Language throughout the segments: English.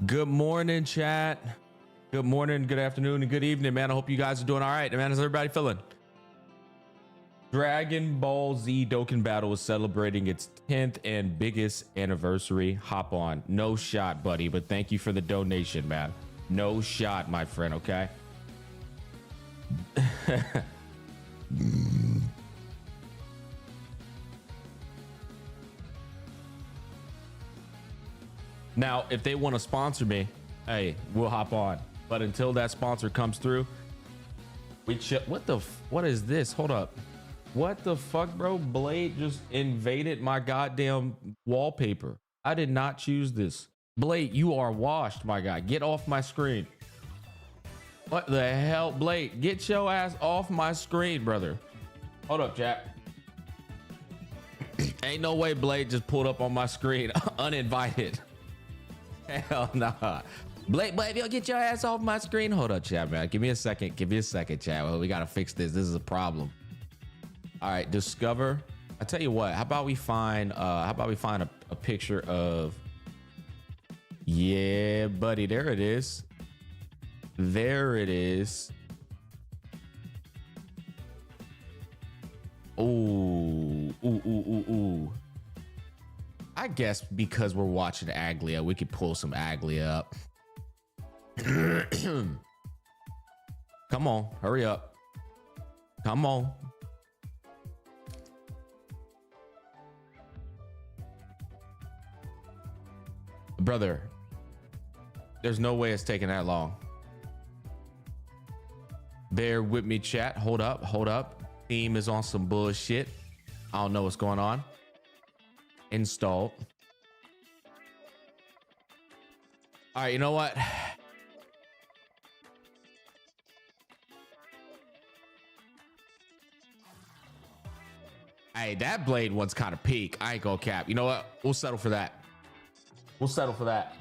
Good morning, chat. Good morning, good afternoon, and good evening, man. I hope you guys are doing all right. Man, how's everybody feeling? Dragon Ball Z Dokkan Battle is celebrating its 10th and biggest anniversary. Hop on. No shot, buddy, but thank you for the donation, man. No shot, my friend, okay? Now, if they want to sponsor me, hey, we'll hop on. But until that sponsor comes through, what is this? Hold up. What the fuck, bro? Blade just invaded my goddamn wallpaper. I did not choose this. Blade, you are washed, my guy. Get off my screen. What the hell? Blade, get your ass off my screen, brother. Hold up, chat. Ain't no way Blade just pulled up on my screen uninvited. Hell nah. Blade, yo, get your ass off my screen. Hold up, chat, man. Give me a second. Give me a second, chat. Well, we gotta fix this. This is a problem. All right, discover. I tell you what. How about we find a picture of? Yeah, buddy. There it is. There it is. Ooh, ooh, ooh, ooh, ooh. I guess because we're watching Aglaea, we could pull some Aglaea up. Come on, hurry up. Come on. Brother, there's no way it's taking that long. Bear with me, chat. Hold up, hold up. Theme is on some bullshit. I don't know what's going on. Installed. All right, you know what? Hey, that Blade one's kind of peak. I ain't gonna cap. You know what? We'll settle for that. We'll settle for that.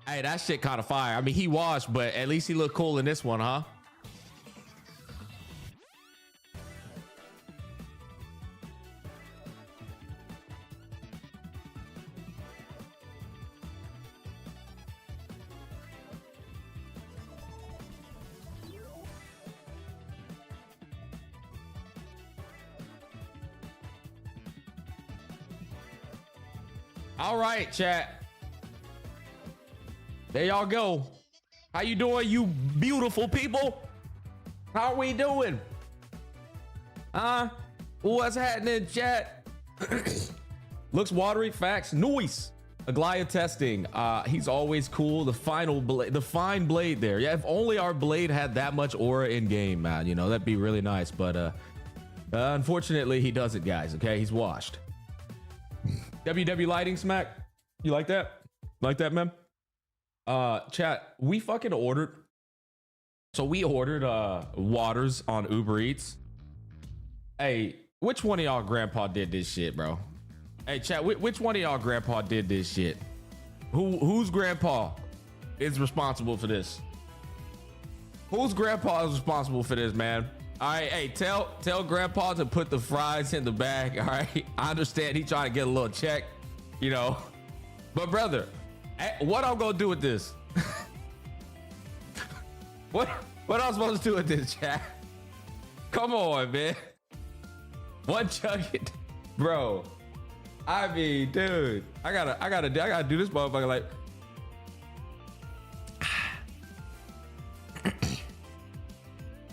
Hey, that shit kind of fire. I mean, he washed, but at least he looked cool in this one, huh? All right, chat. There y'all go. How you doing, you beautiful people? How are we doing? What's happening, chat? Looks watery. Facts. Noise. Aglaea testing. He's always cool. The final blade, the fine blade there. Yeah, if only our blade had that much aura in game, man. You know, that'd be really nice. But unfortunately, he doesn't, guys. Okay, he's washed. WW lighting smack. You like that? Like that, man? Chat, we fucking ordered. So we ordered waters on Uber Eats. Hey, which one of y'all grandpa did this shit, bro? Hey, chat, which one of y'all grandpa did this shit? Whose grandpa is responsible for this? Whose grandpa is responsible for this, man? All right, hey, tell grandpa to put the fries in the bag. All right, I understand he trying to get a little check, you know, but brother, what I'm gonna do with this? what I'm supposed to do with this, chat? Come on, man. One chugging, bro. I mean, dude, I gotta do this motherfucker like.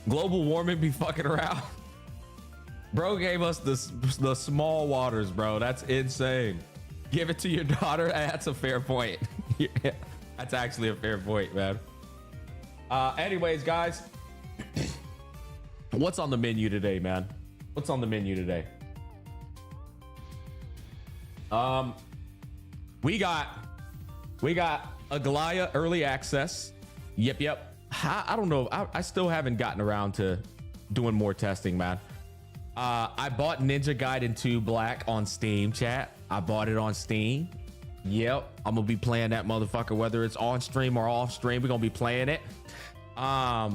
Global warming be fucking around. Bro gave us the small waters, bro. That's insane. Give it to your daughter. That's a fair point. Yeah, that's actually a fair point, man. Anyways, guys, what's on the menu today, man? What's on the menu today? We got Aglaea early access. Yep. I don't know. I still haven't gotten around to doing more testing, man. I bought Ninja Gaiden 2 Black on Steam, chat. I bought it on Steam. Yep. I'm gonna be playing that motherfucker, whether it's on stream or off stream. We're gonna be playing it. I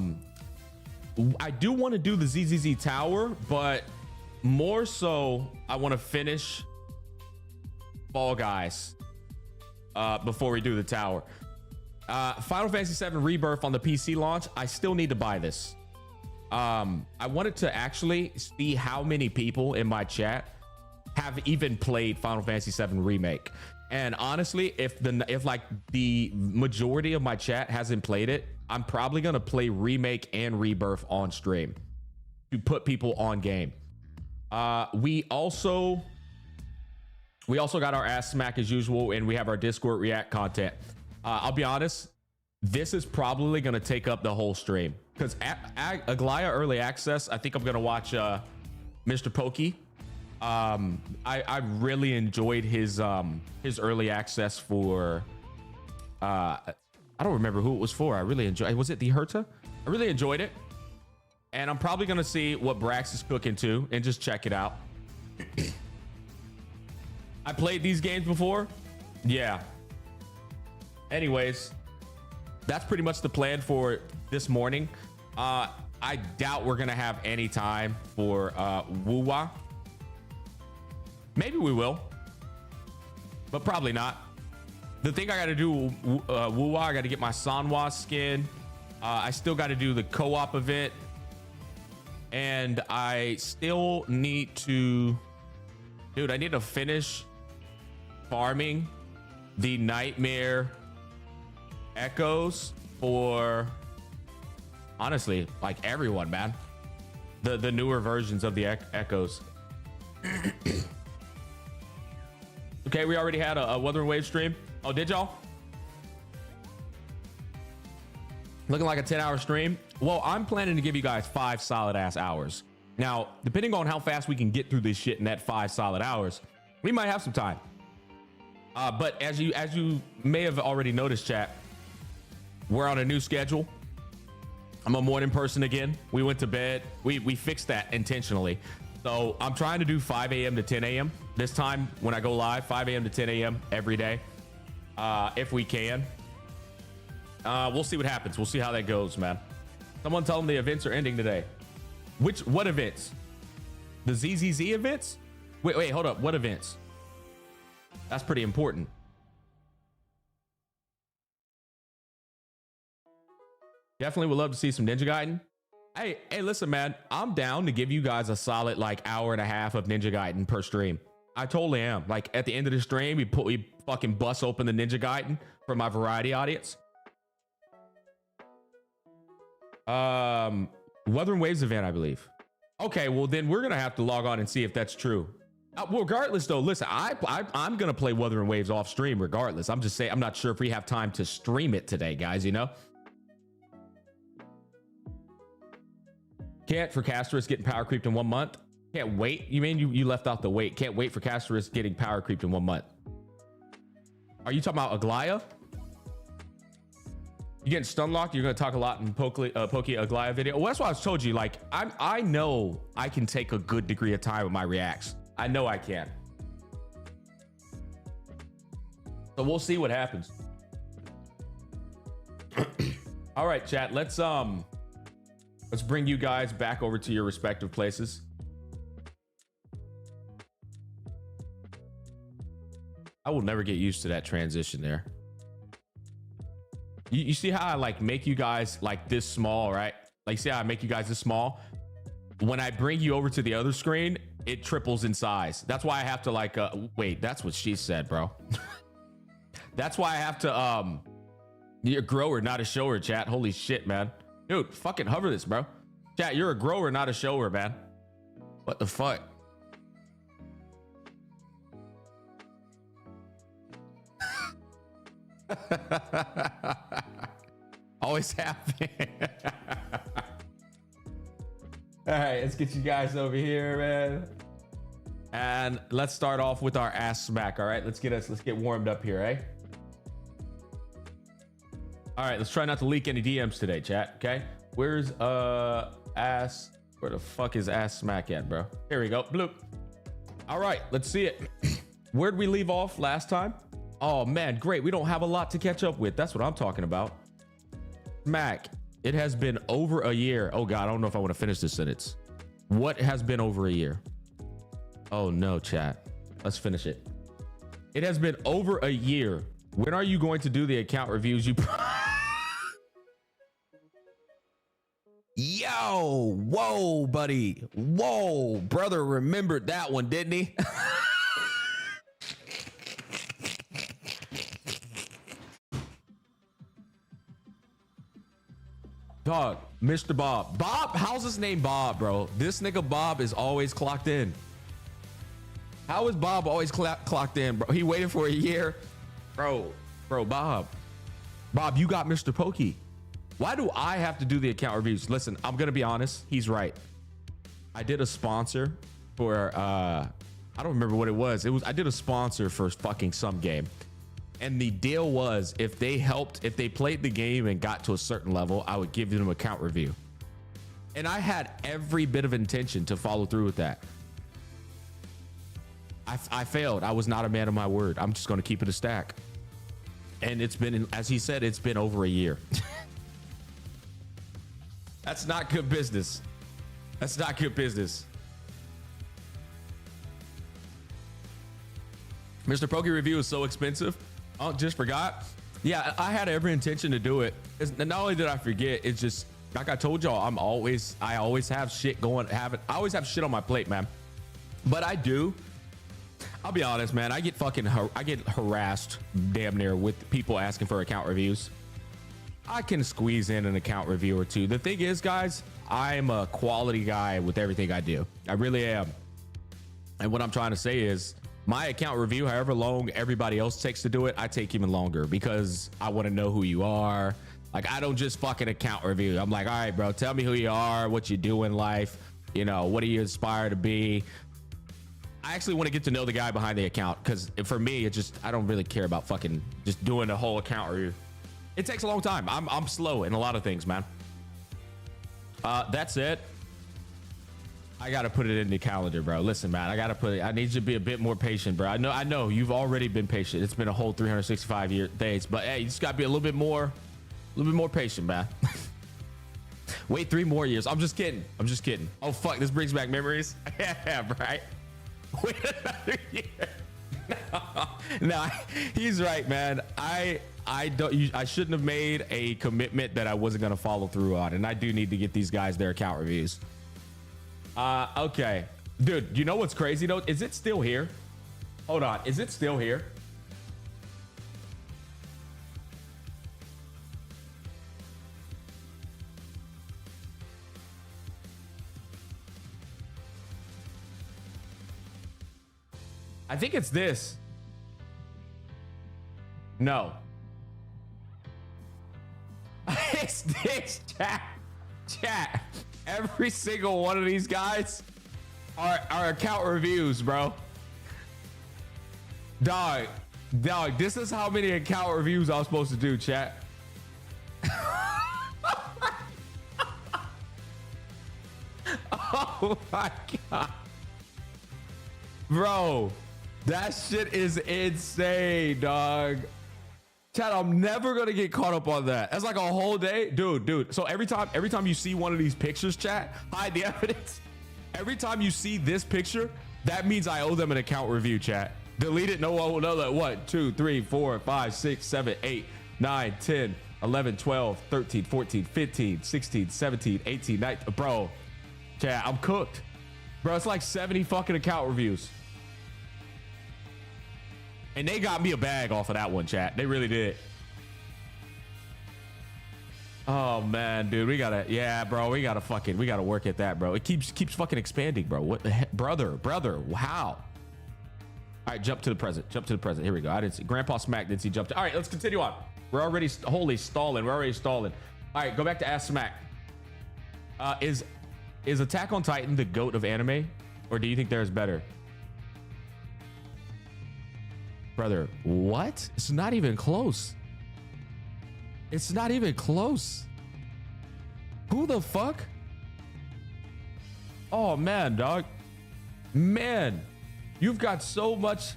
do want to do the ZZZ Tower, but more so I want to finish Fall Guys before we do the tower. Final Fantasy VII Rebirth on the PC launch. I still need to buy this. I wanted to actually see how many people in my chat have even played Final Fantasy VII Remake. And honestly, if like the majority of my chat hasn't played it, I'm probably gonna play Remake and Rebirth on stream to put people on game. We also got our ass smack as usual, and we have our Discord React content. I'll be honest, this is probably gonna take up the whole stream because Aglaea early access. I think I'm gonna watch Mr. Pokey. I really enjoyed his early access for I don't remember who it was for. I really enjoyed. Was it the Herta? I really enjoyed it, and I'm probably gonna see what Brax is cooking too and just check it out. I played these games before. Yeah. Anyways, that's pretty much the plan for this morning. I doubt we're gonna have any time for WuWa. Maybe we will, but probably not. The thing I got to do, WuWa, I got to get my Sanwa skin. I still got to do the co-op event, and I still need to, dude, I need to finish farming the Nightmare Echoes for, honestly, like everyone, man. The newer versions of the Echoes. Okay, we already had a Wuthering Waves stream. Oh, did y'all? Looking like a 10-hour stream. Well, I'm planning to give you guys 5 solid ass hours. Now, depending on how fast we can get through this shit in that 5 solid hours, we might have some time. But as you may have already noticed, chat, we're on a new schedule. I'm a morning person again. We went to bed. We fixed that intentionally. So I'm trying to do 5 a.m. to 10 a.m. this time when I go live, 5 a.m. to 10 a.m. every day, if we can. We'll see what happens. We'll see how that goes, man. Someone tell them the events are ending today. What events? The ZZZ events? Wait, hold up. What events? That's pretty important. Definitely would love to see some Ninja Gaiden. Hey, listen, man, I'm down to give you guys a solid like hour and a half of Ninja Gaiden per stream. I totally am. Like at the end of the stream, we fucking bust open the Ninja Gaiden for my variety audience. Wuthering Waves event, I believe. Okay, well then we're gonna have to log on and see if that's true. Well, regardless though, listen, I'm gonna play Wuthering Waves off stream regardless. I'm just saying, I'm not sure if we have time to stream it today, guys, you know? Can't for Casterus getting power creeped in 1 month. Can't wait. You mean you left out the wait? Can't wait for Casterus getting power creeped in 1 month. Are you talking about Aglaea? You getting stun locked? You're gonna talk a lot in Poke Aglaea video. Well, that's why I told you. Like I know I can take a good degree of time with my reacts. I know I can. So we'll see what happens. All right, chat. Let's bring you guys back over to your respective places. I will never get used to that transition there. You see how I like make you guys like this small, right? Like see how I make you guys this small? When I bring you over to the other screen, it triples in size. That's why I have to like, wait, that's what she said, bro. That's why I have to, you're a grower, not a shower, chat. Holy shit, man. Dude, fucking hover this, bro. Chat, you're a grower, not a shower, man. What the fuck? Always happen. All right, let's get you guys over here, man. And let's start off with our ass smack. All right, let's get warmed up here, eh? All right, let's try not to leak any DMs today, chat. Okay, where's ass? Where the fuck is ass smack at, bro? Here we go. Bloop. All right, let's see it. Where'd we leave off last time? Oh man, great. We don't have a lot to catch up with. That's what I'm talking about. Smack. It has been over a year. Oh God, I don't know if I want to finish this sentence. What has been over a year? Oh no, chat. Let's finish it. It has been over a year. When are you going to do the account reviews? You whoa, buddy. Whoa, brother remembered that one, didn't he? Dog, Mr. Bob. Bob, how's his name Bob, bro? This nigga Bob is always clocked in. How is Bob always clocked in, bro? He waited for a year. Bro, Bob, you got Mr. Pokey. Why do I have to do the account reviews? Listen, I'm going to be honest. He's right. I did a sponsor for, I don't remember what it was. I did a sponsor for fucking some game. And the deal was if they played the game and got to a certain level, I would give them an account review. And I had every bit of intention to follow through with that. I failed. I was not a man of my word. I'm just going to keep it a stack. And it's been, as he said, it's been over a year. That's not good business. That's not good business. Mr. Pokey review is so expensive. Oh, just forgot. Yeah, I had every intention to do it. Not only did I forget, it's just like I told y'all, I always have shit going. I always have shit on my plate, man. But I do. I'll be honest, man. I get harassed damn near with people asking for account reviews. I can squeeze in an account review or two. The thing is, guys, I'm a quality guy with everything I do. I really am. And what I'm trying to say is my account review, however long everybody else takes to do it, I take even longer because I want to know who you are. Like, I don't just fucking account review. I'm like, all right, bro, tell me who you are, what you do in life. You know, what do you aspire to be? I actually want to get to know the guy behind the account because for me, I don't really care about fucking just doing a whole account review. It takes a long time. I'm slow in a lot of things, man. That's it. I got to put it in the calendar, bro. Listen, man, I need you to be a bit more patient, bro. I know you've already been patient. It's been a whole 365 days, but hey, you just got to be a little bit more patient, man. Wait 3 more years. I'm just kidding. Oh, fuck. This brings back memories. Yeah, right. Wait another year. No, he's right, man. I shouldn't have made a commitment that I wasn't going to follow through on. And I do need to get these guys their account reviews. Okay. Dude, you know what's crazy though? Is it still here? Hold on. Is it still here? I think it's this. No. It's this, chat. Every single one of these guys are account reviews, bro. Dog, this is how many account reviews I was supposed to do, chat. Oh my God. Bro, that shit is insane, dog. Chat, I'm never gonna get caught up on that. That's like a whole day, dude. So every time you see one of these pictures, chat, hide the evidence. Every time you see this picture, that means I owe them an account review, chat. Delete it. No one will know that. 1, 2, 3, 4, 5, 6, 7, 8, 9, 10, 11, 12, 13, 14, 15, 16, 17, 18, 19. Bro, chat, I'm cooked. Bro, it's like 70 fucking account reviews. And they got me a bag off of that one, chat. They really did. Oh man, dude, we gotta work at that, bro. It keeps fucking expanding, bro. What the heck, brother? How? All right, jump to the present. Here we go. I didn't see Grandpa Smack. Didn't see jump to. All right, let's continue on. We're already stalling. All right, go back to Ask Smack. Is Attack on Titan the GOAT of anime, or do you think there's better? Brother, what? It's not even close. Who the fuck? Oh man, dog. Man, you've got so much,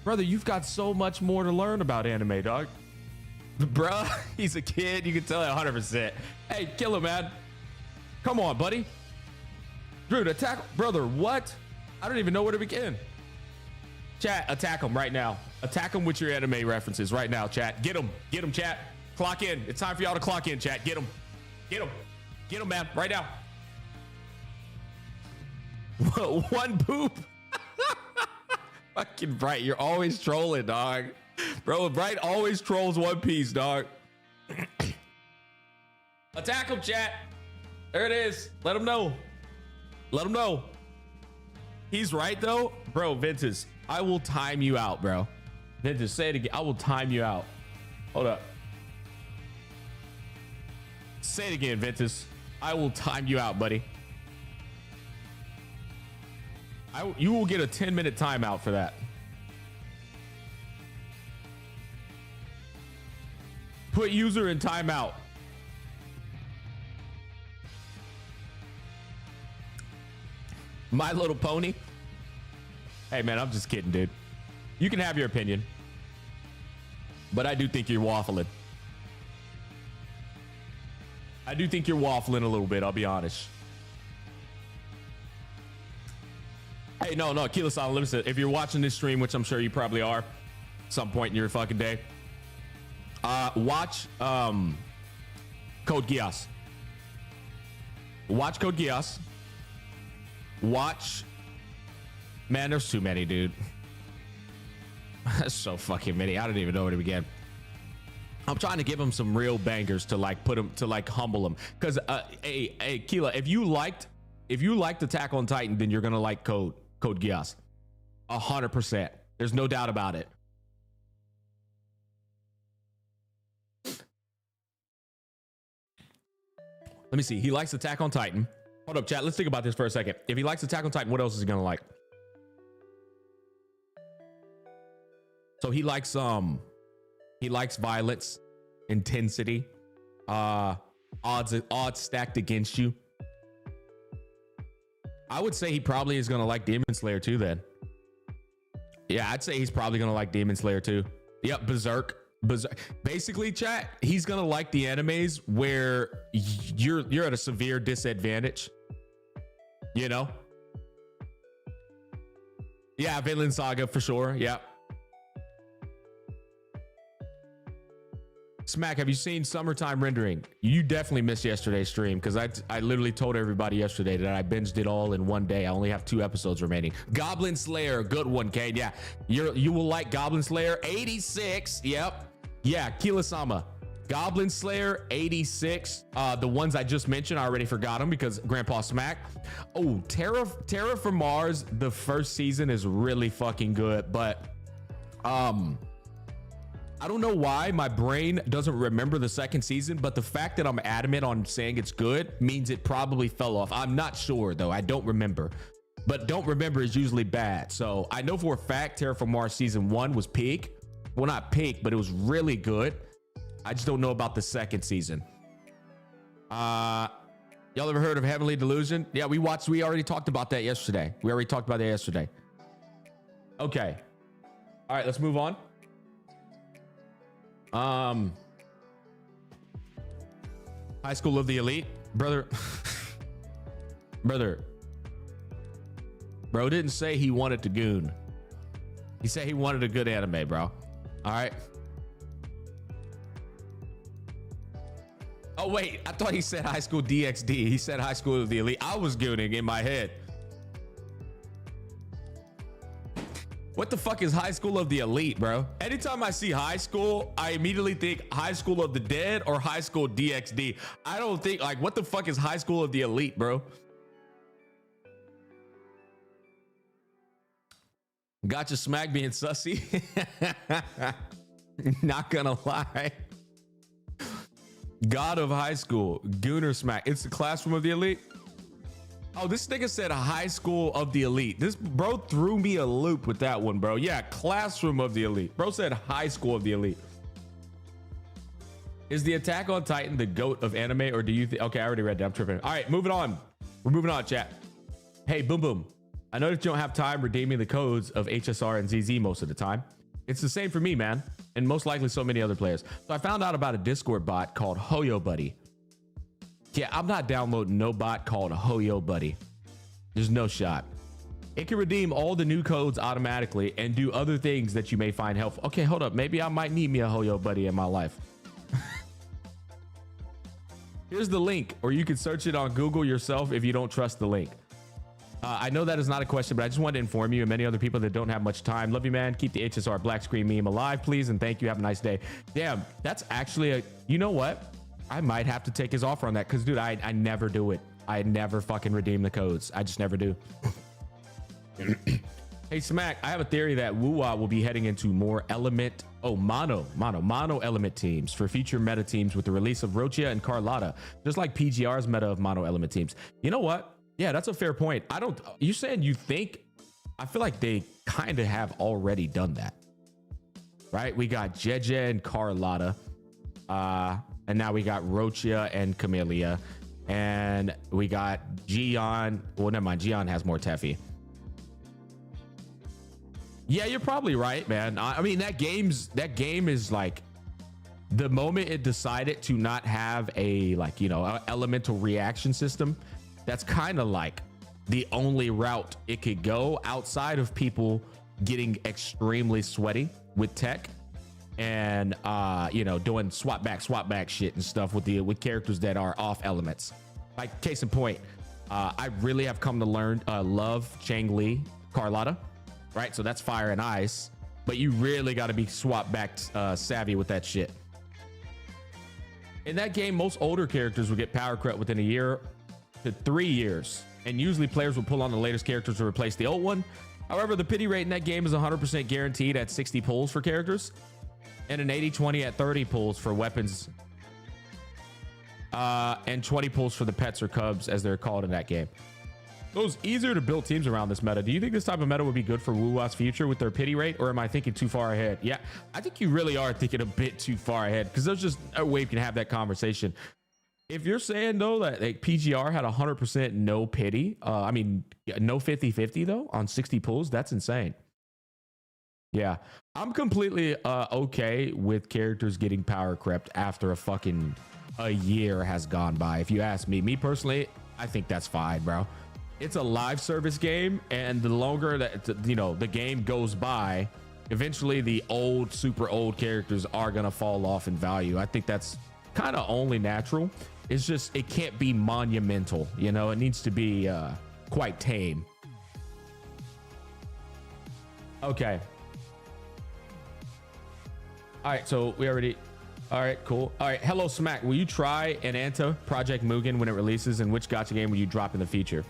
brother. You've got so much more to learn about anime, dog. Bruh, he's a kid. You can tell that 100%. Hey, kill him, man. Come on, buddy. Dude, attack, brother. What? I don't even know where to begin. Chat, attack him right now. Attack him with your anime references right now, chat. Get him, chat. Clock in. It's time for y'all to clock in, chat. Get him, man, right now. One poop. Fucking Bright, you're always trolling, dog. Bro, Bright always trolls One Piece, dog. Attack him, chat. There it is. Let him know. Let him know. He's right, though. Bro, Ventus, I will time you out, bro. Ventus, say it again. I will time you out. Hold up. Say it again, Ventus. I will time you out, buddy. You will get a 10-minute timeout for that. Put user in timeout. My Little Pony. Hey, man, I'm just kidding, dude. You can have your opinion. But I do think you're waffling. I do think you're waffling a little bit, I'll be honest. Hey, no, Kilo-san, listen, if you're watching this stream, which I'm sure you probably are, some point in your fucking day, watch Code Geass. Watch Code Geass. Watch. Man, there's too many, dude. That's so fucking many. I don't even know where to begin. I'm trying to give him some real bangers to like put him to like humble him. Because hey, Keela, if you liked Attack on Titan, then you're gonna like Code Geass. 100%. There's no doubt about it. Let me see. He likes Attack on Titan. Hold up, chat. Let's think about this for a second. If he likes Attack on Titan, what else is he gonna like? So he likes violence, intensity, odds stacked against you. I would say he probably is gonna like Demon Slayer too then. Yeah, I'd say he's probably gonna like Demon Slayer too. Yep, Berserk. Basically, chat, he's gonna like the animes where you're at a severe disadvantage. You know? Yeah, Vinland Saga for sure. Yeah. Smack, have you seen Summertime Rendering? You definitely missed yesterday's stream because I literally told everybody yesterday that I binged it all in one day. I only have 2 episodes remaining. Goblin Slayer, good one, Kane. Yeah, you will like Goblin Slayer 86. Yep. Yeah, Kila-sama. Goblin Slayer 86. The ones I just mentioned, I already forgot them because Grandpa Smack. Oh, Terra from Mars, the first season is really fucking good, but I don't know why my brain doesn't remember the second season, but the fact that I'm adamant on saying it's good means it probably fell off. I'm not sure though. I don't remember, but don't remember is usually bad. So I know for a fact Terra from Mars season 1 was peak. Well, not peak, but it was really good. I just don't know about the second season. Y'all ever heard of Heavenly Delusion? Yeah, we already talked about that yesterday. Okay. All right, let's move on. High School of the Elite, brother. Bro didn't say he wanted to goon. He said he wanted a good anime, bro. All right. Oh wait, I thought he said High School DxD. He said High School of the Elite. I was gooning in my head. What the fuck is High School of the Elite, bro? Anytime I see high school, I immediately think High School of the Dead or High School DxD. I don't think, like, what the fuck is High School of the Elite, bro? Gotcha Smack being sussy. Not gonna lie. God of High School, Gooner Smack. It's the Classroom of the Elite. Oh, this nigga said High School of the Elite. This bro threw me a loop with that one, bro. Yeah, Classroom of the Elite. Bro said High School of the Elite. Is the Attack on Titan the GOAT of anime, or do you think? Okay, I already read that. I'm tripping. All right, moving on. We're moving on, chat. Hey, Boom Boom. I know that you don't have time redeeming the codes of HSR and ZZ most of the time. It's the same for me, man, and most likely so many other players. So I found out about a Discord bot called Hoyo Buddy. Yeah, I'm not downloading no bot called Hoyo Buddy. There's no shot. It can redeem all the new codes automatically and do other things that you may find helpful. Okay, hold up. Maybe I might need me a Hoyo Buddy in my life. Here's the link, or you can search it on Google yourself if you don't trust the link. I know that is not a question, but I just wanted to inform you and many other people that don't have much time. Love you, man. Keep the HSR black screen meme alive, please. And thank you. Have a nice day. Damn, that's actually a, you know what? I might have to take his offer on that because, dude, I never do it. I never fucking redeem the codes. I just never do. Hey, Smack, I have a theory that WuWa will be heading into more mono element teams for future meta teams with the release of Rochia and Carlotta, just like PGR's meta of mono element teams. You know what? Yeah, that's a fair point. You saying you think, I feel like they kind of have already done that, right? We got Jeje and Carlotta, and now we got Rochia and Camellia, and we got Gion. Well, never mind. Gion has more Teffy. Yeah, you're probably right, man. I mean, that game is like, the moment it decided to not have a, like, you know, a elemental reaction system, that's kind of like the only route it could go outside of people getting extremely sweaty with tech and you know, doing swap back shit and stuff with characters that are off elements. Like, case in point, I really have come to learn love Chang-Li Carlotta, right? So that's fire and ice, but you really got to be swap back savvy with that shit. In that game, most older characters will get power crept within a year to 3 years, and usually players will pull on the latest characters to replace the old one. However, the pity rate in that game is 100% guaranteed at 60 pulls for characters and an 80-20 at 30 pulls for weapons, and 20 pulls for the pets or cubs, as they're called in that game. So it's easier to build teams around this meta. Do you think this type of meta would be good for WuWa's future with their pity rate, or am I thinking too far ahead? Yeah, I think you really are thinking a bit too far ahead, because there's just no way you can have that conversation. If you're saying, though, that like PGR had 100% no pity, I mean, no 50-50, though, on 60 pulls, that's insane. Yeah, I'm completely okay with characters getting power crept after a year has gone by. If you ask me personally, I think that's fine, bro. It's a live service game, and the longer that, you know, the game goes by, eventually the super old characters are gonna fall off in value. I think that's kind of only natural. It's just, it can't be monumental, you know. It needs to be quite tame. Okay. All right, so we already, all right, cool. All right, hello Smack, will you try an Anta Project Mugen when it releases, and which gacha game will you drop in the future?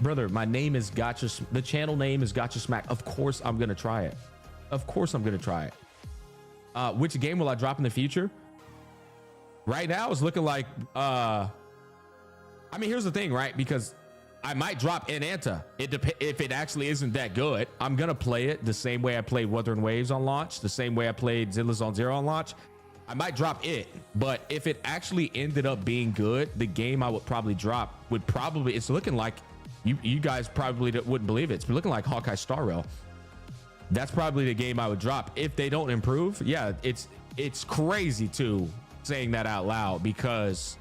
Brother, my name is Gacha. The channel name is Gacha Smack. Of course I'm gonna try it. Of course I'm gonna try it. Which game will I drop in the future? Right now it's looking like I mean, here's the thing, right? Because I might drop Anta. If it actually isn't that good, I'm gonna play it the same way I played Wuthering Waves on launch, the same way I played ZZZ on launch. I might drop it, but if it actually ended up being good, the game I would probably drop would probably, it's looking like, you guys probably wouldn't believe it, it's looking like Hawkeye Star Rail. That's probably the game I would drop if they don't improve. Yeah, it's crazy too, saying that out loud, because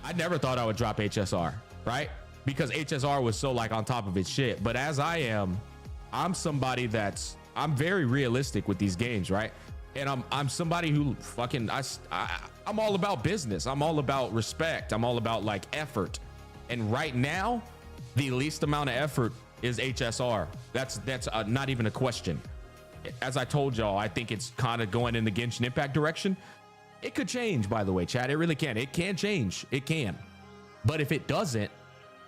I never thought I would drop HSR, right? Because HSR was so like on top of its shit. But as I'm somebody I'm very realistic with these games, right? And I'm somebody who fucking, I'm all about business. I'm all about respect. I'm all about like effort. And right now, the least amount of effort is HSR. That's not even a question. As I told y'all, I think it's kind of going in the Genshin Impact direction. It could change, by the way, chat. It really can. It can change. It can. But if it doesn't,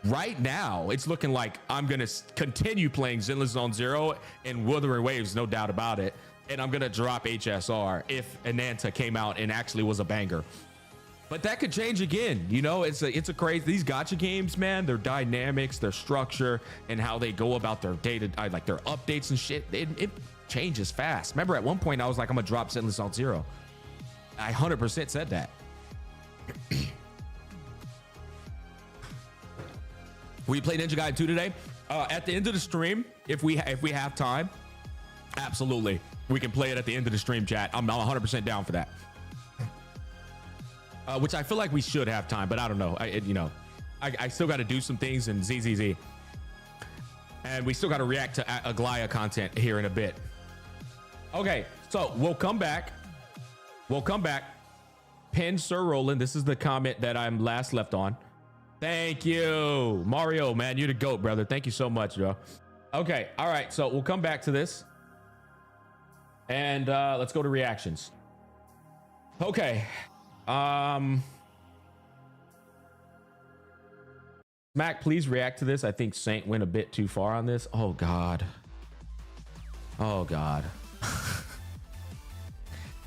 right now, it's looking like I'm going to continue playing Zenless Zone Zero and Wuthering Waves, no doubt about it. And I'm going to drop HSR if Ananta came out and actually was a banger. But that could change again. You know, it's a crazy, these gacha games, man, their dynamics, their structure, and how they go about their data, like their updates and shit. It changes fast. Remember, at one point, I was like, I'm going to drop Zenless Zone Zero. I 100% said that. We play Ninja Gaiden 2 today. At the end of the stream, if we have time, absolutely, we can play it at the end of the stream, chat. I'm 100% down for that. Which I feel like we should have time, but I don't know. I still got to do some things in ZZZ, and we still got to react to Aglaea content here in a bit. Okay, so we'll come back. Pin Sir Roland. This is the comment that I'm last left on. Thank you, Mario, man. You're the GOAT, brother. Thank you so much, bro. Okay, all right. So we'll come back to this. And let's go to reactions. Okay. Mac, please react to this. I think Saint went a bit too far on this. Oh, God. Oh, God.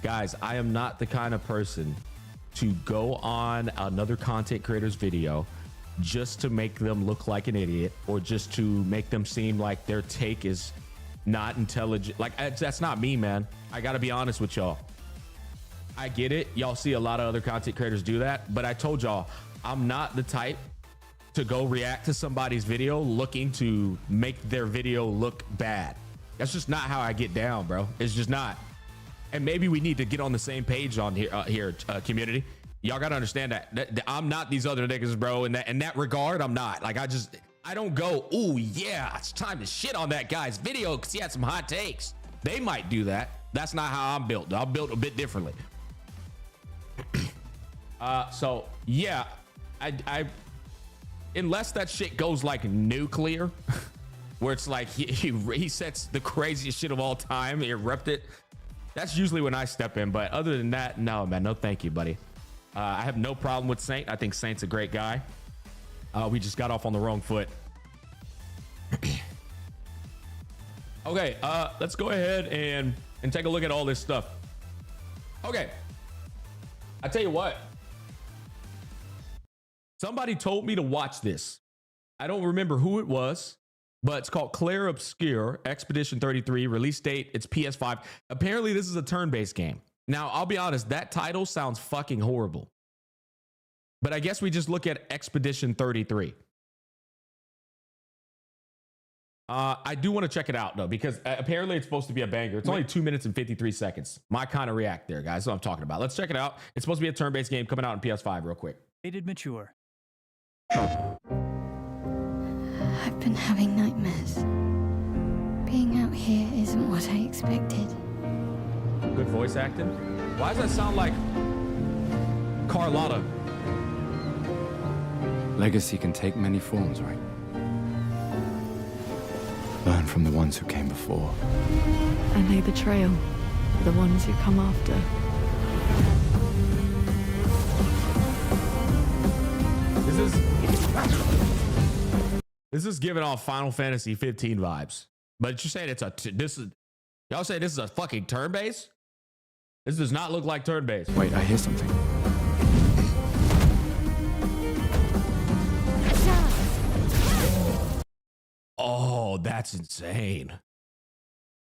Guys, I am not the kind of person to go on another content creator's video just to make them look like an idiot or just to make them seem like their take is not intelligent. Like, that's not me, man. I got to be honest with y'all. I get it. Y'all see a lot of other content creators do that, but I told y'all I'm not the type to go react to somebody's video looking to make their video look bad. That's just not how I get down, bro. It's just not. And maybe we need to get on the same page on here, community. Y'all gotta understand that I'm not these other niggas, bro. In that regard, I'm not. Like, I don't go, oh yeah, it's time to shit on that guy's video because he had some hot takes. They might do that. That's not how I'm built. I'm built a bit differently. So yeah, I unless that shit goes like nuclear, where it's like he sets the craziest shit of all time, erupt it. That's usually when I step in. But other than that, no, man, no thank you, buddy. I have no problem with Saint. I think Saint's a great guy. We just got off on the wrong foot. Okay, let's go ahead and take a look at all this stuff. Okay, I tell you what. Somebody told me to watch this. I don't remember who it was, but it's called Claire Obscure Expedition 33. Release date, it's PS5. Apparently, this is a turn-based game. Now, I'll be honest, that title sounds fucking horrible. But I guess we just look at Expedition 33. I do want to check it out, though, because apparently it's supposed to be a banger. It's only 2 minutes and 53 seconds. My kind of react there, guys. That's what I'm talking about. Let's check it out. It's supposed to be a turn-based game coming out on PS5 real quick. Rated mature. I've been having nightmares. Being out here isn't what I expected. Good voice acting. Why does that sound like Carlotta? Legacy can take many forms, right? Learn from the ones who came before. And lay the trail for the ones who come after. This is giving off Final Fantasy 15 vibes. But you're saying y'all say this is a fucking turn base? This does not look like turn base. Wait, I hear something. Oh, that's insane.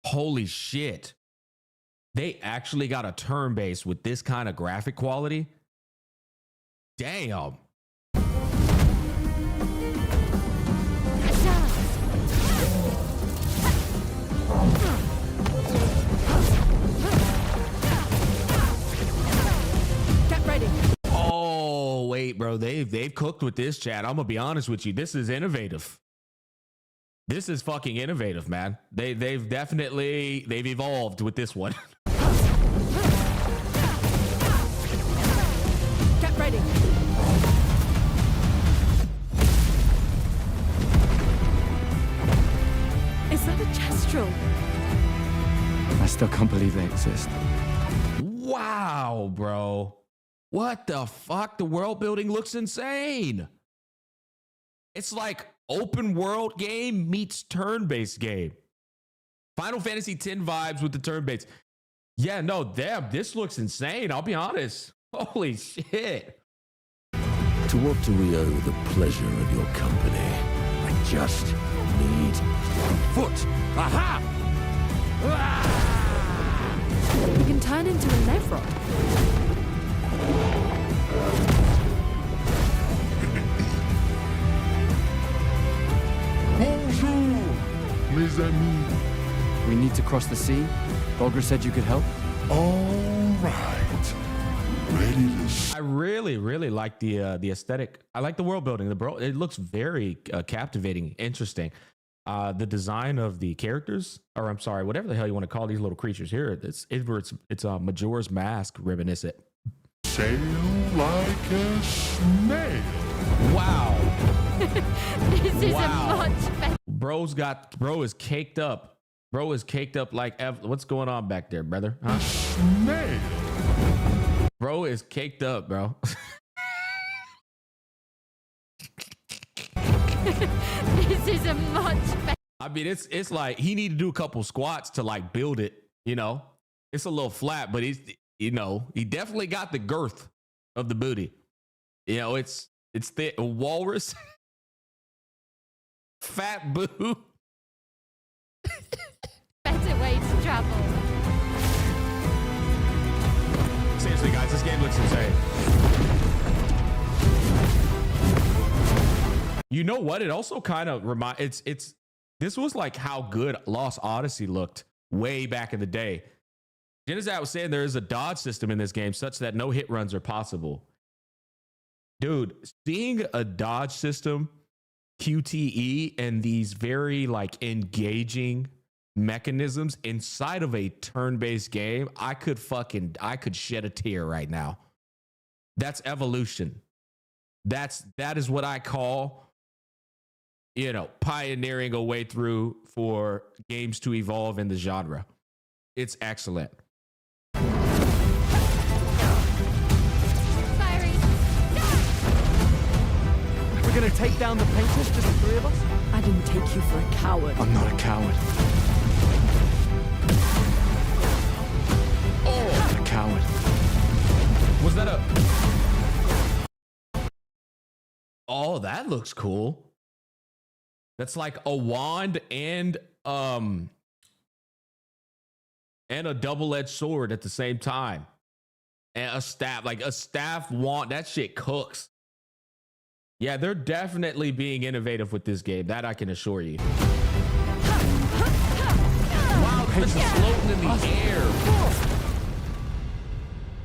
Holy shit. They actually got a turn base with this kind of graphic quality? Damn. Oh, wait, bro. They've cooked with this, chat. I'm gonna be honest with you. This is innovative. This is fucking innovative, man. They've evolved with this one. Get ready. Is that a Kestrel? I still can't believe they exist. Wow, bro. What the fuck? The world building looks insane. It's like open world game meets turn-based game. Final Fantasy X vibes with the turn-based. Yeah, no, damn, this looks insane. I'll be honest. Holy shit. To what do we owe the pleasure of your company? I just need one foot. Aha! You can turn into a Nevrod. Bonjour, mes amis. We need to cross the sea. Bulger said you could help. All right. Ready to I really like the aesthetic. I like the world building. It looks very captivating, interesting. The design of the characters, or I'm sorry, whatever the hell you want to call these little creatures here. It's Majora's Mask reminiscent. sail like a snail. Wow. This is a much better. Bro is caked up. Bro is caked up like what's going on back there, brother? Huh? Bro is caked up, bro. This is a much better. I mean, it's like he need to do a couple squats to like build it, you know. It's a little flat, but he's, you know, he definitely got the girth of the booty. You know, it's thick. A walrus. Fat boo. Better way to travel. Seriously, guys, this game looks insane. You know what? It also kind of this was like how good Lost Odyssey looked way back in the day. Genizat was saying there is a dodge system in this game such that no hit runs are possible. Dude, seeing a dodge system, QTE, and these very like engaging mechanisms inside of a turn-based game, I could shed a tear right now. That's evolution. That is what I call, you know, pioneering a way through for games to evolve in the genre. It's excellent. Fiery. We're gonna take down the painters, just the three of us? I didn't take you for a coward. I'm not a coward. Oh, I'm not a coward. was that a... Oh, that looks cool. That's like a wand and a double-edged sword at the same time. And a staff, like a staff wand. That shit cooks. Yeah, they're definitely being innovative with this game. That I can assure you. Wow, this is floating in the air.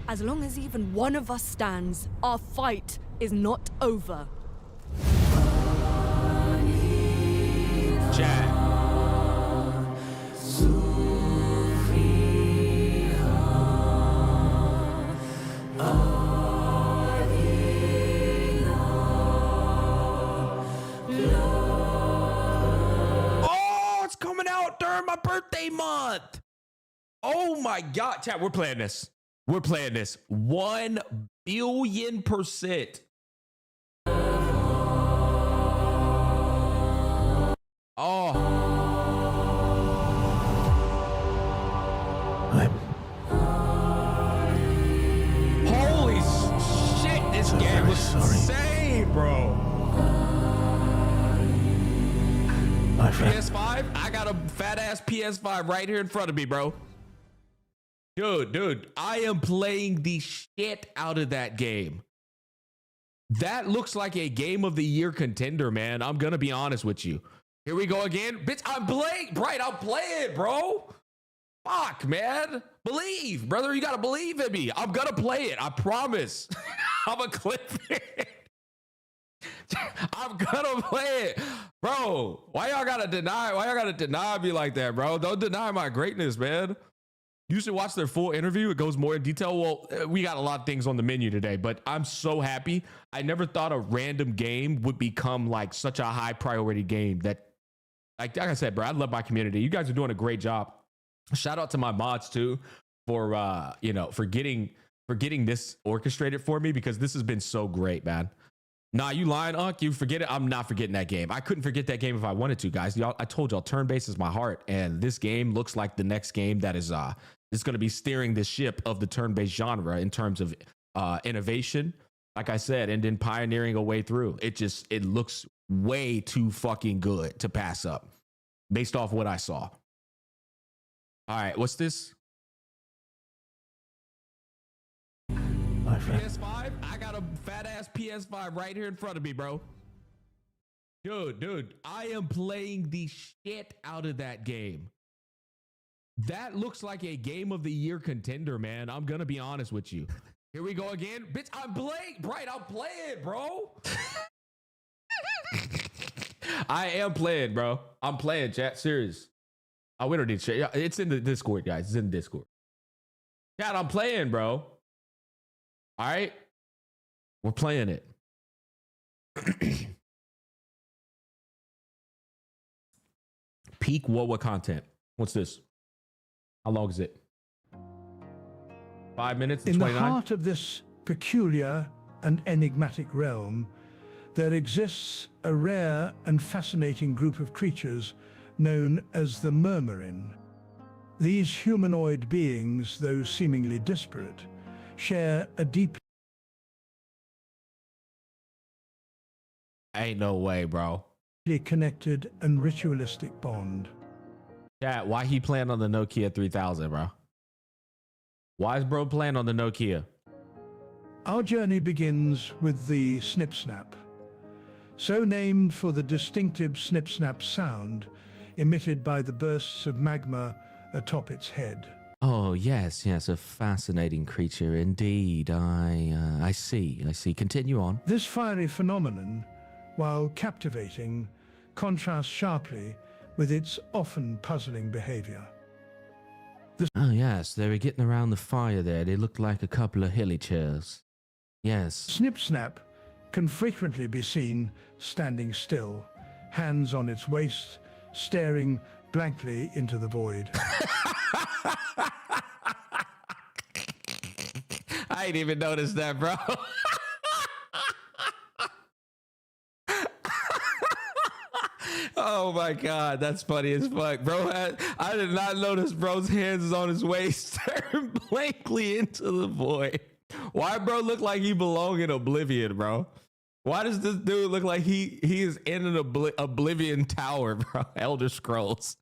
As long as even one of us stands, our fight is not over. Chat. Oh, it's coming out during my birthday month. Oh my God. Chat, we're playing this. We're playing this 1 billion%. Oh. Holy shit, this game was insane, bro. PS5? I got a fat ass PS5 right here in front of me, bro. Dude, I am playing the shit out of that game. That looks like a game of the year contender, man. I'm gonna be honest with you. Here we go again. Bitch, I'm playing. Bright, I'm playing, bro. Fuck, man. Believe, brother. You gotta believe in me. I'm gonna play it. I promise. I'm a clip it. I'm gonna play it. Bro, why y'all gotta deny me like that, bro? Don't deny my greatness, man. You should watch their full interview. It goes more in detail. Well, we got a lot of things on the menu today, but I'm so happy. I never thought a random game would become like such a high priority game that, like I said, bro, I love my community. You guys are doing a great job. Shout out to my mods too for for getting this orchestrated for me, because this has been so great, man. Nah, you lying, Unc. You forget it. I'm not forgetting that game. I couldn't forget that game if I wanted to, guys. Y'all, I told y'all, turn-based is my heart, and this game looks like the next game that is going to be steering the ship of the turn-based genre in terms of innovation, like I said, and then pioneering a way through. It looks way too fucking good to pass up, based off what I saw. All right, what's this? PS5? I got a fat ass PS5 right here in front of me, bro. Dude, I am playing the shit out of that game. That looks like a game of the year contender, man. I'm gonna be honest with you. Here we go again. Bitch, I'm playing. Bright, I'm playing, bro. I am playing, bro. I'm playing, chat. Serious. Oh, we don't need shit. It's in the Discord, guys. It's in the Discord. Chat, I'm playing, bro. All right. We're playing it. Peak WuWa content. What's this? How long is it? 5 minutes and In the 29? heart of this peculiar and enigmatic realm, there exists a rare and fascinating group of creatures known as the Murmurin. These humanoid beings, though seemingly disparate, share a deeply Ain't no way, bro. connected and ritualistic bond. Yeah, why he playing on the Nokia 3000, bro? Why is bro playing on the Nokia? Our journey begins with the snip-snap, so named for the distinctive snip-snap sound emitted by the bursts of magma atop its head. Oh, yes, a fascinating creature indeed. I see. Continue on. This fiery phenomenon, while captivating, contrasts sharply with its often puzzling behavior. Oh, yes, they were getting around the fire there. They looked like a couple of hilly chairs. Yes. Snip-snap can frequently be seen standing still, hands on its waist, staring blankly into the void. I ain't even noticed that, bro. Oh my God, that's funny as fuck, bro. I did not notice bro's hands is on his waist, staring blankly into the void. Why bro look like he belong in Oblivion, bro? Why does this dude look like he is in an Oblivion tower, bro? Elder Scrolls.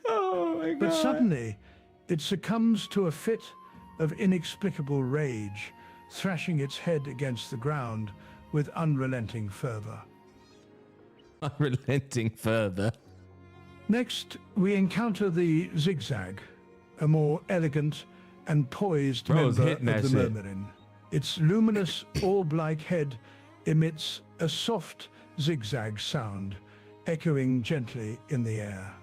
Oh my God. But suddenly, it succumbs to a fit of inexplicable rage, thrashing its head against the ground with unrelenting fervor. Unrelenting further. Next, we encounter the Zigzag, a more elegant and poised Bro's member hitting of that the shit. Murmurin. Its luminous orb-like head emits a soft zigzag sound, echoing gently in the air.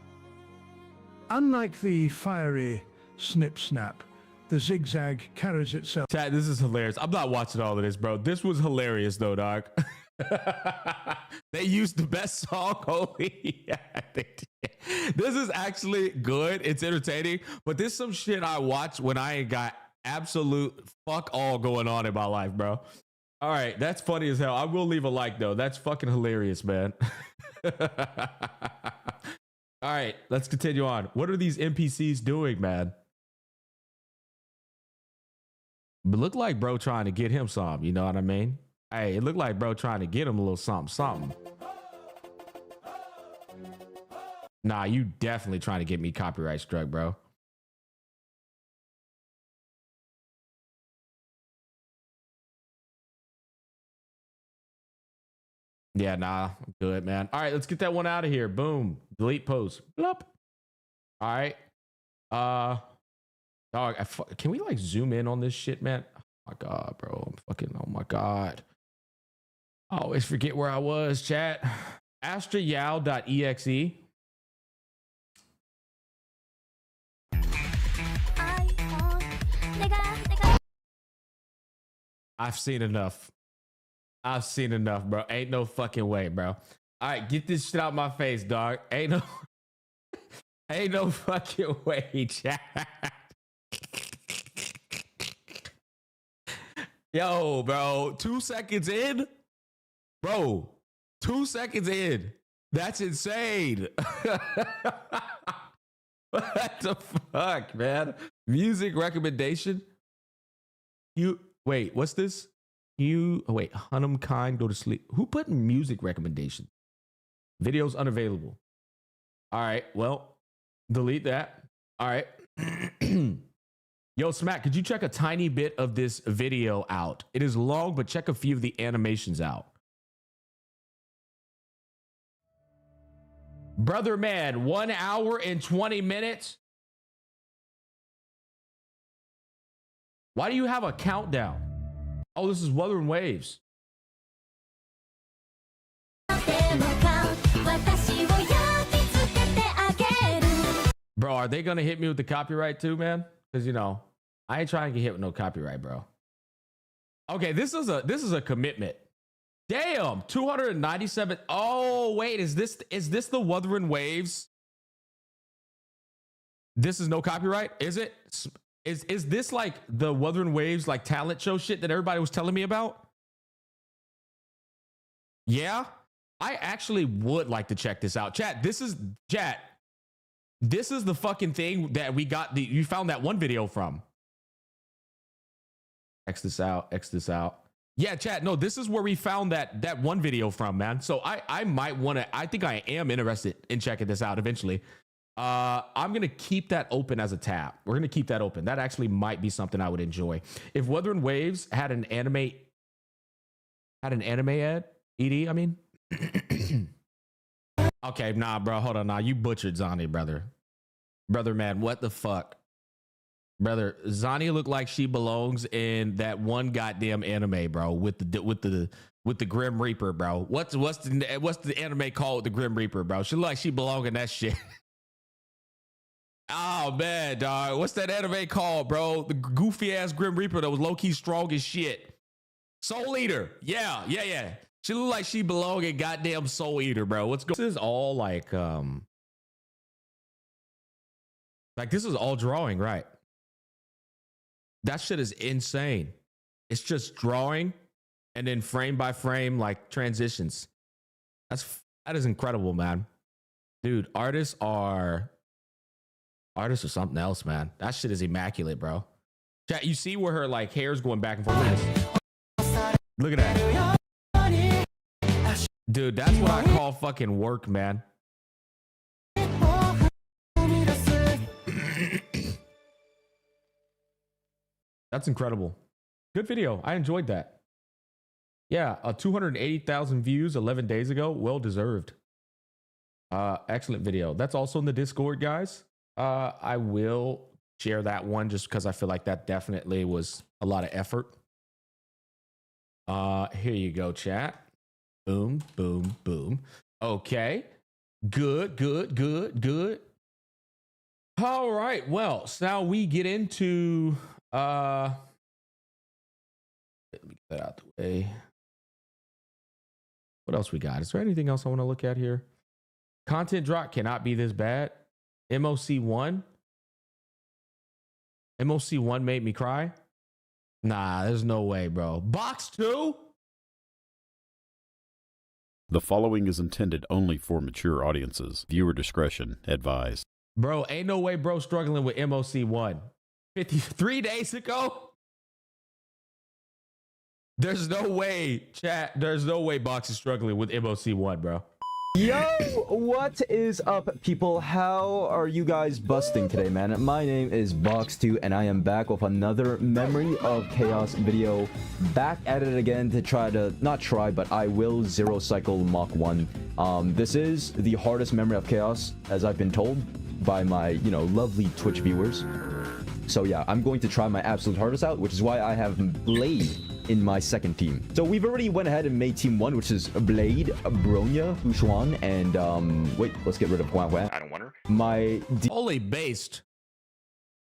Unlike the fiery snip-snap, the Zigzag carries itself Chat, this is hilarious. I'm not watching all of this, bro. This was hilarious though, dog. They used the best song. Holy, yeah, they did. This is actually good. It's entertaining, but this is some shit I watch when I ain't got absolute fuck all going on in my life, bro. All right, that's funny as hell. I will leave a like though. That's fucking hilarious, man. All right, let's continue on. What are these NPCs doing, man? But look like bro trying to get him some, you know what I mean? Hey, it looked like bro trying to get him a little something. Nah, you definitely trying to get me copyright struck, bro. Yeah, nah, I'm good, man. All right, let's get that one out of here. Boom. Delete post. Blup. All right. Dog, can we like zoom in on this shit, man? Oh my God, bro. I'm fucking, oh my God. I always forget where I was, chat. astrayao.exe. I've seen enough. I've seen enough, bro. Ain't no fucking way, bro. All right, get this shit out my face, dog. Ain't no fucking way, chat. Yo, bro, 2 seconds in? Bro, 2 seconds in. That's insane. What the fuck, man? Music recommendation? Wait, what's this? Wait, Hunnam Kind, go to sleep. Who put in music recommendation? Videos unavailable. All right, well, delete that. All right. Yo, Smack, could you check a tiny bit of this video out? It is long, but check a few of the animations out. Brother man, 1 hour and 20 minutes. Why do you have a countdown? Oh, this is Wuthering Waves. Bro, are they gonna hit me with the copyright too, man? Because you know, I ain't trying to get hit with no copyright, bro. Okay, this is a commitment. Damn, 297. Oh, wait, is this the Wuthering Waves? This is no copyright, is it? Is this like the Wuthering Waves like talent show shit that everybody was telling me about? Yeah, I actually would like to check this out. Chat, this is the fucking thing that we got you found that one video from. X this out. Yeah, chat. No, this is where we found that one video from, man. So I might want to. I think I am interested in checking this out eventually. I'm gonna keep that open as a tab. We're gonna keep that open. That actually might be something I would enjoy. If Wuthering Waves had an anime ad, ED, I mean. Okay, nah, bro. Hold on, nah. You butchered Zani, brother. Brother, man, what the fuck? Brother, Zani looked like she belongs in that one goddamn anime, bro, with the Grim Reaper, bro. What's the anime called with the Grim Reaper, bro? She look like she belong in that shit. Oh man, dog. What's that anime called, bro? The goofy ass Grim Reaper that was low key strong as shit. Soul Eater. Yeah. She look like she belong in goddamn Soul Eater, bro. What's going? This is all like this is all drawing, right? That shit is insane. It's just drawing and then frame by frame like transitions. That is incredible, man. Dude, artists are something else, man. That shit is immaculate, bro. Chat, you see where her like hair's going back and forth? Look at that. Dude, that's what I call fucking work, man. That's incredible. Good video. I enjoyed that. Yeah, 280,000 views 11 days ago. Well deserved. Excellent video. That's also in the Discord, guys. I will share that one just because I feel like that definitely was a lot of effort. Here you go, chat. Boom, boom, boom. Okay. Good. All right. Well, so now we get into let me get that out the way. What else we got? Is there anything else I want to look at here? Content drop cannot be this bad. MOC1 made me cry. Nah, there's no way, bro. Box 2? The following is intended only for mature audiences. Viewer discretion advised. Bro, ain't no way bro struggling with MOC1. 53 days ago? There's no way, chat. There's no way Box is struggling with MOC1, bro. Yo, what is up, people? How are you guys busting today, man? My name is Box2, and I am back with another Memory of Chaos video. Back at it again to try to, not try, but I will zero cycle Mach 1. This is the hardest Memory of Chaos, as I've been told by my, lovely Twitch viewers. So yeah, I'm going to try my absolute hardest out, which is why I have Blade in my second team. So we've already went ahead and made team 1, which is Blade, Bronya, Ushuan, and wait, let's get rid of Huan Huan. I don't want her. My Holy based.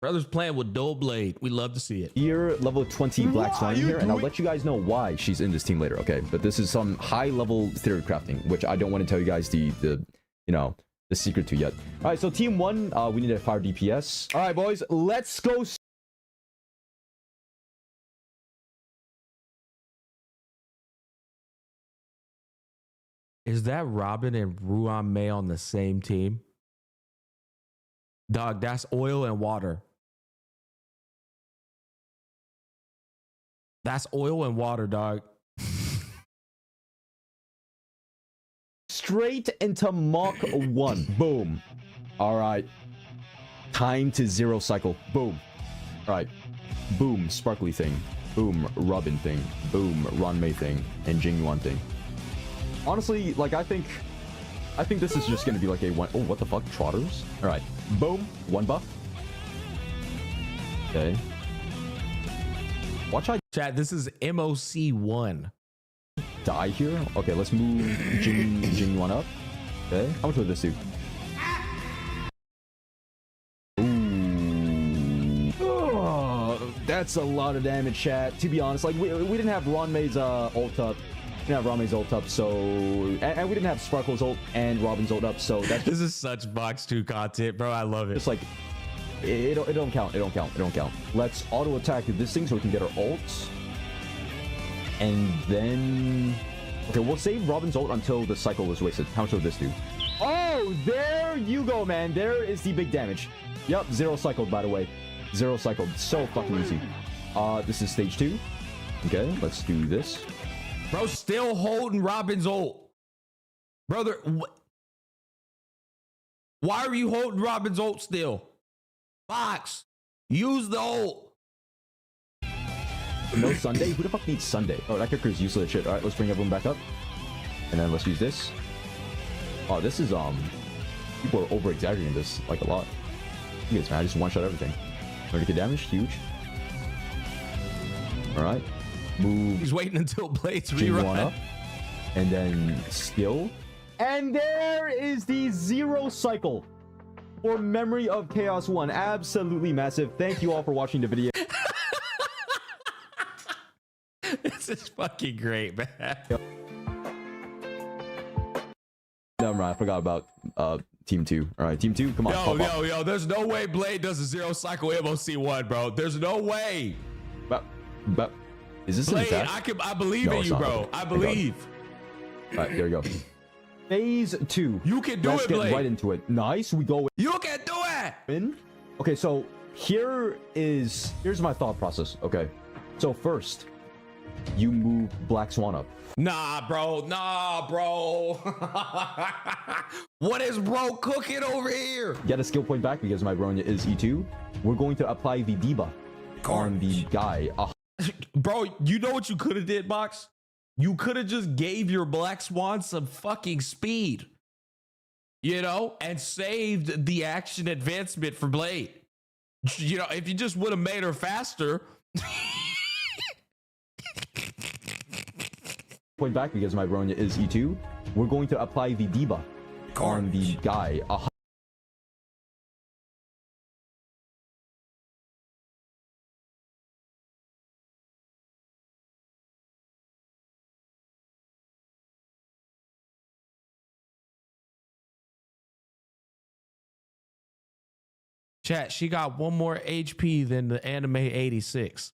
Brothers playing with Dual Blade. We love to see it. Dear level 20 Black Swan here, and I'll let you guys know why she's in this team later, okay? But this is some high level theory crafting, which I don't want to tell you guys the secret to yet. All right, so team 1, we need a fire DPS. All right, boys, let's go. Is that Robin and Ruan May on the same team? Dog, that's oil and water. That's oil and water, dog. Straight into Mach 1. Boom. All right. Time to zero cycle. Boom. All right. Boom. Sparkly thing. Boom. Robin thing. Boom. Ranmei thing. And Jingyuan thing. Honestly, like, I think this is just going to be like a one. Oh, what the fuck? Trotters? All right. Boom. 1 buff. Okay. Watch I Chat, this is MOC1. Die here. Okay, let's move Jingyuan up. Okay. How much would this do? Ooh. Oh, that's a lot of damage, chat. To be honest, like, we didn't have Ranmei's ult up. didn't have Rame's ult up, so and we didn't have Sparkle's ult and Robin's ult up, so that's This is such Box 2 content, bro. I love it. just like it don't count. It don't count. It don't count. Let's auto attack this thing so we can get our ults, and then okay, we'll save Robin's ult until the cycle is wasted. How much will this do? Oh, there you go, man. There is the big damage. Yep, 0 cycled, by the way. 0 cycled. So fucking easy. This is stage 2. Okay, let's do this. Bro, still holding Robin's ult. Brother, why are you holding Robin's ult still? Box, use the ult. No Sunday? Who the fuck needs Sunday? Oh, that character is useless shit. All right, let's bring everyone back up. And then let's use this. Oh, this is, people are over-exaggerating this, like, a lot. Look at this, man. I just one-shot everything. 30k damage, huge. All right. Move. He's waiting until Blades Chain one rerun. up. And then skill. And there is the 0 cycle for Memory of Chaos 1. Absolutely massive. Thank you all for watching the video. This is fucking great, man. Never mind, I forgot about Team 2. All right, Team 2, come on. pop up. Yo, there's no way Blade does a 0 cycle MOC1, bro. There's no way. But is this an Blade, attack? I believe No, in it's you, not. bro. Okay, I thank believe. All right, there you go. Phase 2. You can do Let's it, get Blade. right into it. Nice, we go You can do it. in. Okay, so here's my thought process. Okay, so first you move Black Swan up. Nah, bro. What is bro cooking over here? Get a skill point back because my Bronya is E2. We're going to apply the debuff on the guy. Bro, you know what you could have did, Box? You could have just gave your Black Swan some fucking speed, you know, and saved the action advancement for Blade. You know, if you just would have made her faster. Point back because my Bronya is E2. We're going to apply the debuff on the guy. Chat, she got one more HP than the anime 86.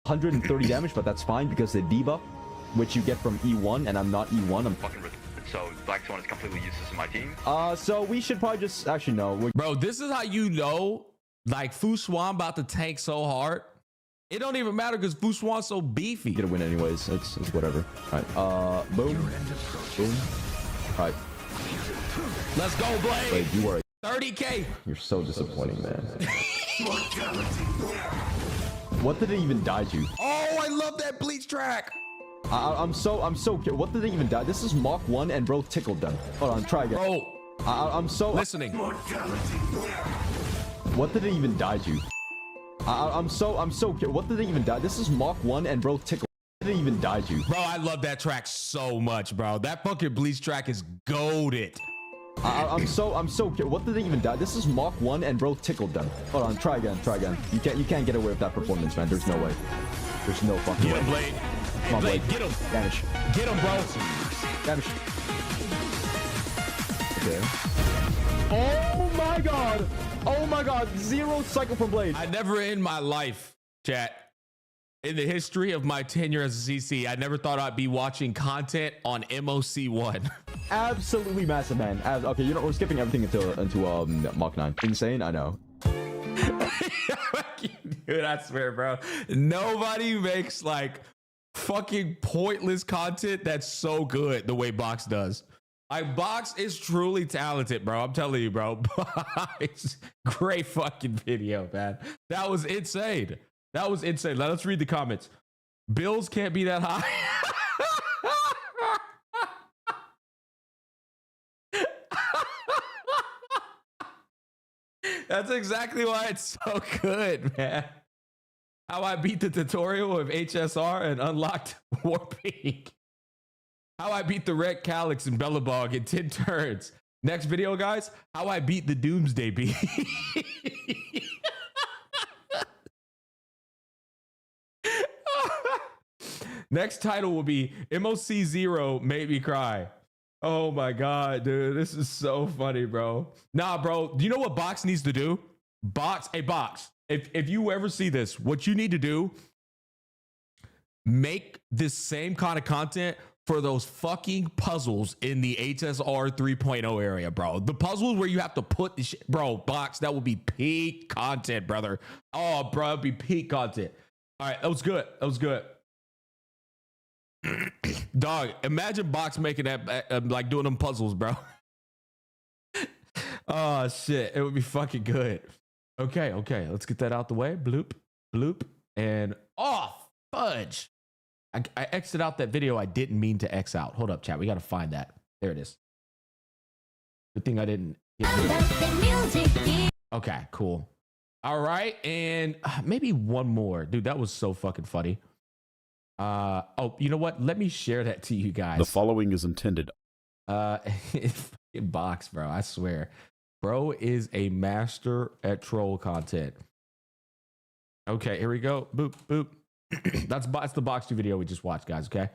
130 damage, but that's fine because the debuff, which you get from E1, and I'm not E1, I'm fucking so Black Swan is completely useless in my team. so we should probably just actually no. Bro, this is how you know, like, Fu Swan about to tank so hard. It don't even matter because Fu Swan's so beefy. Gonna win anyways. It's whatever. All right. Boom. Boom. All right. Let's go, Blade. Wait, you are. 30K. You're so disappointing, man. What did it even die to? Oh, I love that Bleach track. I'm so curious. What did they even die? This is Mach 1 and bro tickled them. Hold on, try again. Bro, I'm so listening. What did it even die to? I'm so curious. What did they even die? This is Mach 1 and bro tickled. What did it even die to? Bro, I love that track so much, bro. That fucking Bleach track is goated. I'm so curious. What did they even die? This is Mach 1 and bro tickled them. Hold on, try again. You can't get away with that performance, man. There's no way. There's no fucking Get way. him, Blade. Come on, Blade, Blade. get him. Damage. Get him, bro. Damage. Okay. Oh my god. Oh my god. 0 cycle from Blade. I never in my life, chat, in the history of my tenure as a CC, I never thought I'd be watching content on MOC1. Absolutely massive, man. Okay, you know, we're skipping everything into Mach 9. Insane, I know. Dude, I swear, bro. Nobody makes like fucking pointless content that's so good the way Box does. Like, Box is truly talented, bro. I'm telling you, bro. It's great fucking video, man. That was insane. That was insane. Let's read the comments. Bills can't be that high. That's exactly why it's so good, man. How I beat the tutorial of HSR and unlocked warping. How I beat the Red Calyx and Bellabog in 10 turns. Next video, guys. How I beat the Doomsday Bee. Next title will be MOC Zero Made Me Cry. Oh my god, dude, this is so funny, bro. Nah, bro, do you know what Box needs to do? Box, hey Box, if you ever see this, what you need to do, make this same kind of content for those fucking puzzles in the HSR 3.0 area, bro. The puzzles where you have to put the shit, bro, Box, that would be peak content, brother. Oh, bro, it'd be peak content. All right, that was good. That was good. Dog, imagine Box making that, like doing them puzzles, bro. Oh, shit. It would be fucking good. Okay, okay. Let's get that out the way. Bloop, bloop, and oh, fudge. I exited out that video I didn't mean to X out. Hold up, chat. We got to find that. There it is. Good thing I didn't. Okay, cool. All right. And maybe one more. Dude, that was so fucking funny. Oh, you know what? Let me share that to you guys. The following is intended. Box, bro. I swear. Bro is a master at troll content. Okay, here we go. Boop, boop. That's the Box 2 video we just watched, guys, okay?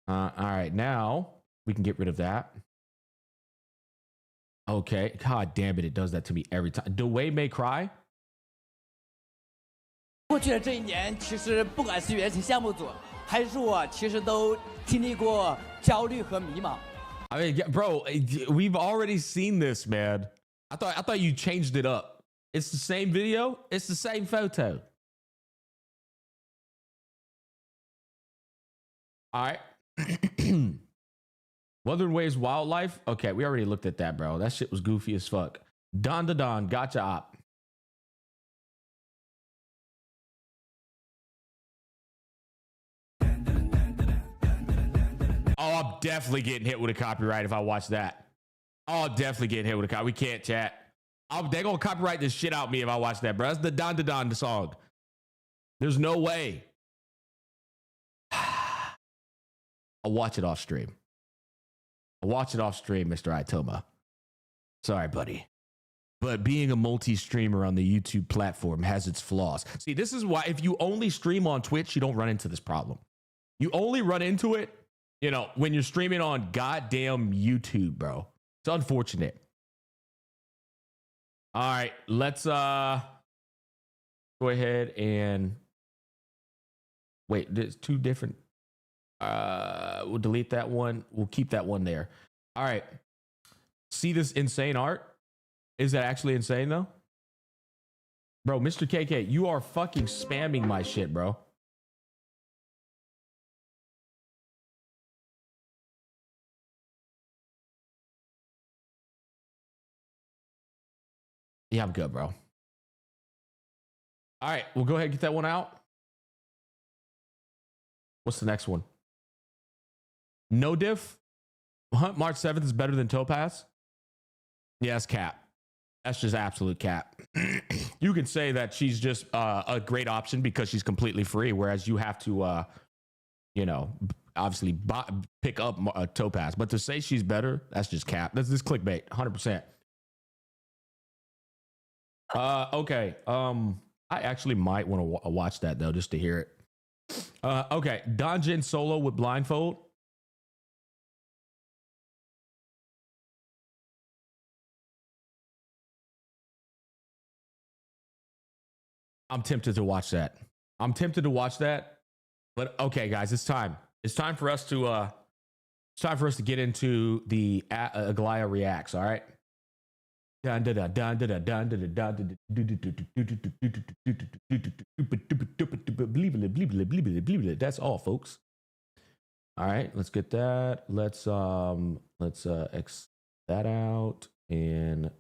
All right, now we can get rid of that. Okay, god damn it, it does that to me every time. Dwayne May Cry? 过去的这一年，其实不管是原型项目组，还是我，其实都经历过焦虑和迷茫。 I mean, bro, we've already seen this, man. I thought you changed it up. It's the same video. It's the same photo. All right. Wuthering Waves Wildlife. Okay, we already looked at that, bro. That shit was goofy as fuck. Don da Don, Gacha op. Oh, I'm definitely getting hit with a copyright if I watch that. Oh, definitely getting hit with a copyright. We can't chat. They're going to copyright this shit out me if I watch that, bro. That's the Don da Don song. There's no way. I'll watch it off stream. I'll watch it off stream, Mr. Itoma. Sorry, buddy. But being a multi-streamer on the YouTube platform has its flaws. See, this is why if you only stream on Twitch, you don't run into this problem. You only run into it, you know, when you're streaming on goddamn YouTube, bro. It's unfortunate. All right, let's go ahead and wait. There's two different. We'll delete that one. We'll keep that one there. All right. See this insane art? Is that actually insane though? Bro, Mr. KK, you are fucking spamming my shit, bro. Yeah, I'm good, bro. All right, we'll go ahead and get that one out. What's the next one? No diff. Hunt March 7th is better than Topaz. Yes, cap. That's just absolute cap. You can say that she's just a great option because she's completely free, whereas you have to, you know, obviously pick up a Topaz. But to say she's better, that's just cap. That's just clickbait, 100%. Okay. I actually might want to watch that though, just to hear it. Okay. Donjin solo with blindfold. I'm tempted to watch that. I'm tempted to watch that. But okay, guys, it's time. It's time for us to get into the Aglaea reacts, all right? That's all, folks. All right, let's get that. Let's X that out and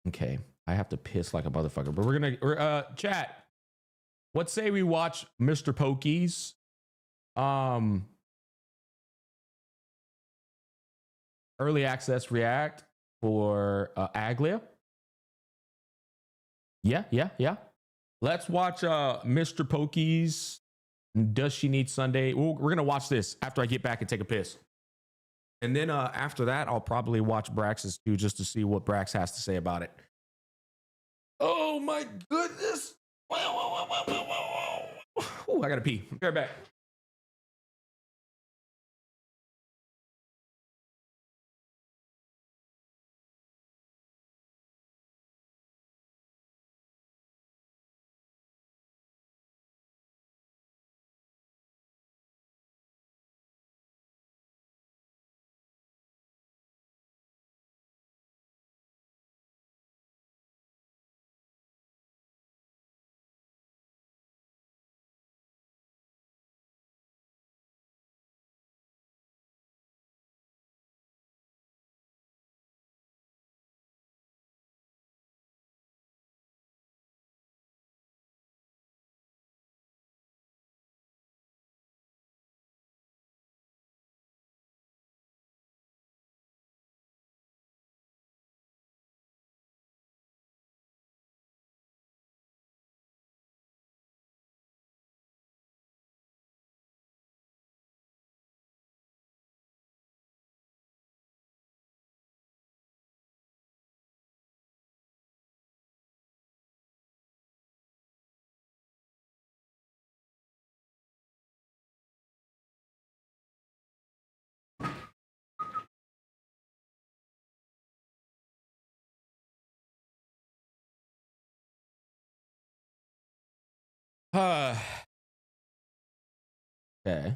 okay. I have to piss like a motherfucker, but we're chat. What say we watch Mr. Pokey's early access react for Aglaea? Yeah. Let's watch Mr. Pokey's Does She Need Sunday? We're gonna watch this after I get back and take a piss. And then after that, I'll probably watch Brax's too, just to see what Brax has to say about it. Oh my goodness. Ooh, I gotta pee. Be right back. Okay.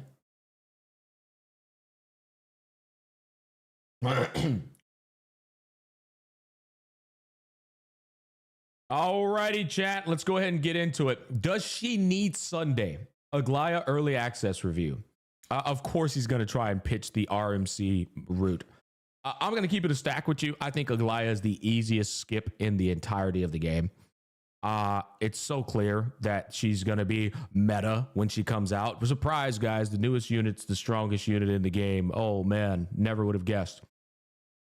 Alrighty, chat. Let's go ahead and get into it. Does she need Sunday? Aglaea early access review. Of course, he's going to try and pitch the RMC route. I'm going to keep it a stack with you. I think Aglaea is the easiest skip in the entirety of the game. It's so clear that she's going to be meta when she comes out. Surprise, guys. The newest unit's the strongest unit in the game. Oh, man. Never would have guessed.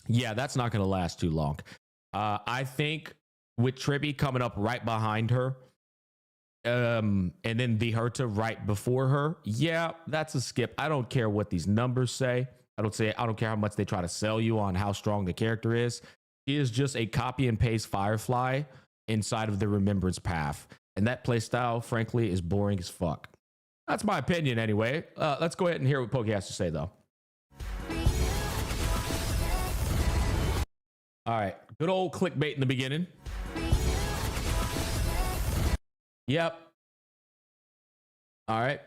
Yeah, that's not going to last too long. I think with Trippy coming up right behind her, and then the Herta right before her, yeah, that's a skip. I don't care what these numbers say. I don't care how much they try to sell you on how strong the character is. She is just a copy and paste Firefly inside of the Remembrance path. And that playstyle, frankly, is boring as fuck. That's my opinion anyway. Let's go ahead and hear what Pokey has to say, though. All right. Good old clickbait in the beginning. Yep. All right.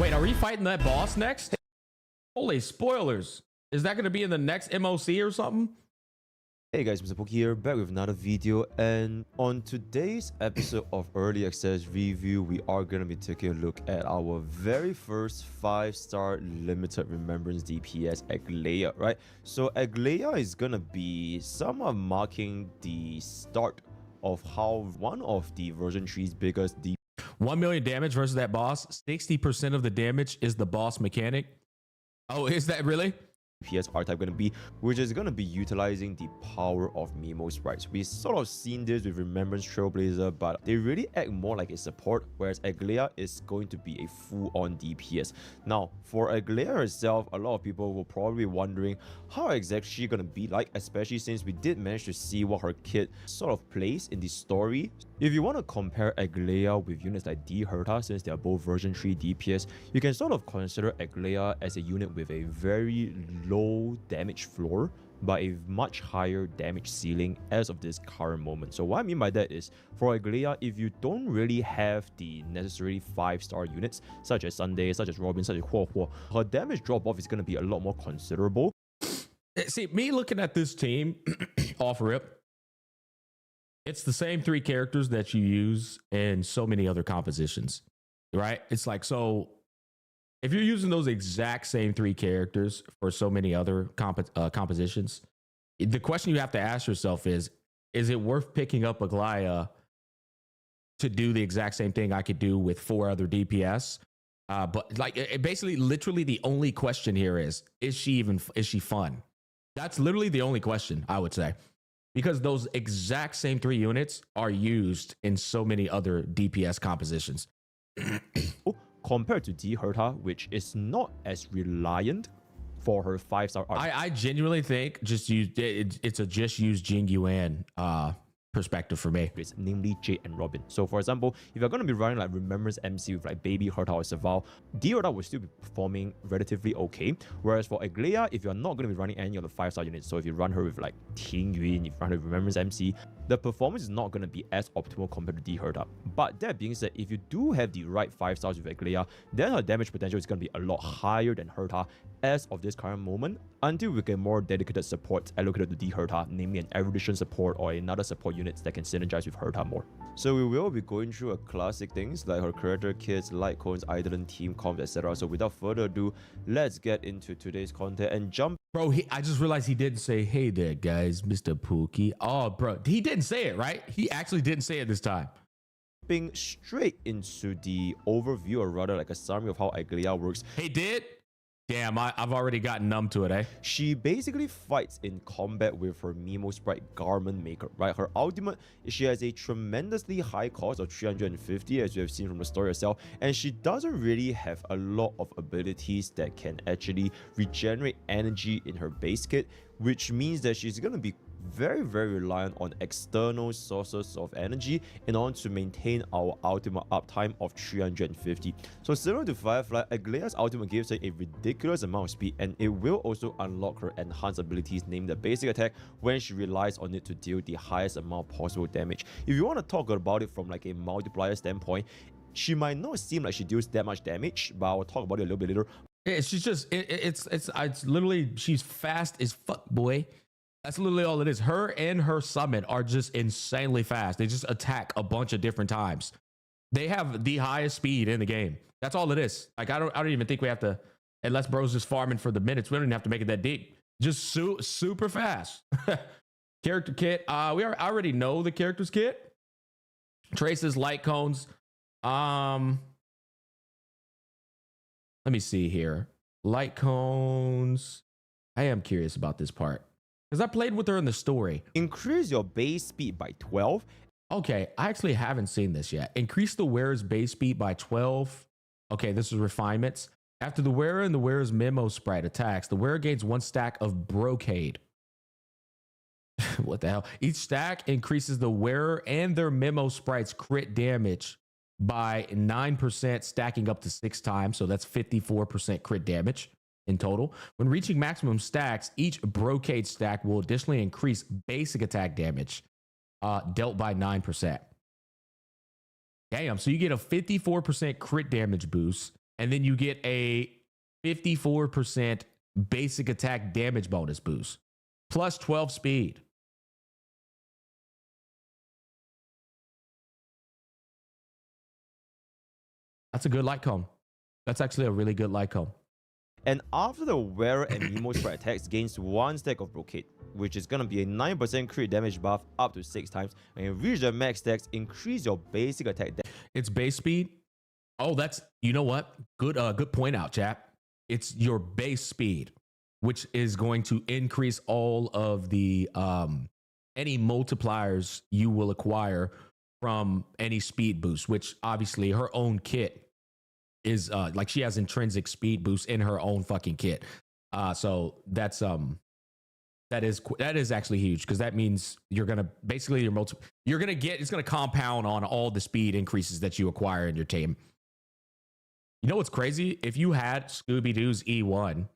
Wait, are we fighting that boss next? Holy spoilers. Is that going to be in the next MOC or something? Hey guys, Mr. Pokey here, back with another video, and on today's episode of Early Access Review, we are going to be taking a look at our very first 5-star limited remembrance DPS, Aglaea, right? So Aglaea is going to be somewhat marking the start of how one of the version 3's biggest DPS. 1 million damage versus that boss. 60% of the damage is the boss mechanic. Oh, is that really? DPS archetype going to be, which is going to be utilizing the power of Mimo's sprites. We've sort of seen this with Remembrance Trailblazer, but they really act more like a support, whereas Aglaea is going to be a full-on DPS. Now, for Aglaea herself, a lot of people will probably be wondering how exactly she's going to be like, especially since we did manage to see what her kit sort of plays in the story. If you want to compare Aglaea with units like Herta, since they are both version 3 DPS, you can sort of consider Aglaea as a unit with a very low damage floor, but a much higher damage ceiling as of this current moment. So what I mean by that is, for Aglaea, if you don't really have the necessary 5-star units, such as Sunday, such as Robin, such as WuWa, her damage drop-off is going to be a lot more considerable. See, me looking at this team off rip, it's the same 3 characters that you use in so many other compositions, right? It's like, so if you're using those exact same 3 characters for so many other compositions, the question you have to ask yourself is it worth picking up Aglaea to do the exact same thing I could do with 4 other DPS? But like, basically, literally the only question here is she fun? That's literally the only question, I would say. Because those exact same 3 units are used in so many other DPS compositions. Compared to Herta, which is not as reliant for her 5-star art. I genuinely think just use it's a just use Jing Yuan perspective for me. Namely Jade and Robin. So for example, if you're going to be running like Remembrance MC with like Baby, Herta, or Saval, Herta will still be performing relatively okay. Whereas for Aglaea, if you're not going to be running any of the 5-star units, so if you run her with like Ting Yun, if you run her with Remembrance MC, the performance is not going to be as optimal compared to Herta. But that being said, if you do have the right 5-stars with Aglaea, then her damage potential is going to be a lot higher than Herta as of this current moment, until we get more dedicated support allocated to Herta, namely an erudition support or another support unit that can synergize with Herta more. So we will be going through a classic things like her character kits, light cones, Eidolon, team comps, etc. So without further ado, let's get into today's content and jump. Bro, I just realized he didn't say, hey there, guys, Mr. Pookie. Oh, bro, he didn't say it, right? He actually didn't say it this time. Jumping straight into the overview, or rather like a summary of how Aglaea works. He did? Damn, I've already gotten numb to it, eh? She basically fights in combat with her Mimo Sprite Garment Maker, right? Her ultimate, she has a tremendously high cost of 350, as you have seen from the story itself, and she doesn't really have a lot of abilities that can actually regenerate energy in her base kit, which means that she's going to be very reliant on external sources of energy in order to maintain our ultimate uptime of 350. So similar to Firefly, Aglaea's ultimate gives her a ridiculous amount of speed, and it will also unlock her enhanced abilities named the basic attack when she relies on it to deal the highest amount of possible damage. If you want to talk about it from like a multiplier standpoint, she might not seem like she deals that much damage, but I'll talk about it a little bit later. She's just it's literally, she's fast as fuck, boy. That's literally all it is. Her and her summon are just insanely fast. They just attack a bunch of different times. They have the highest speed in the game. That's all it is. Like I don't even think we have to, unless bro's just farming for the minutes, we don't even have to make it that deep. Just super fast. Character kit. I already know the character's kit. Traces, light cones. Let me see here. Light cones. I am curious about this part, because I played with her in the story. Increase your base speed by 12. Okay, I actually haven't seen this yet. Increase the wearer's base speed by 12. Okay, this is refinements. After the wearer and the wearer's Memo Sprite attacks, the wearer gains 1 stack of Brocade. What the hell? Each stack increases the wearer and their Memo Sprite's crit damage by 9%, stacking up to 6 times. So that's 54% crit damage in total. When reaching maximum stacks, each Brocade stack will additionally increase basic attack damage dealt by 9%. Damn, so you get a 54% crit damage boost, and then you get a 54% basic attack damage bonus boost, plus 12 speed. That's a good light cone. That's actually a really good light cone. And after the wearer and Mimo Sprite attacks, gains 1 stack of Brocade, which is going to be a 9% crit damage buff up to 6 times. When you reach the max stacks, increase your basic attack damage. It's base speed. Oh, that's, you know what? Good point out, chap. It's your base speed, which is going to increase all of the any multipliers you will acquire from any speed boost, which obviously her own kit is like, she has intrinsic speed boost in her own fucking kit. So that's that is actually huge, because that means you're gonna basically it's gonna compound on all the speed increases that you acquire in your team. You know what's crazy? If you had Scooby-Doo's E1,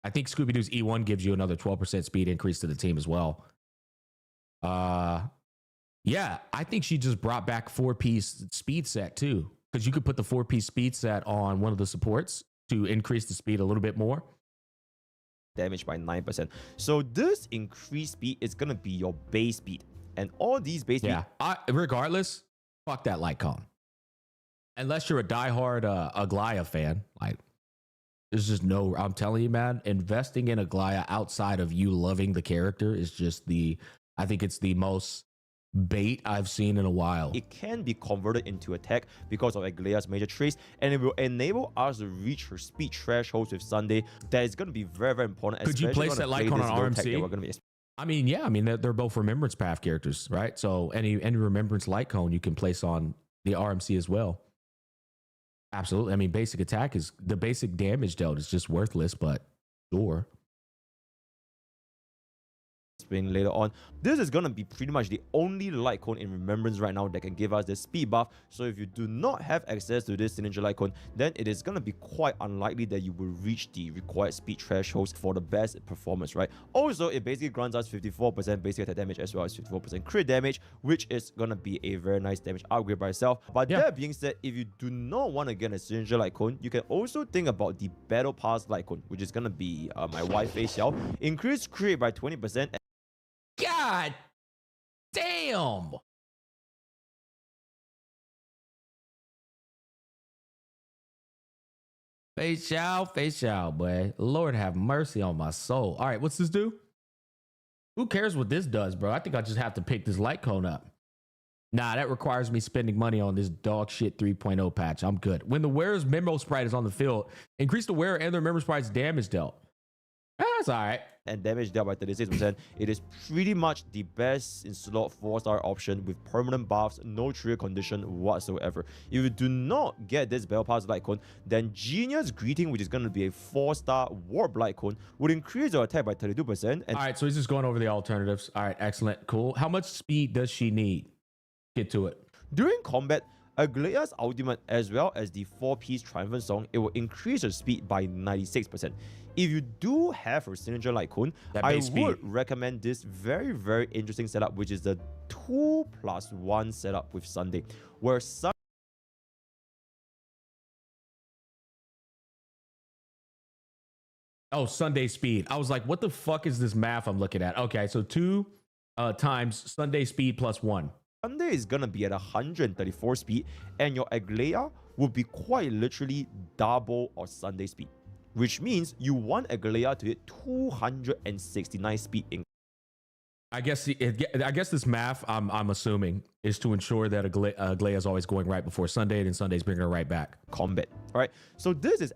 I think Scooby-Doo's E1 gives you another 12% speed increase to the team as well. Yeah, I think she just brought back 4-piece speed set too, because you could put the 4-piece speed set on one of the supports to increase the speed a little bit more. Damage by 9%. So this increased speed is going to be your base speed. And all these base speed... Yeah, regardless, fuck that light cone. Unless you're a diehard Aglaea fan. Like, there's just no... I'm telling you, man, investing in Aglaea outside of you loving the character is just I think it's the most bait I've seen in a while. It can be converted into attack because of Aglaea's major traits, and it will enable us to reach her speed thresholds with Sunday. That is going to be very important. Could you place that like on an RMC? I mean, yeah, I mean, they're both Remembrance Path characters, right? So any Remembrance light cone you can place on the RMC as well. Absolutely. I mean, basic attack is the basic damage dealt is just worthless, but Sure. Explain later on. This is gonna be pretty much the only light cone in Remembrance right now that can give us the speed buff. So if you do not have access to this signature light cone, then it is gonna be quite unlikely that you will reach the required speed thresholds for the best performance, right? Also, it basically grants us 54% basic attack damage as well as 54% crit damage, which is gonna be a very nice damage upgrade by itself. But that being said, if you do not want to get a signature light cone, you can also think about the Battle Pass light cone, which is gonna be my white face shell. Increase crit by 20%. God damn. Face out, boy. Lord have mercy on my soul. All right, what's this do? Who cares what this does, bro? I think I just have to pick this light cone up. Nah, that requires me spending money on this dog shit 3.0 patch. I'm good. When the wearer's memo sprite is on the field, increase the wearer and their memo sprite's damage dealt. That's all right. And damage dealt by 36%. It is pretty much the best in slot 4-star option with permanent buffs, no trigger condition whatsoever. If you do not get this Battle Pass light cone, then Genius Greeting, which is going to be a 4-star warp light cone, would increase your attack by 32%. And all right, so he's just going over the alternatives. All right, excellent, cool. How much speed does she need? Get to it. During combat, Aglaea's ultimate as well as the 4-piece Triumphant Song, it will increase her speed by 96%. If you do have a signature light cone, I would recommend this very, very interesting setup, which is the 2+1 setup with Sunday, where Oh, Sunday speed. I was like, what the fuck is this math I'm looking at? Okay, so 2 times Sunday speed plus 1. Sunday is gonna be at 134 speed, and your Aglaea will be quite literally double of Sunday speed, which means you want Aglaea to hit 269 speed in. I guess this math, I'm assuming, is to ensure that Aglaea is always going right before Sunday, and then Sunday's bringing her right back. Combat. All right. So this is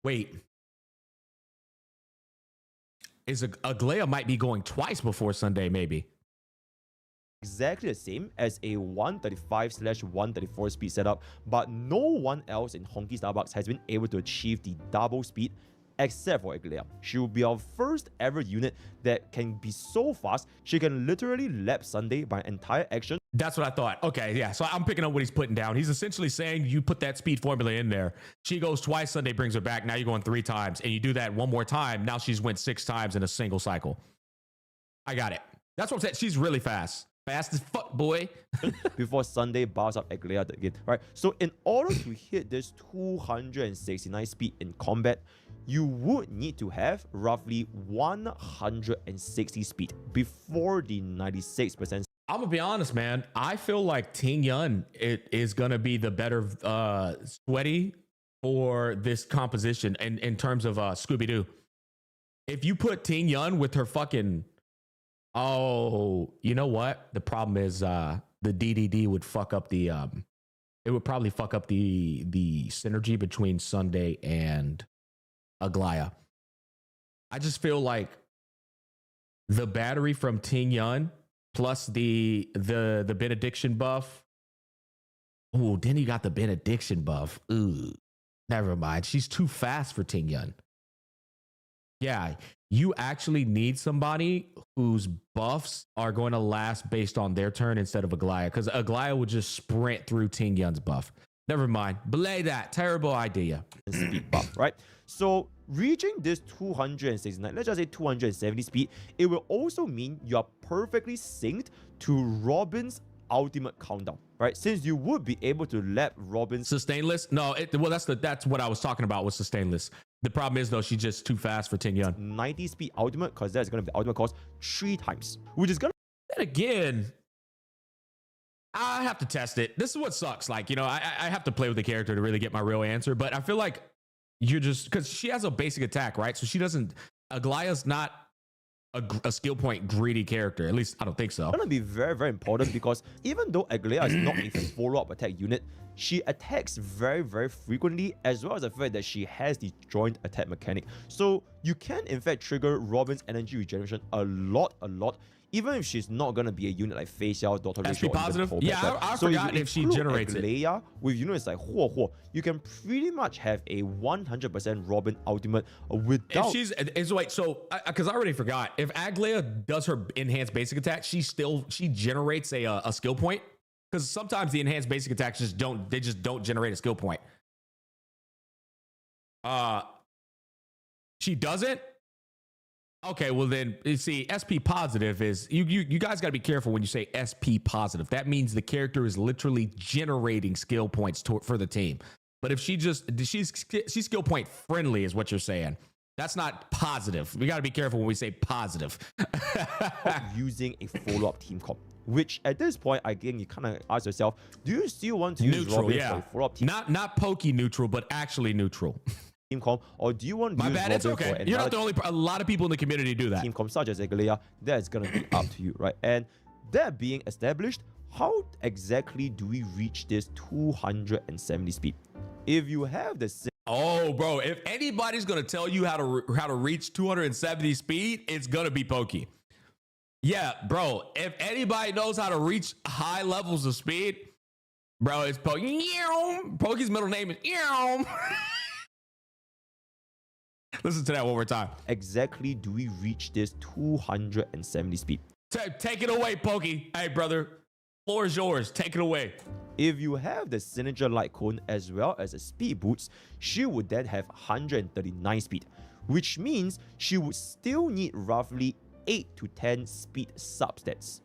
wait. Is Aglaea might be going twice before Sunday, maybe. Exactly the same as a 135/134 speed setup, but no one else in Honky Starbucks has been able to achieve the double speed except for Aglaea. She will be our first ever unit that can be so fast, she can literally lap Sunday by an entire action. That's what I thought. Okay, yeah. So I'm picking up what he's putting down. He's essentially saying you put that speed formula in there. She goes twice, Sunday brings her back. Now you're going 3 times. And you do that one more time. Now she's went 6 times in a single cycle. I got it. That's what I'm saying. She's really fast. Fast as fuck, boy. Before Sunday bars up Aglaea again. Right. So in order to hit this 269 speed in combat, you would need to have roughly 160 speed before the 96%. I'm gonna be honest, man. I feel like Ting Yun is gonna be the better sweaty for this composition in terms of Scooby-Doo. If you put Ting Yun with her fucking you know what? The problem is the DDD would fuck up the it would probably fuck up the synergy between Sunday and Aglaea. I just feel like the battery from Ting Yun plus the benediction buff. Oh, then you got the benediction buff. Ooh, never mind. She's too fast for Ting Yun. Yeah, you actually need somebody whose buffs are going to last based on their turn instead of Aglaea, because Aglaea would just sprint through Ting Yun's buff. Never mind. Belay that. Terrible idea. Speed buff, right? So reaching this 269, let's just say 270 speed, it will also mean you're perfectly synced to Robin's ultimate countdown, right? Since you would be able to lap Robin's sustainless. No, well, that's what I was talking about with sustainless. The problem is though, she's just too fast for Ting Yun. 90 speed ultimate, because that's going to be the ultimate cost 3 times, which is going to. Then again, I have to test it. This is what sucks. Like, you know, I have to play with the character to really get my real answer. But I feel like you're just, because she has a basic attack, right? So she doesn't. Aglaea's not a skill point greedy character. At least I don't think so. It's going to be very, very important because even though Aglaea is not a follow-up attack unit, she attacks very, very frequently, as well as the fact that she has the joint attack mechanic. So you can in fact trigger Robin's energy regeneration a lot, even if she's not gonna be a unit like Facial, Dr. SP Rachel, or even positive? Topaz, Yeah, right? I So forgot if she include generates it. Aglaea with units like Huo, you can pretty much have a 100% Robin ultimate without. If she's wait, so because I already forgot, if Aglaea does her enhanced basic attack, she generates a skill point, because sometimes the enhanced basic attacks just don't generate a skill point. She doesn't. Okay, well then, you see, SP positive is you guys got to be careful when you say SP positive. That means the character is literally generating skill points for the team. But if she's skill point friendly, is what you're saying. That's not positive. We got to be careful when we say positive. Using a follow-up team comp, which at this point, again, you kind of ask yourself, do you still want to use neutral? Robin Yeah, for a follow-up team? Not pokey neutral, but actually neutral. Team comp, or do you want to My use bad, it's Robin okay. for You're not another the only. A lot of people in the community do that. team comp such as Aglaea? That's gonna be up to you, right? And that being established, how exactly do we reach this 270 speed? If you have the Oh, bro, if anybody's gonna tell you how to reach 270 speed, it's gonna be Pokey. Yeah, bro, if anybody knows how to reach high levels of speed, bro, it's Pokey. Pokey's middle name is Listen to that one more time. exactly do we reach this 270 speed? Take it away, Pokey. Hey, brother, floor is yours. Take it away. If you have the signature light cone as well as the speed boots, she would then have 139 speed, which means she would still need roughly 8 to 10 speed substats.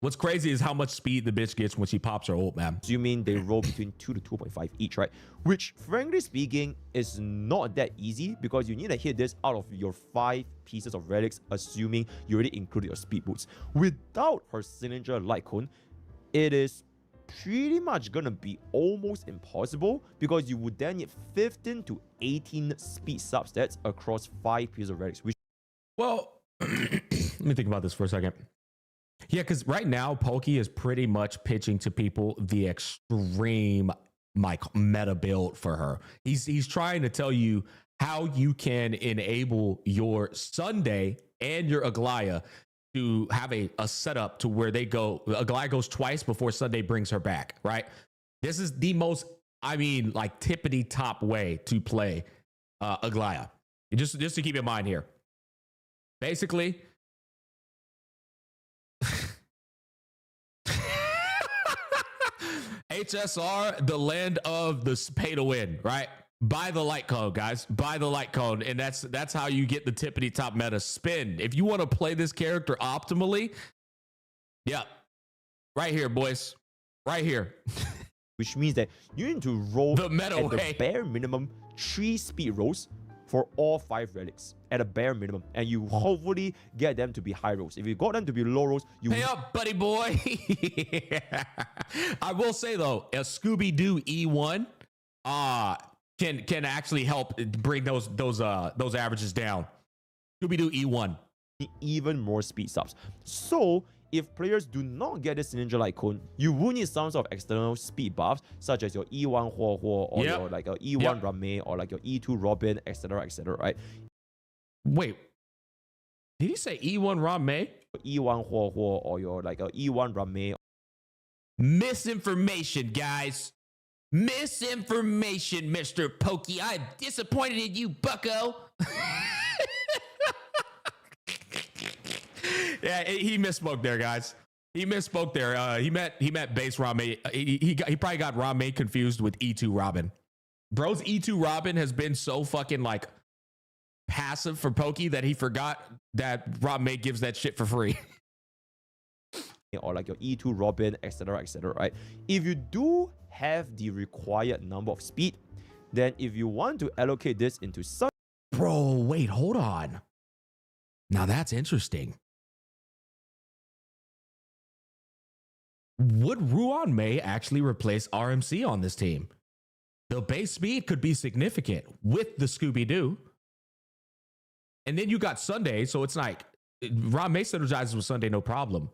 What's crazy is how much speed the bitch gets when she pops her ult, man. Assuming they roll between 2 to 2.5 each, right? Which, frankly speaking, is not that easy because you need to hit this out of your 5 pieces of relics, assuming you already included your speed boots. Without her signature light cone, it is pretty much gonna be almost impossible because you would then need 15 to 18 speed substats across 5 pieces of relics. Well, let me think about this for a second. Yeah, because right now, Pokey is pretty much pitching to people the extreme meta build for her. He's trying to tell you how you can enable your Sunday and your Aglaea to have a setup to where Aglaea goes twice before Sunday brings her back, right? This is the most, like tippity top way to play Aglaea. Just to keep in mind here. Basically, HSR, the land of the pay to win, right? Buy the light code, guys. Buy the light code, and that's how you get the tippity top meta spin. If you want to play this character optimally, yeah, right here, boys, right here. Which means that you need to roll the meta at way. the bare minimum 3 speed rolls for all 5 relics at a bare minimum, and you hopefully get them to be high rolls. If you got them to be low rolls, you pay up, buddy boy. I will say though, a Scooby-Doo E1 can actually help bring those averages down. Scooby-Doo E1 even more speed subs. So if players do not get this Ninja Light Cone, you will need some sort of external speed buffs, such as your E1 Huo or your like a E1 Rame or like your E2 Robin, etc., right? Wait, did he say E1 Rame? E1 Huo or your like a E1 Rame. Misinformation, guys. Misinformation, Mr. Pokey. I'm disappointed in you, bucko. Yeah, he misspoke there, guys. He misspoke there. He meant base Rame. He probably got Rame confused with E2 Robin. Bro's E2 Robin has been so fucking like passive for Pokey that he forgot that Rame gives that shit for free. Or like your E2 Robin, etc., right? If you do have the required number of speed, then if you want to allocate this into some... Bro, wait, hold on. Now that's interesting. Would Ruan May actually replace RMC on this team? The base speed could be significant with the Scooby-Doo. And then you got Sunday, so it's like Ruan May synergizes with Sunday, no problem.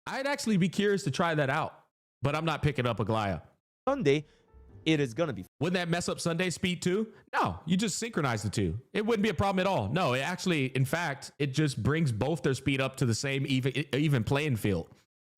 I'd actually be curious to try that out, but I'm not picking up Aglaea. Sunday, it is gonna be. Wouldn't that mess up Sunday's speed too? No, you just synchronize the two. It wouldn't be a problem at all. No, it actually, in fact, it just brings both their speed up to the same even playing field.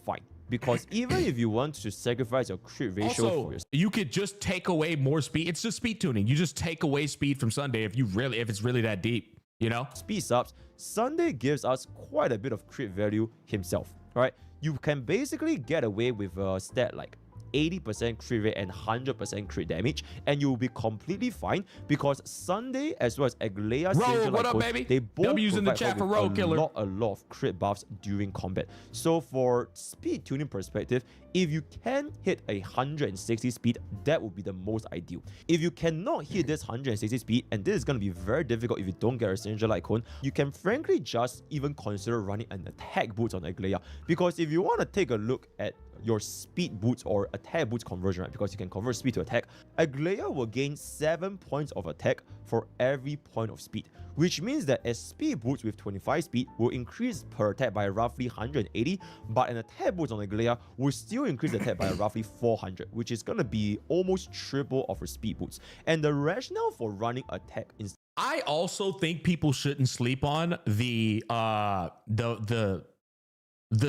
Fine. Because even if you want to sacrifice your crit ratio Also, for your, you could just take away more speed. It's just speed tuning. You just take away speed from Sunday if it's really that deep, you know? speed subs, Sunday gives us quite a bit of crit value himself. Right? You can basically get away with a stat like 80% crit rate and 100% crit damage, and you'll be completely fine because Sunday as well as Aglaea's Ro, what up, baby? they both W's in the chat for Ro Killer. a lot of crit buffs during combat. So for speed tuning perspective, if you can hit 160 speed, that would be the most ideal. If you cannot hit this 160 speed, and this is going to be very difficult if you don't get a signature light cone, you can frankly just even consider running an attack boots on Aglaea. Because if you want to take a look at your speed boots or attack boots conversion, right? Because you can convert speed to attack, Aglaea will gain 7 points of attack for every point of speed, which means that a speed boots with 25 speed will increase per attack by roughly 180, but an attack boots on Aglaea will still increase the attack by roughly 400, which is going to be almost triple of her speed boots. And the rationale for running attack is, I also think people shouldn't sleep on the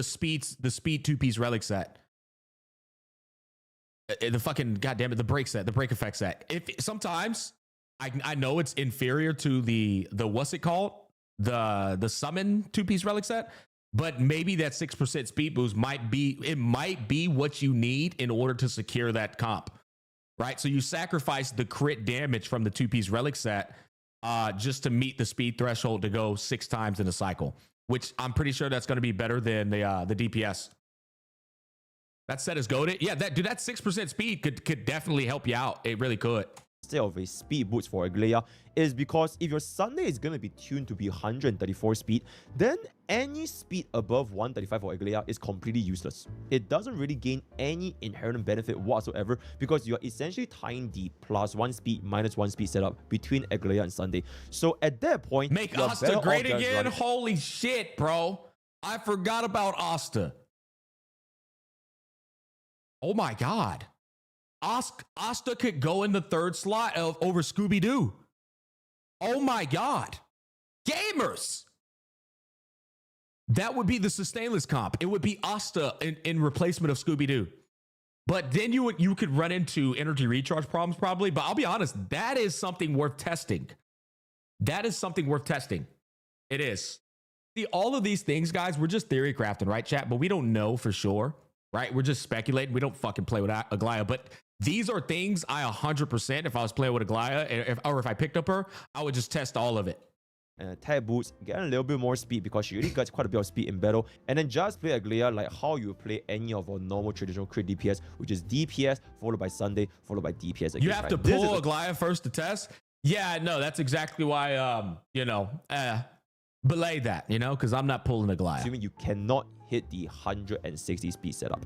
speed 2-piece relic set. The fucking goddamn it, the break set, the break effect set. If sometimes I know it's inferior to the what's it called? The summon 2-piece relic set, but maybe that 6% speed boost might be what you need in order to secure that comp. Right? So you sacrifice the crit damage from the 2-piece relic set just to meet the speed threshold to go 6 times in a cycle, which I'm pretty sure that's going to be better than the DPS. That set is goated. Yeah, that 6% speed could definitely help you out. It really could. instead of a speed boost for Aglaea is because if your Sunday is going to be tuned to be 134 speed, then any speed above 135 for Aglaea is completely useless. It doesn't really gain any inherent benefit whatsoever because you're essentially tying the +1 speed, -1 speed setup between Aglaea and Sunday. So at that point, make Asta great again? Holy shit, bro. I forgot about Asta. Oh my god. Asta could go in the third slot over Scooby-Doo. Oh my god. Gamers. That would be the sustainless comp. It would be Asta in replacement of Scooby-Doo. But then you could run into energy recharge problems probably. But I'll be honest, that is something worth testing. That is something worth testing. It is. See, all of these things, guys, we're just theory crafting, right, chat? But we don't know for sure, right? We're just speculating. We don't fucking play with Aglaea. But these are things I 100%, if I was playing with Aglaea, or if I picked up her, I would just test all of it. And attack boots, get a little bit more speed because she already got quite a bit of speed in battle. And then just play Aglaea like how you play any of our normal traditional crit DPS, which is DPS followed by Sunday, followed by DPS again. You have to pull Aglaea first to test? Yeah, no, that's exactly why, belay that, because I'm not pulling Aglaea. Assuming you cannot hit the 160 speed setup.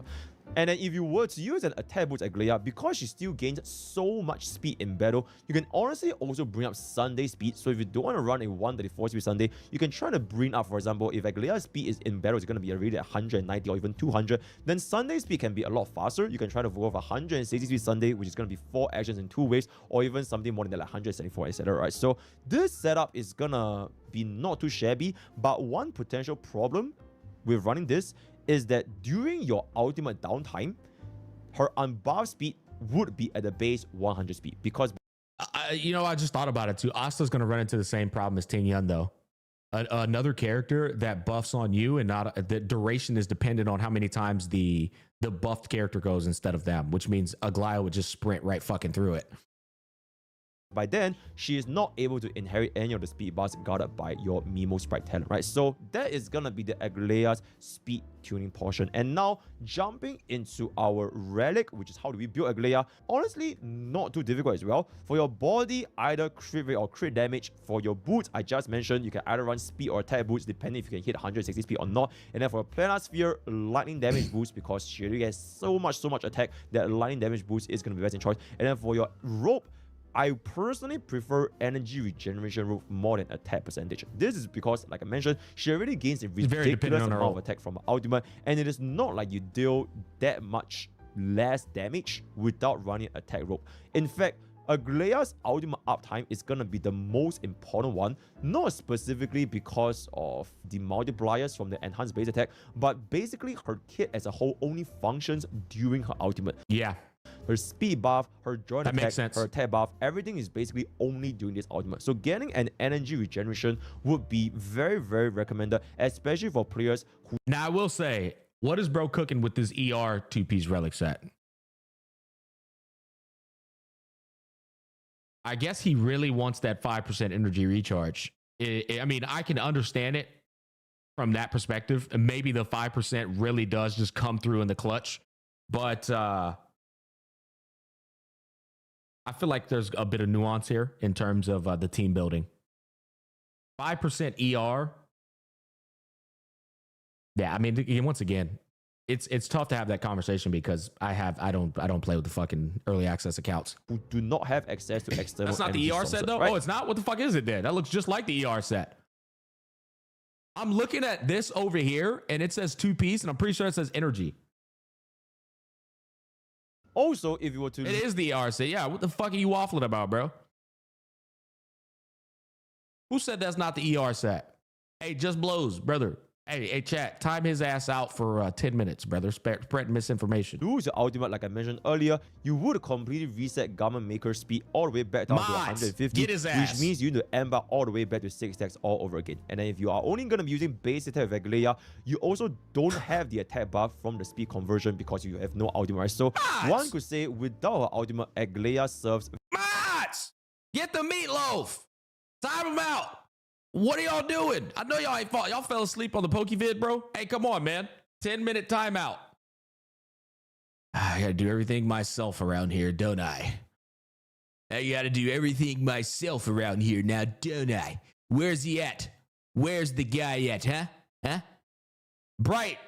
And then if you were to use an attack boost Aglaea, because she still gains so much speed in battle, you can honestly also bring up Sunday speed. So if you don't want to run a 134 speed Sunday, you can try to bring up, for example, if Aglaea's speed is in battle is going to be already at 190 or even 200, then Sunday speed can be a lot faster. You can try to go with 160 speed Sunday, which is going to be 4 actions in 2 waves, or even something more than that, like 174, etc. Right? So this setup is gonna be not too shabby, but one potential problem with running this is that during your ultimate downtime, her unbuffed speed would be at the base 100 speed because... I just thought about it too. Asta's going to run into the same problem as Ting Yun though. Another character that buffs on you and not the duration is dependent on how many times the buffed character goes instead of them, which means Aglaea would just sprint right fucking through it. By then, she is not able to inherit any of the speed bars guarded by your Mimo Sprite talent, right? So that is gonna be the Aglaea's speed tuning portion. And now, jumping into our Relic, which is how do we build Aglaea. Honestly, not too difficult as well. For your body, either crit rate or crit damage. For your boots, I just mentioned, you can either run speed or attack boots, depending if you can hit 160 speed or not. And then for a planar sphere, lightning damage boost, because she already has so much attack that lightning damage boost is gonna be best in choice. And then for your rope, I personally prefer energy regeneration rope more than attack percentage. This is because, like I mentioned, she already gains a ridiculous amount of attack from her ultimate, and it is not like you deal that much less damage without running attack rope. In fact, Aglaea's ultimate uptime is gonna be the most important one, not specifically because of the multipliers from the enhanced base attack, but basically her kit as a whole only functions during her ultimate. Yeah. Her speed buff, her joint That attack, makes sense. her attack buff, everything is basically only during this ultimate. So getting an energy regeneration would be very, very recommended, especially for players who... Now, I will say, what is bro cooking with this ER two-piece relic set? I guess he really wants that 5% energy recharge. I mean, I can understand it from that perspective. And maybe the 5% really does just come through in the clutch. But I feel like there's a bit of nuance here in terms of the team building. 5% ER. Yeah, I mean, once again, it's tough to have that conversation because I don't play with the fucking early access accounts. who do not have access to external... That's not the energy ER sources, set though. right? Oh, it's not. What the fuck is it then? That looks just like the ER set. I'm looking at this over here, and it says 2-piece, and I'm pretty sure it says energy. Also, if you were to... It is the ER set. Yeah, what the fuck are you waffling about, bro? Who said that's not the ER set? Hey, just blows, brother. Hey, chat, time his ass out for 10 minutes, brother. Spread misinformation. Lose your ultimate, like I mentioned earlier, you would completely reset Garment Maker's speed all the way back down to Mods, 150, get his ass. which means you need to end back all the way back to 6 stacks all over again. And then if you are only going to be using base attack with Aglaea, you also don't have the attack buff from the speed conversion because you have no ultimate, right? So one could say without her ultimate, Aglaea serves... Mods, get the meatloaf. Time him out. What are y'all doing? I know y'all ain't fall. Y'all fell asleep on the PokeVid, bro. Hey, come on, man. 10-minute timeout. I gotta do everything myself around here, don't I? I gotta do everything myself around here now, don't I? Where's he at? Where's the guy at, huh? Huh? Bright.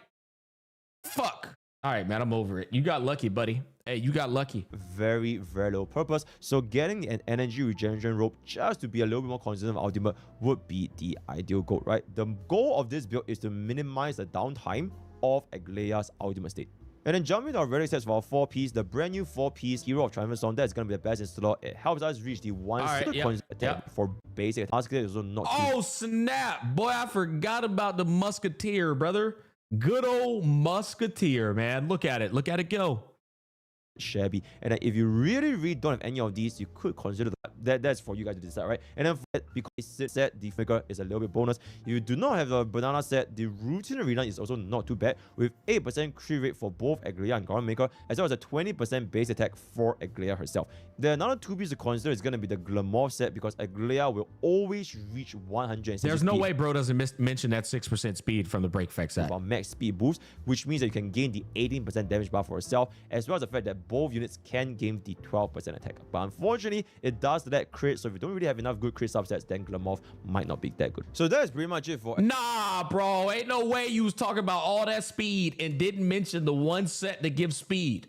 Fuck. All right, man, I'm over it. You got lucky, buddy. Hey, you got lucky. Very, very low purpose. So getting an energy regeneration rope just to be a little bit more consistent with ultimate would be the ideal goal, right? The goal of this build is to minimize the downtime of Aglaea's ultimate state. And then jumping to our relic sets for our 4-piece, the brand new 4-piece Hero of Triumphant Song, that's going to be the best installer. It helps us reach the attack for basic. Musketeer is also not Oh, snap. Boy, I forgot about the Musketeer, brother. Good old Musketeer, man. Look at it. Look at it go. Shabby. And then if you really don't have any of these, you could consider that's for you guys to decide, right? And then for that, because it's set, the figure is a little bit bonus. If you do not have the banana set, the routine arena is also not too bad, with 8% crit rate for both Aglaea and Garment Maker, as well as a 20% base attack for Aglaea herself. The another 2-piece to consider is going to be the Glamour set, because Aglaea will always reach 160. There's no way bro doesn't mention that 6% speed from the break effect set. With our max speed boost, which means that you can gain the 18% damage buff for herself, as well as the fact that both units can gain the 12% attack. But unfortunately, it does that crit, so if you don't really have enough good crit subsets, then Glamour might not be that good. So that is pretty much it for... Nah, bro. Ain't no way you was talking about all that speed and didn't mention the one set that gives speed.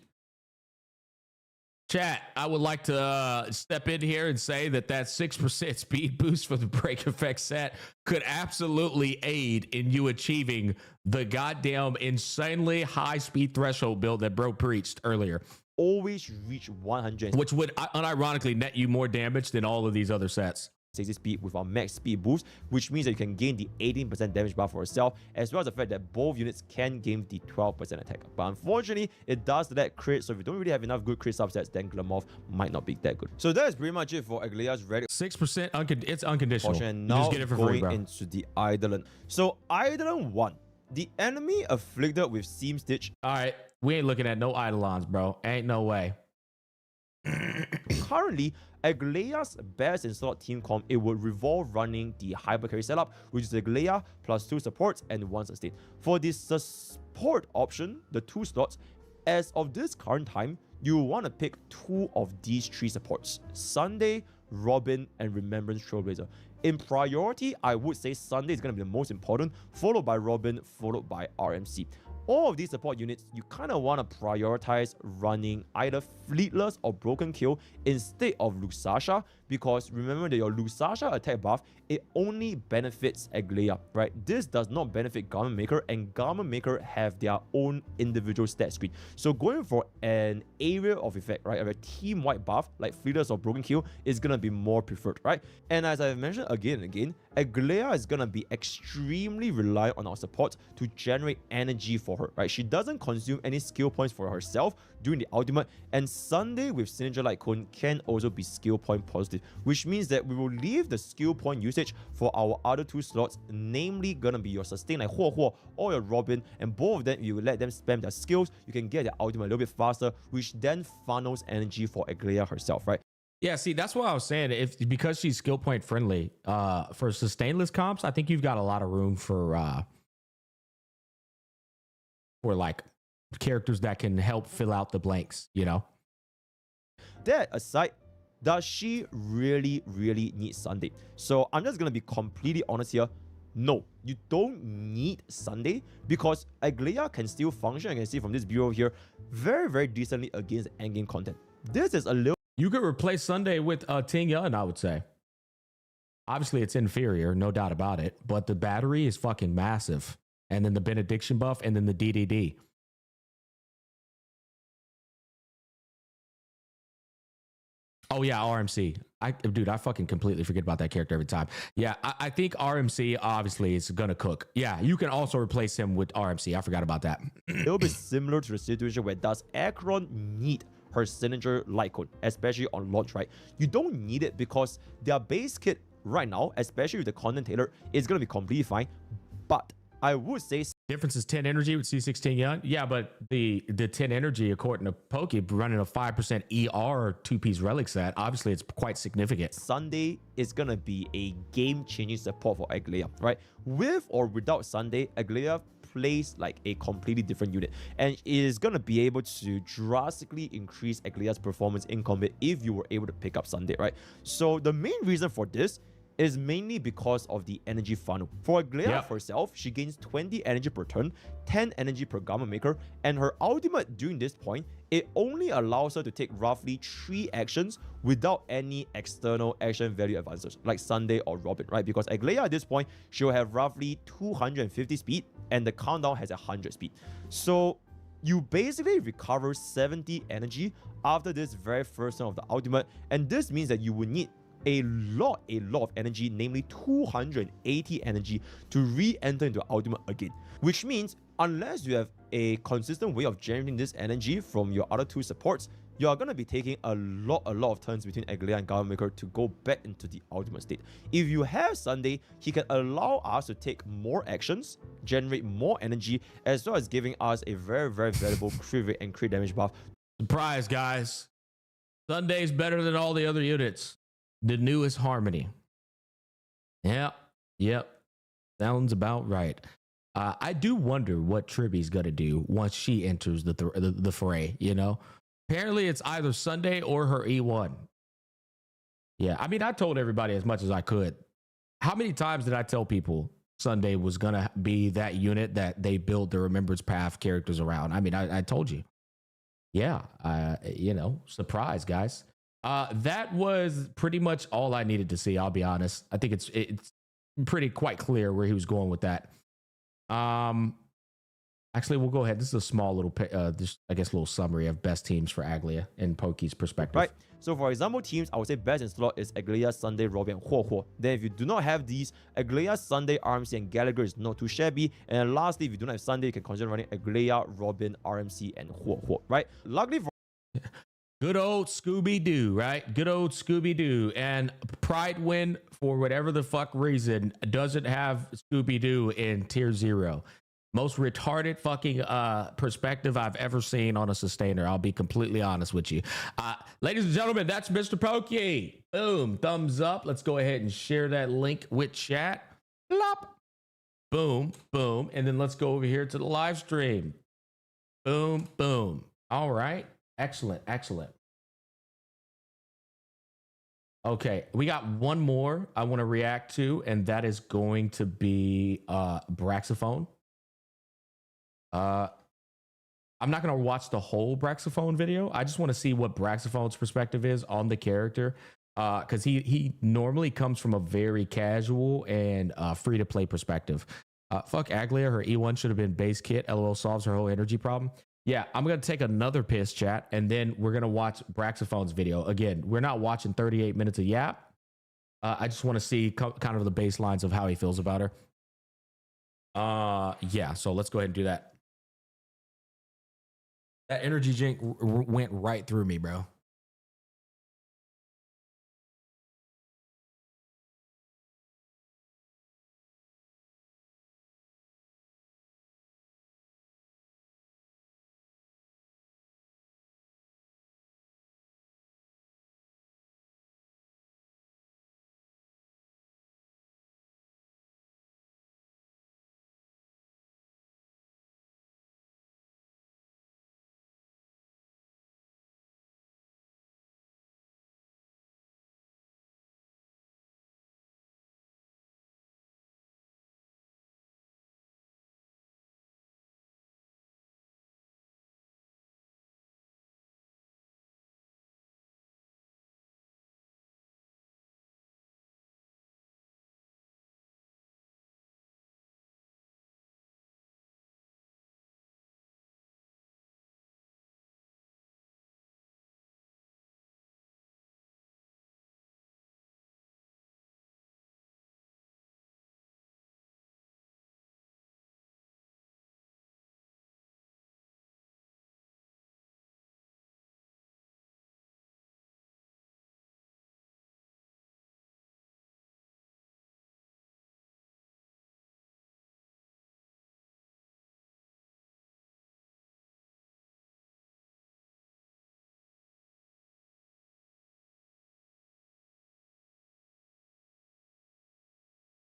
Chat, I would like to step in here and say that 6% speed boost for the break effect set could absolutely aid in you achieving the goddamn insanely high speed threshold build that bro preached earlier. Always reach 100, which would unironically net you more damage than all of these other sets. Speed with our max speed boost, which means that you can gain the 18% damage buff for yourself, as well as the fact that both units can gain the 12% attack. But unfortunately, it does that crit, so if you don't really have enough good crit subsets, then Glamour might not be that good. So that is pretty much it for Aglaea's Relic. 6%, it's unconditional. And now you just get it for free, bro. Into the Eidolon. So Eidolon 1. The enemy afflicted with Seam Stitch. All right, we ain't looking at no Eidolons, bro. Ain't no way. Currently, Aglaea's best installed team comp, it would revolve running the Hyper Carry setup, which is Aglaea plus 2 supports and 1 sustain. For this support option, the 2 slots, as of this current time, you want to pick 2 of these 3 supports: Sunday, Robin, and Remembrance Trailblazer. In priority, I would say Sunday is going to be the most important, followed by Robin, followed by RMC. all of these support units, you kind of want to prioritize running either Fleetless or Broken Kill instead of Lusasha, because remember that your Lusasha attack buff, it only benefits Aglaea, right? This does not benefit Garment Maker, and Garment Maker have their own individual stat screen. So going for an area of effect, right, a team-wide buff like Fleetless or Broken Kill is going to be more preferred, right? And as I've mentioned again and again, Aglaea is going to be extremely reliant on our support to generate energy for her, right? She doesn't consume any skill points for herself during the ultimate, and Sunday with Signature Light Cone can also be skill point positive, which means that we will leave the skill point usage for our other two slots, namely gonna be your sustain like WuWa or your Robin, and both of them, you will let them spam their skills, you can get their ultimate a little bit faster, which then funnels energy for Aglaea herself, right? Yeah, see, that's what I was saying. If because she's skill point friendly, for sustainless comps, I think you've got a lot of room for like characters that can help fill out the blanks, you know? That aside, does she really need Sunday? So I'm just gonna be completely honest here. No, you don't need Sunday, because Aglaea can still function, I can see from this bureau here, very decently against endgame content. This is a little... You could replace Sunday with Ting Yun, I would say. Obviously, it's inferior, no doubt about it, but the battery is fucking massive. And then the benediction buff, and then the DDD. Oh yeah, RMC. Dude, I fucking completely forget about that character every time. Yeah, I think RMC obviously is gonna cook. Yeah, you can also replace him with RMC. I forgot about that. It'll be similar to the situation where does Acheron need her signature light cone, especially on launch, right? You don't need it because their base kit right now, especially with the content tailor, is gonna be completely fine. But I would say difference is 10 energy with C16 Young. Yeah, but the 10 energy, according to Pokey, running a 5% ER two-piece relic set, obviously it's quite significant. Sunday is gonna be a game-changing support for Aglaea, right? With or without Sunday, Aglaea plays like a completely different unit, and is gonna be able to drastically increase Aglaea's performance in combat if you were able to pick up Sunday, right? So the main reason for this is mainly because of the energy funnel. For Aglaea herself, she gains 20 energy per turn, 10 energy per Garment Maker, and her ultimate during this point, it only allows her to take roughly 3 actions without any external action value advances, like Sunday or Robin, right? Because Aglaea at this point, she'll have roughly 250 speed, and the countdown has 100 speed. So you basically recover 70 energy after this very first turn of the ultimate, and this means that you will need a lot of energy, namely 280 energy, to re-enter into ultimate again. Which means unless you have a consistent way of generating this energy from your other two supports, you are going to be taking a lot of turns between Aglaea and Garment Maker to go back into the ultimate state. If you have Sunday, he can allow us to take more actions, generate more energy, as well as giving us a very valuable crit rate and crit damage buff. Surprise, guys. Sunday's better than all the other units. The newest harmony. Yep. Sounds about right. I do wonder what Tribby's gonna do once she enters the fray, you know? Apparently it's either Sunday or her E1. Yeah, I mean, I told everybody as much as I could. How many times did I tell people Sunday was gonna be that unit that they build the Remembrance Path characters around? I mean, I told you. Yeah, you know, surprise, guys. That was pretty much all I needed to see. I'll be honest. I think it's pretty quite clear where he was going with that. Actually, we'll go ahead. This is a small little, just I guess, little summary of best teams for Aglaea in Pokey's perspective. Right. So for example, teams, I would say best in slot is Aglaea, Sunday, Robin, and WuWa. Then if you do not have these, Aglaea, Sunday, RMC, and Gallagher is not too shabby. And then lastly, if you do not have Sunday, you can consider running Aglaea, Robin, RMC, and WuWa. Right. Luckily for good old Scooby-Doo, right? Good old Scooby-Doo. And Pride Win, for whatever the fuck reason, doesn't have Scooby-Doo in tier 0. Most retarded fucking perspective I've ever seen on a sustainer. I'll be completely honest with you. Ladies and gentlemen, that's Mr. Pokey. Boom. Thumbs up. Let's go ahead and share that link with chat. Plop. Boom. Boom. And then let's go over here to the live stream. Boom. Boom. All right. Excellent. Okay, we got one more I want to react to, and that is going to be Braxophone. I'm not going to watch the whole Braxophone video. I just want to see what Braxophone's perspective is on the character. Because he normally comes from a very casual and free-to-play perspective. Fuck Aglaea, her E1 should have been base kit. LOL solves her whole energy problem. Yeah, I'm going to take another piss, chat, and then we're going to watch Braxophone's video. Again, we're not watching 38 minutes of yap. I just want to see kind of the baselines of how he feels about her. Yeah, so let's go ahead and do that. That energy drink went right through me, bro.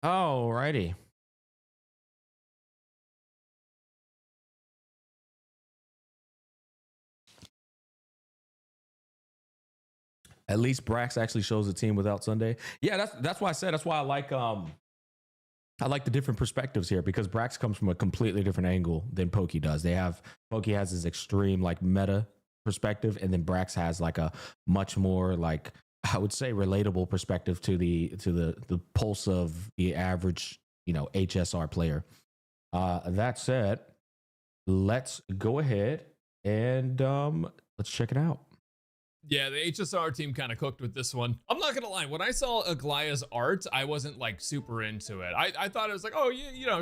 Alrighty. At least Brax actually shows a team without Sunday. Yeah, that's why I said, that's why I like the different perspectives here, because Brax comes from a completely different angle than Pokey does. Pokey has his extreme like meta perspective, and then Brax has like a much more like, I would say, relatable perspective to the pulse of the average, HSR player. That said, let's go ahead and let's check it out. Yeah, the HSR team kind of cooked with this one. I'm not gonna lie, when I saw Aglaea's art, I wasn't like super into it. I thought it was like, oh,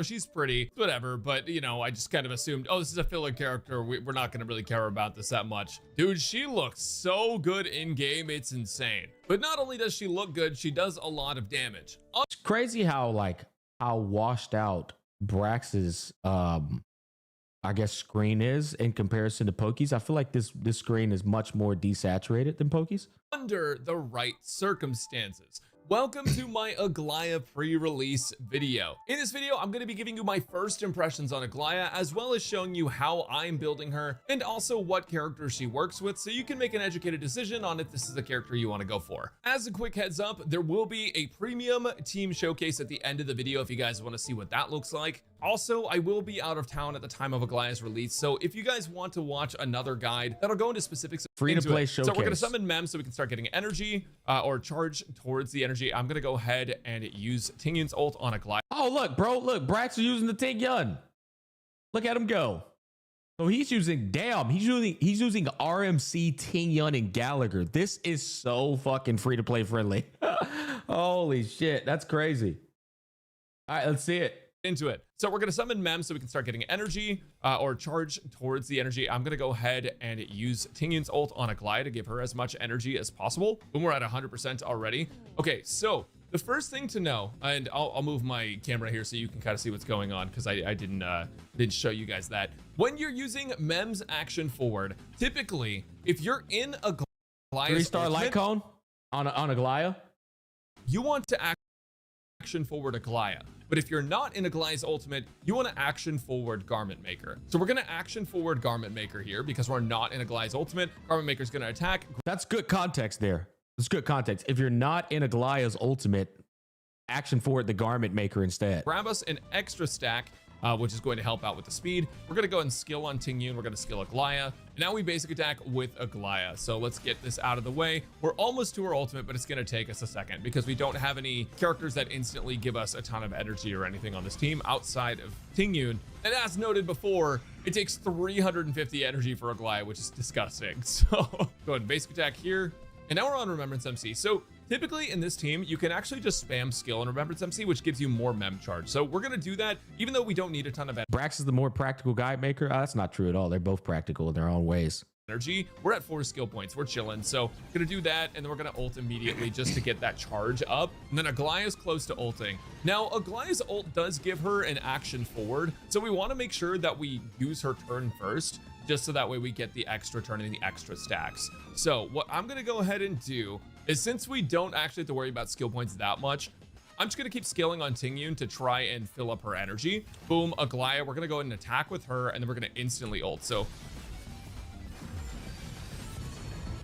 she's pretty, whatever. But I just kind of assumed, oh, this is a filler character. We're not gonna really care about this that much. Dude, she looks so good in game, it's insane. But not only does she look good, she does a lot of damage. It's crazy how washed out Brax's I guess screen is in comparison to Pokey's. I feel like this screen is much more desaturated than Pokey's. Under the right circumstances. Welcome to my Aglaea pre-release video. In this video, I'm going to be giving you my first impressions on Aglaea, as well as showing you how I'm building her, and also what characters she works with, so you can make an educated decision on if this is a character you want to go for. As a quick heads up, there will be a premium team showcase at the end of the video if you guys want to see what that looks like. Also, I will be out of town at the time of Aglaea's release, so if you guys want to watch another guide that'll go into specifics, free to play showcase. So we're going to summon Mem so we can start getting energy or charge towards the energy. I'm going to go ahead and use Tingyun's ult on Aglaea. Oh, look, bro. Look, Brax is using the Tingyun. Look at him go. So he's using RMC, Tingyun, and Gallagher. This is so fucking free to play friendly. Holy shit. That's crazy. All right, let's see it. Into it. So we're going to summon Mem so we can start getting energy or charge towards the energy. I'm going to go ahead and use Tingyun's ult on Aglaea to give her as much energy as possible. When we're at 100% already. Okay, so the first thing to know, and I'll move my camera here so you can kind of see what's going on, because I didn't show you guys that. When you're using Mem's action forward, typically, if you're in Aglaea's 3-star light cone on Aglaea, you want to action forward Aglaea. But if you're not in Aglaea's ultimate, you want to action forward Garment Maker. So we're going to action forward Garment Maker here because we're not in Aglaea's ultimate. Garment Maker is going to attack. That's good context there. That's good context. If you're not in Aglaea's ultimate, action forward the Garment Maker instead. Grab us an extra stack which is going to help out with the speed. We're going to go ahead and skill on Tingyun. We're going to skill Aglaea. And now we basic attack with Aglaea. So let's get this out of the way. We're almost to our ultimate, but it's going to take us a second because we don't have any characters that instantly give us a ton of energy or anything on this team outside of Tingyun. And as noted before, it takes 350 energy for Aglaea, which is disgusting. So go ahead and basic attack here. And now we're on Remembrance MC. So typically in this team, you can actually just spam skill on Remembrance MC, which gives you more mem charge. So we're going to do that, even though we don't need a ton of Brax is the more practical guide maker. That's not true at all. They're both practical in their own ways. energy. We're at 4 skill points. We're chilling. So gonna do that, and then we're gonna ult immediately just to get that charge up. And then Aglaea's close to ulting. Now, Aglaea's ult does give her an action forward, so we want to make sure that we use her turn first, just so that way we get the extra turn and the extra stacks. So what I'm gonna go ahead and do is, since we don't actually have to worry about skill points that much, I'm just gonna keep scaling on Tingyun to try and fill up her energy. Boom, Aglaea, we're gonna go ahead and attack with her, and then we're gonna instantly ult. So,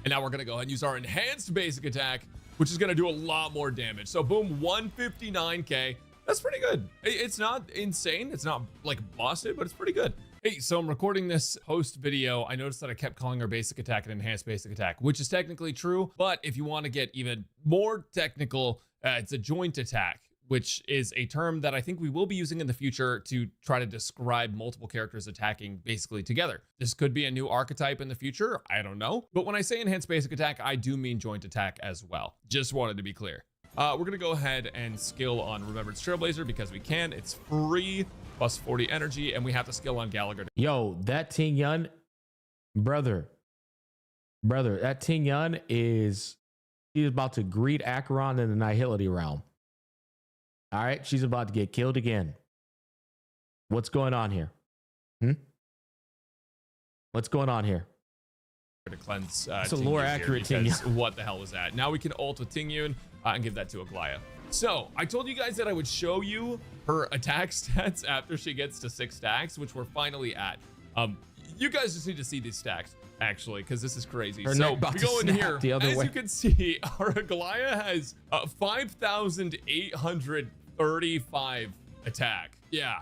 and now we're gonna go ahead and use our enhanced basic attack, which is gonna do a lot more damage. So boom, 159k. That's pretty good. It's not insane. It's not like busted, but it's pretty good. Hey, so I'm recording this post video. I noticed that I kept calling our basic attack an enhanced basic attack, which is technically true. But if you want to get even more technical, it's a joint attack, which is a term that I think we will be using in the future to try to describe multiple characters attacking basically together. This could be a new archetype in the future. I don't know. But when I say enhanced basic attack, I do mean joint attack as well. Just wanted to be clear. We're going to go ahead and skill on Remembrance Trailblazer because we can. It's free, plus 40 energy, and we have to skill on Gallagher. Yo, that Tingyun, brother, that Tingyun is about to greet Acheron in the Nihility realm. All right, she's about to get killed again. What's going on here? What's going on here? To cleanse it's a lore accurate Tingyun. What the hell was that? Now we can ult with Tingyun and give that to Aglaea. So I told you guys that I would show you her attack stats after she gets to 6 stacks, which we're finally at. You guys just need to see these stacks actually, because this is crazy. So we go in here. As you can see, our Aglaea has 5,835 attack. Yeah,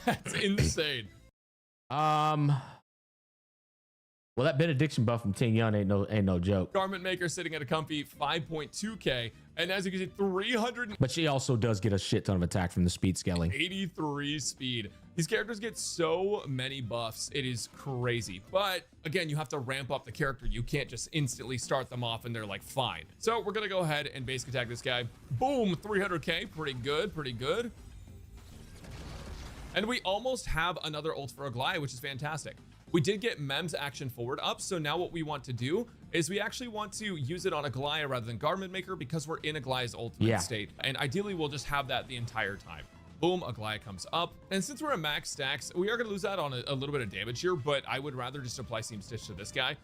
that's insane. Well, that benediction buff from Tingyun ain't no joke. Garment Maker sitting at a comfy 5.2k, and as you can see, 300. But she also does get a shit ton of attack from the speed scaling. 83 speed. These characters get so many buffs. It is crazy. But again, you have to ramp up the character. You can't just instantly start them off and they're like fine. So we're gonna go ahead and basic attack this guy. Boom, 300k. Pretty good, pretty good. And we almost have another ult for Aglaea, which is fantastic. We did get Mem's action forward up, so now what we want to do is we actually want to use it on Aglaea rather than Garment Maker because we're in Aglaea's ultimate state. And ideally, we'll just have that the entire time. Boom, Aglaea comes up. And since we're at max stacks, we are going to lose out on a little bit of damage here, but I would rather just apply Seam Stitch to this guy.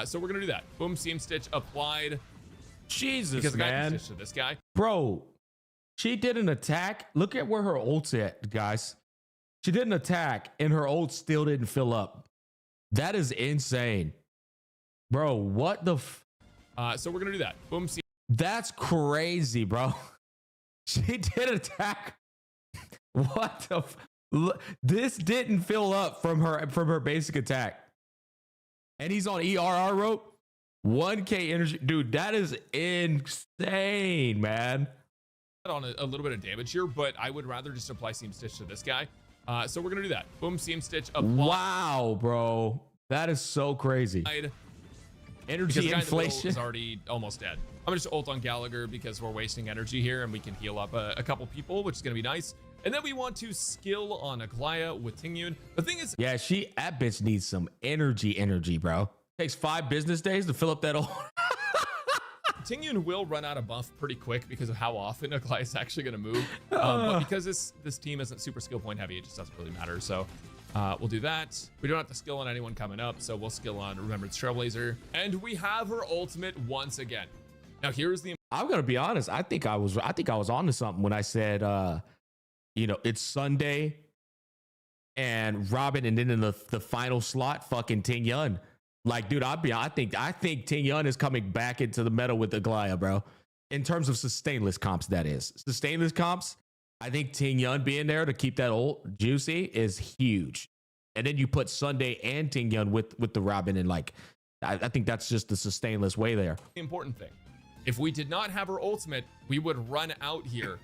So we're going to do that. Boom, Seam Stitch applied. Jesus, because man. Stitch to this guy. Bro, she did an attack. Look at where her ult's at, guys. She did an attack, and her ult still didn't fill up. That is insane, bro. What the so we're gonna do that. Boom. That's crazy, bro. She did attack. What the this didn't fill up from her basic attack, and he's on ERR rope. 1k energy, dude. That is insane, man. On a little bit of damage here, but I would rather just apply Seam Stitch to this guy. So we're gonna do that. Boom, Seam Stitch apply. Wow, bro, that is so crazy. Energy inflation is already almost dead. I'm gonna just ult on Gallagher because we're wasting energy here, and we can heal up a couple people, which is gonna be nice. And then we want to skill on Aglaea with Tingyun. The thing is, yeah, that bitch needs some energy, bro. Takes 5 business days to fill up that ult. Tingyun will run out of buff pretty quick because of how often Aglaea is actually going to move. But because this team isn't super skill point heavy, it just doesn't really matter. So we'll do that. We don't have to skill on anyone coming up, so we'll skill on Remembrance Trailblazer. And we have her ultimate once again. Now here's the... I'm gonna be honest. I think I was onto something when I said, it's Sunday and Robin, and then in the final slot, fucking Tingyun. Like, dude, I think Tingyun is coming back into the meta with Aglaea, bro. In terms of sustainless comps, that is. Sustainless comps, I think Ting Yun being there to keep that ult juicy is huge. And then you put Sunday and Ting Yun with the Robin, and like, I think that's just the sustainless way there. The important thing, if we did not have her ultimate, we would run out here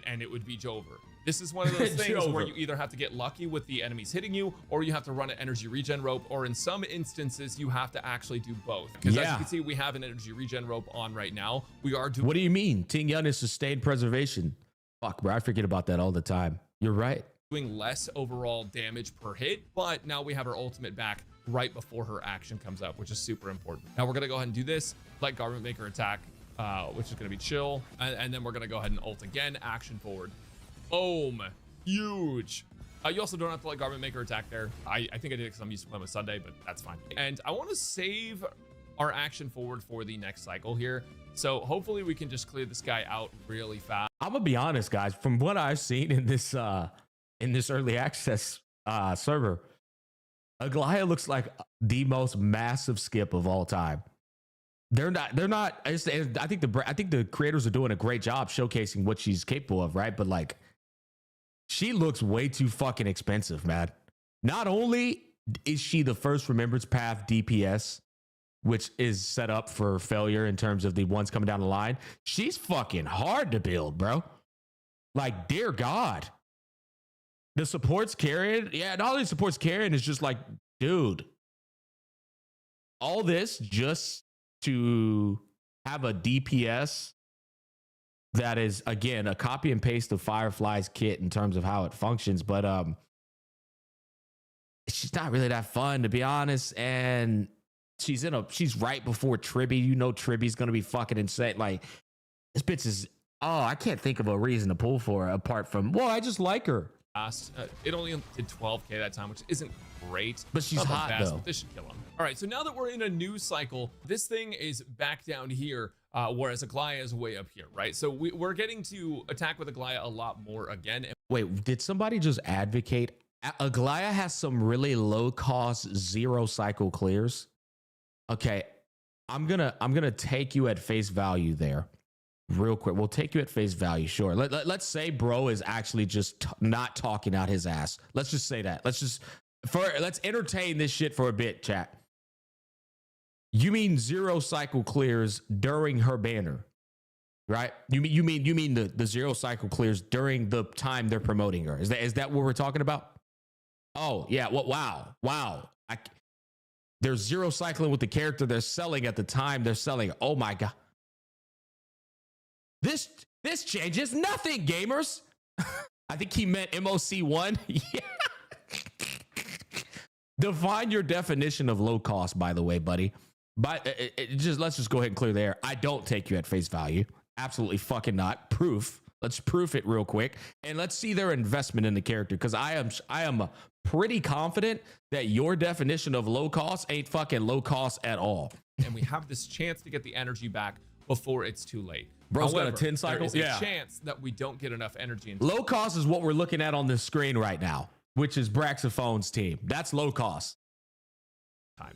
and it would be Jover. This is one of those things where you either have to get lucky with the enemies hitting you, or you have to run an energy regen rope, or in some instances, you have to actually do both. Because as you can see, we have an energy regen rope on right now. We are doing— What do you mean? Ting Yun is sustained preservation. Fuck, bro, I forget about that all the time. You're right. Doing less overall damage per hit, but now we have her ultimate back right before her action comes up, which is super important. Now we're gonna go ahead and do this, let Garment Maker attack, which is gonna be chill, and then we're gonna go ahead and ult again, action forward. Boom, huge. You also don't have to let Garment Maker attack there. I think I did it because I'm used to playing with Sunday, but that's fine. And I want to save our action forward for the next cycle here. So hopefully we can just clear this guy out really fast. I'm gonna be honest, guys. From what I've seen in this early access server, Aglaea looks like the most massive skip of all time. They're not. I think the creators are doing a great job showcasing what she's capable of, right? But like, she looks way too fucking expensive, man. Not only is she the first Remembrance Path DPS, which is set up for failure in terms of the ones coming down the line, she's fucking hard to build, bro. Like, dear God. The supports carrying, yeah, not only supports carrying, is just like, dude, all this just to have a DPS that is, again, a copy and paste of Firefly's kit in terms of how it functions, but she's not really that fun, to be honest. And she's right before Tribby. You know Tribby's gonna be fucking insane. Like, this bitch is, I can't think of a reason to pull for her apart from, well, I just like her. It only did 12k that time, which isn't great, but she's hot though. This should kill him. All right, so now that we're in a new cycle, this thing is back down here, whereas Aglaea is way up here, right? So we're getting to attack with Aglaea a lot more again. Wait, did somebody just advocate? Aglaea has some really low cost 0 cycle clears. Okay, I'm gonna take you at face value there. Real quick, we'll take you at face value. Sure. Let's say bro is actually just not talking out his ass. Let's just say that. Let's entertain this shit for a bit, chat. You mean 0 cycle clears during her banner, right? You mean the 0 cycle clears during the time they're promoting her? Is that what we're talking about? Oh yeah. Well, wow. There's 0 cycling with the character they're selling at the time they're selling. Oh my God. This changes nothing, gamers. I think he meant MOC1. Yeah. Define your definition of low cost, by the way, buddy. But let's just go ahead and clear the air. I don't take you at face value. Absolutely fucking not. Proof. Let's proof it real quick, and let's see their investment in the character, because I am pretty confident that your definition of low cost ain't fucking low cost at all. And we have this chance to get the energy back before it's too late. Bro's However, got a 10 cycle. There is a chance that we don't get enough energy. In low cost is what we're looking at on the screen right now, which is Braxophone's team. That's low cost.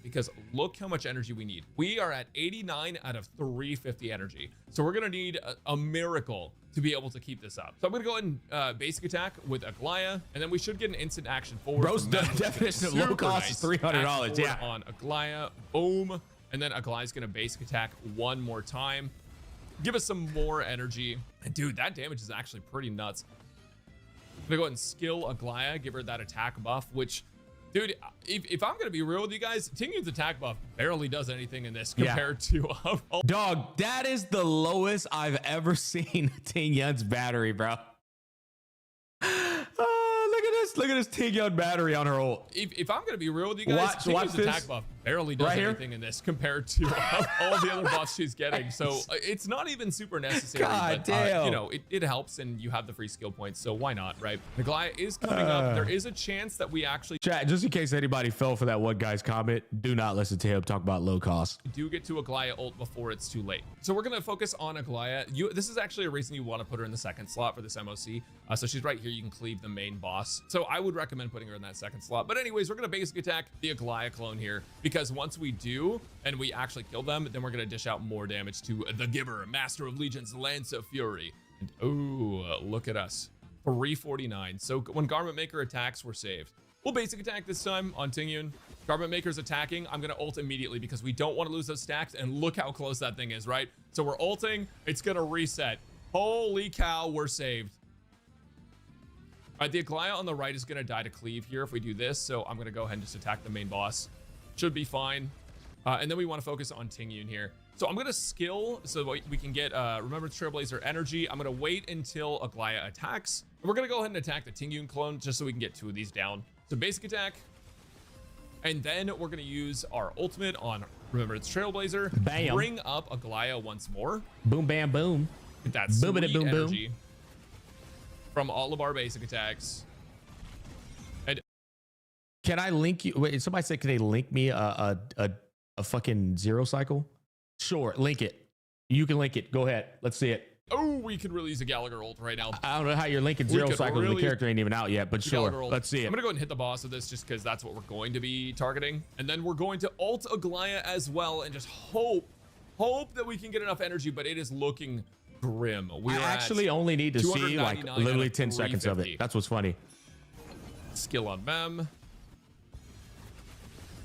Because look how much energy we need. We are at 89 out of 350 energy. So we're going to need a miracle to be able to keep this up. So I'm going to go ahead and basic attack with Aglaea, and then we should get an instant action forward. Bro's definition of low cost is $300. Yeah. On Aglaea, boom. And then Aglaea's going to basic attack one more time. Give us some more energy. And dude, that damage is actually pretty nuts. I'm gonna go ahead and skill Aglaea, give her that attack buff, which, dude, if I'm gonna be real with you guys, Ting Yun's attack buff barely does anything in this compared to dog. That is the lowest I've ever seen Ting Yun's battery, bro. Look at this Ting Yun battery on her ult. If I'm gonna be real with you guys, Ting Yun's attack buff barely does anything in this compared to all the other buffs she's getting. So it's not even super necessary. God damn. You know, it helps, and you have the free skill points, so why not, right? Aglaea is coming up. There is a chance that we actually chat, just in case anybody fell for that one guy's comment, do not listen to him talk about low cost. Do get to Aglaea ult before it's too late. So we're gonna focus on Aglaea. This is actually a reason you want to put her in the second slot for this MOC. So she's right here. You can cleave the main boss. So I would recommend putting her in that second slot. But anyways, we're gonna basic attack the Aglaea clone here, because once we do and we actually kill them, then we're gonna dish out more damage to the Giver, Master of Legions, Lance of Fury. And oh, look at us. 349. So when Garment Maker attacks, we're saved. We'll basic attack this time on Tingyun. Garment Maker's attacking. I'm going to ult immediately because we don't want to lose those stacks. And look how close that thing is, right? So we're ulting. It's going to reset. Holy cow, we're saved. All right, the Aglaea on the right is going to die to cleave here if we do this. So I'm going to go ahead and just attack the main boss. Should be fine. And then we want to focus on Tingyun here. So I'm going to skill so we can get Remembrance Trailblazer energy. I'm going to wait until Aglaea attacks. And we're going to go ahead and attack the Tingyun clone just so we can get 2 of these down. So basic attack. And then we're going to use our ultimate on Remembrance Trailblazer. Bam. Bring up Aglaea once more. Boom, bam, boom. That's boom, sweet boom, energy boom. From all of our basic attacks. And can I link you? Wait, somebody said, can they link me a fucking zero cycle? Sure, link it. You can link it. Go ahead. Let's see it. oh, we could release a Gallagher ult right now. I don't know how you're linking zero cycles. The character ain't even out yet, but sure. Let's see it. I'm gonna go ahead and hit the boss of this just because that's what we're going to be targeting. And then we're going to ult Aglaea as well and just hope that we can get enough energy, but it is looking grim. I actually only need to see like literally 10 seconds of it. That's what's funny. Skill on Mem.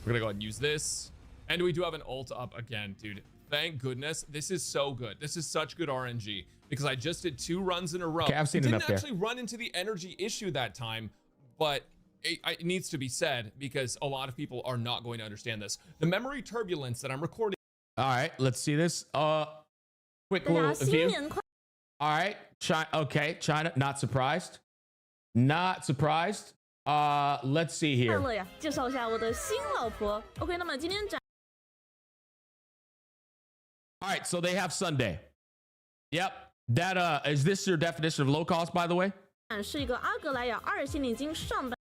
We're gonna go ahead and use this. And we do have an ult up again, dude. Thank goodness. This is so good. This is such good RNG because I just did 2 runs in a row. Okay, I've seen enough there. Didn't actually run into the energy issue that time, but it needs to be said because a lot of people are not going to understand this. The memory turbulence that I'm recording. All right, let's see this. Quick little view. All right, China. Okay, China. Not surprised. Not surprised. Let's see here. All right, so they have Sunday. Yep. That is this your definition of low cost, by the way? This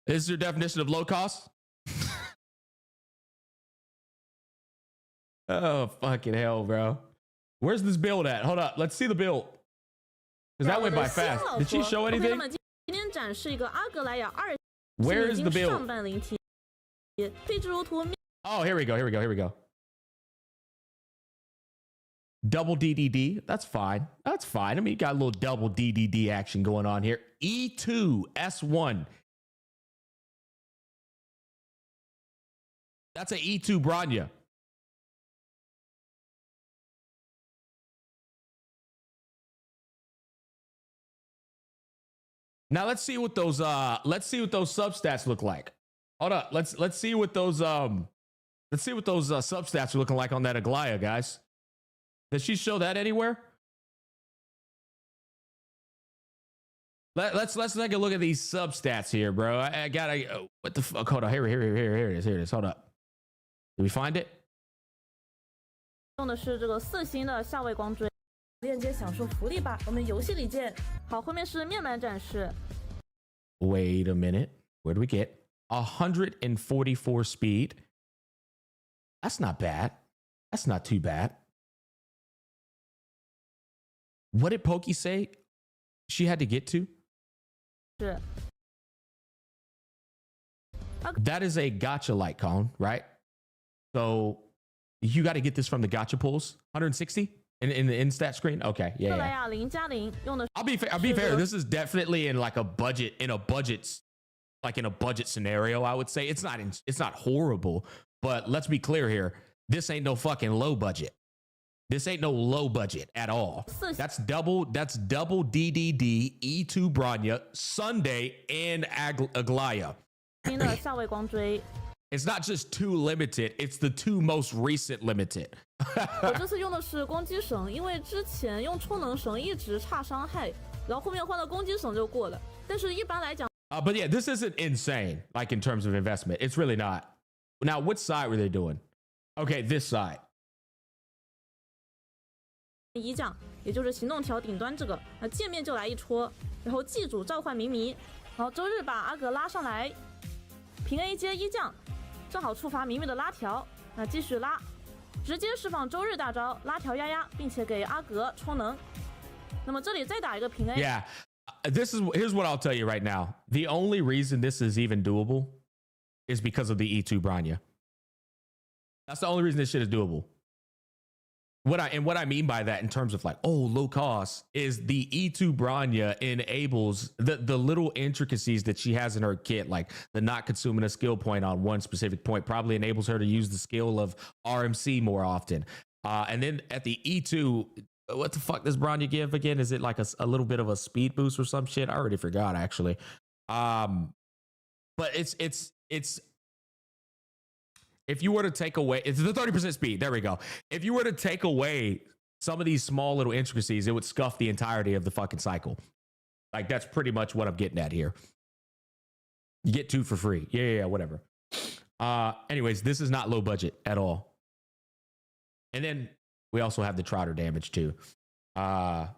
is your definition of low cost? Oh, fucking hell, bro. Where's this build at? Hold up. Let's see the build. Because that went by fast. Did she show anything? Where is the build? Oh, here we go. Here we go. Here we go. Double DDD. That's fine. That's fine. I mean, you got a little double DDD action going on here. E2 S1. That's an E2 Bronya. Now let's see what those substats look like. Hold up. Let's see what those substats are looking like on that Aglaea, guys. Does she show that anywhere? Let's take a look at these substats here, bro. I gotta what the fuck? Hold on. Here it is. Here it is. Hold up. Did we find it? Wait a minute. Where do we get 144 speed? That's not bad. That's not too bad. What did Pokey say she had to get to? That is a gacha light cone, right? So you got to get this from the gacha pools. 160 in the in stat screen. Okay, yeah. I'll be fair. This is definitely in like a budget scenario. I would say it's not horrible, but let's be clear here. This ain't no fucking low budget. This ain't no low budget at all. That's double DDD, E2 Bronya, Sunday, and Aglaea. It's not just 2 limited, it's the 2 most recent limited. But yeah, this isn't insane, like in terms of investment. It's really not. Now, what side were they doing? Okay, this side. 一将，也就是行动条顶端这个，见面就来一戳，然后记住召唤明迷，然后周日把阿格拉上来，平 A 接一将，正好触发明迷的拉条，那继续拉，直接释放周日大招拉条压压，并且给阿格充能。那么这里再打一个平 A。Yeah, here's what I'll tell you right now. The only reason this is even doable is because of the E2 Bronya. That's the only reason this shit is doable. what I mean by that in terms of like, oh, low cost is the E2 Branya enables the little intricacies that she has in her kit, like the not consuming a skill point on one specific point probably enables her to use the skill of RMC more often. And then at the E2, what the fuck does Branya give again? Is it like a little bit of a speed boost or some shit? I already forgot actually. But it's if you were to take away, it's the 30% speed. There we go. If you were to take away some of these small little intricacies, it would scuff the entirety of the fucking cycle. Like that's pretty much what I'm getting at here. You get 2 for free. Yeah, whatever. Anyways, this is not low budget at all. And then we also have the Trotter damage too. Yeah,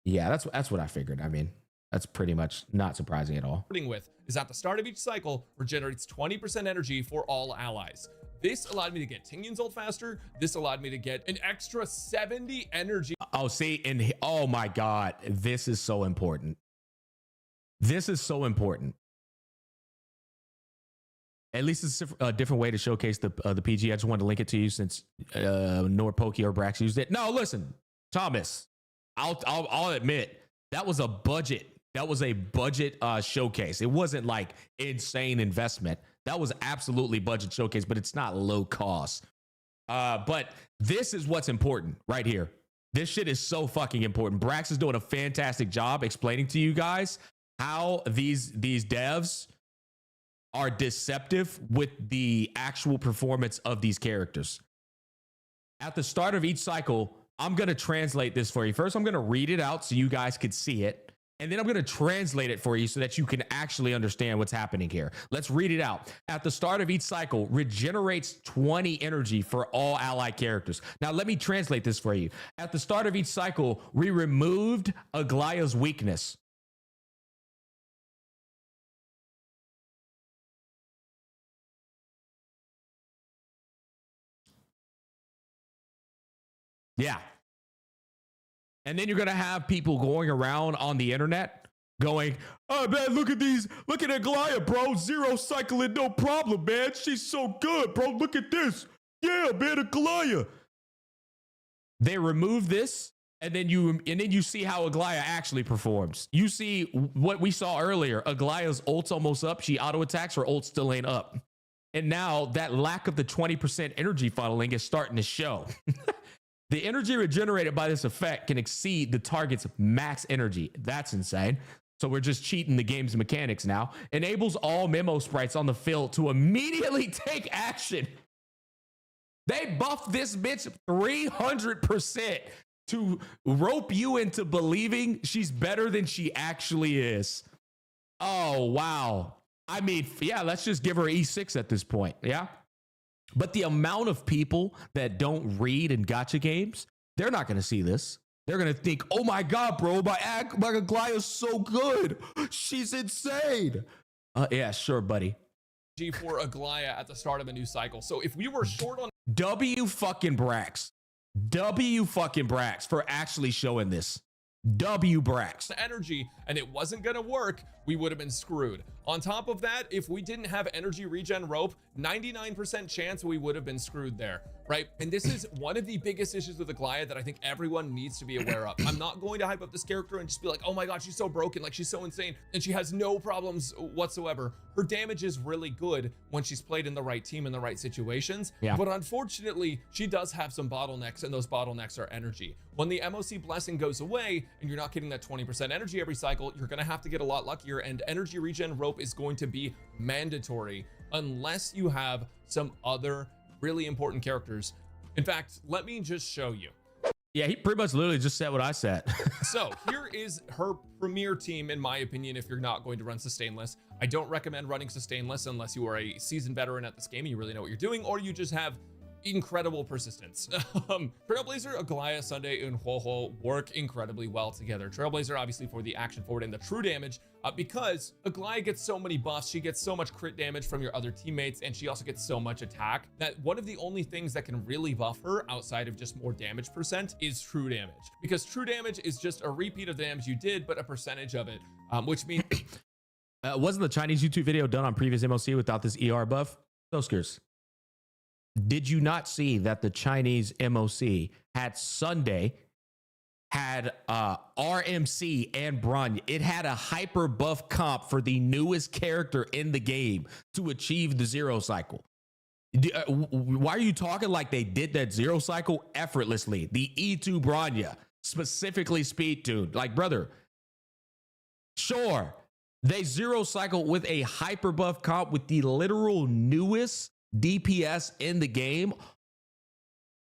that's what I figured. I mean, that's pretty much not surprising at all. With is at the start of each cycle regenerates 20% energy for all allies. This allowed me to get Tingyun's ult faster. This allowed me to get an extra 70 energy. Oh, see, and oh my God, this is so important. This is so important. At least it's a different way to showcase the PG. I just wanted to link it to you since nor Pokey or Brax used it. No, listen, Thomas, I'll admit that was a budget. That was a budget showcase. It wasn't like insane investment. That was absolutely budget showcase, but it's not low cost. But this is what's important right here. This shit is so fucking important. Brax is doing a fantastic job explaining to you guys how these devs are deceptive with the actual performance of these characters. At the start of each cycle, I'm going to translate this for you. First, I'm going to read it out so you guys could see it. And then I'm going to translate it for you so that you can actually understand what's happening here. Let's read it out. At the start of each cycle, regenerates 20 energy for all allied characters. Now, let me translate this for you. At the start of each cycle, we removed Aglaea's weakness. Yeah. And then you're going to have people going around on the internet going, oh, man, look at these. Look at Aglaea, bro. 0 cycling, no problem, man. She's so good, bro. Look at this. Yeah, man, Aglaea. They remove this, and then you see how Aglaea actually performs. You see what we saw earlier. Aglaea's ult's almost up. She auto-attacks. Her ult still ain't up. And now that lack of the 20% energy funneling is starting to show. The energy regenerated by this effect can exceed the target's max energy. That's insane. So we're just cheating the game's mechanics now. Enables all memo sprites on the field to immediately take action. They buffed this bitch 300% to rope you into believing she's better than she actually is. Oh, wow. I mean, yeah, let's just give her E6 at this point. Yeah. But the amount of people that don't read in gacha games, they're not going to see this. They're going to think, oh my God, bro, my Aglaea is so good. She's insane. Yeah, sure, buddy. For Aglaea at the start of a new cycle. So if we were short on W fucking Brax for actually showing this. W Brax energy and it wasn't gonna work, we would have been screwed. On top of that, if we didn't have energy regen rope, 99% chance we would have been screwed there, right? And this is one of the biggest issues with Aglaea that I think everyone needs to be aware of. I'm not going to hype up this character and just be like, oh my God, she's so broken, like she's so insane, and she has no problems whatsoever. Her damage is really good when she's played in the right team in the right situations. Yeah. But unfortunately, she does have some bottlenecks, and those bottlenecks are energy. When the MOC blessing goes away and you're not getting that 20% energy every cycle, you're gonna have to get a lot luckier, and energy regen rope is going to be mandatory unless you have some other really important characters. In fact, let me just show you. Yeah, he pretty much literally just said what I said. So here is her premier team, in my opinion, if you're not going to run sustainless. I don't recommend running sustainless unless you are a seasoned veteran at this game and you really know what you're doing, or you just have incredible persistence. Trailblazer, Aglaea, Sunday, and Huohuo work incredibly well together. Trailblazer obviously for the action forward and the true damage, because Aglaea gets so many buffs, she gets so much crit damage from your other teammates, and she also gets so much attack that one of the only things that can really buff her outside of just more damage percent is true damage, because true damage is just a repeat of the damage you did, but a percentage of it, which means wasn't the Chinese YouTube video done on previous MOC without this ER buff? So scarce. did you not see that the Chinese MOC had Sunday, had RMC and Bronya? It had a hyper buff comp for the newest character in the game to achieve the zero cycle. Why are you talking like they did that zero cycle effortlessly? The E2 Bronya, specifically speed tuned. Like, brother, sure, they zero cycle with a hyper buff comp with the literal newest DPS in the game,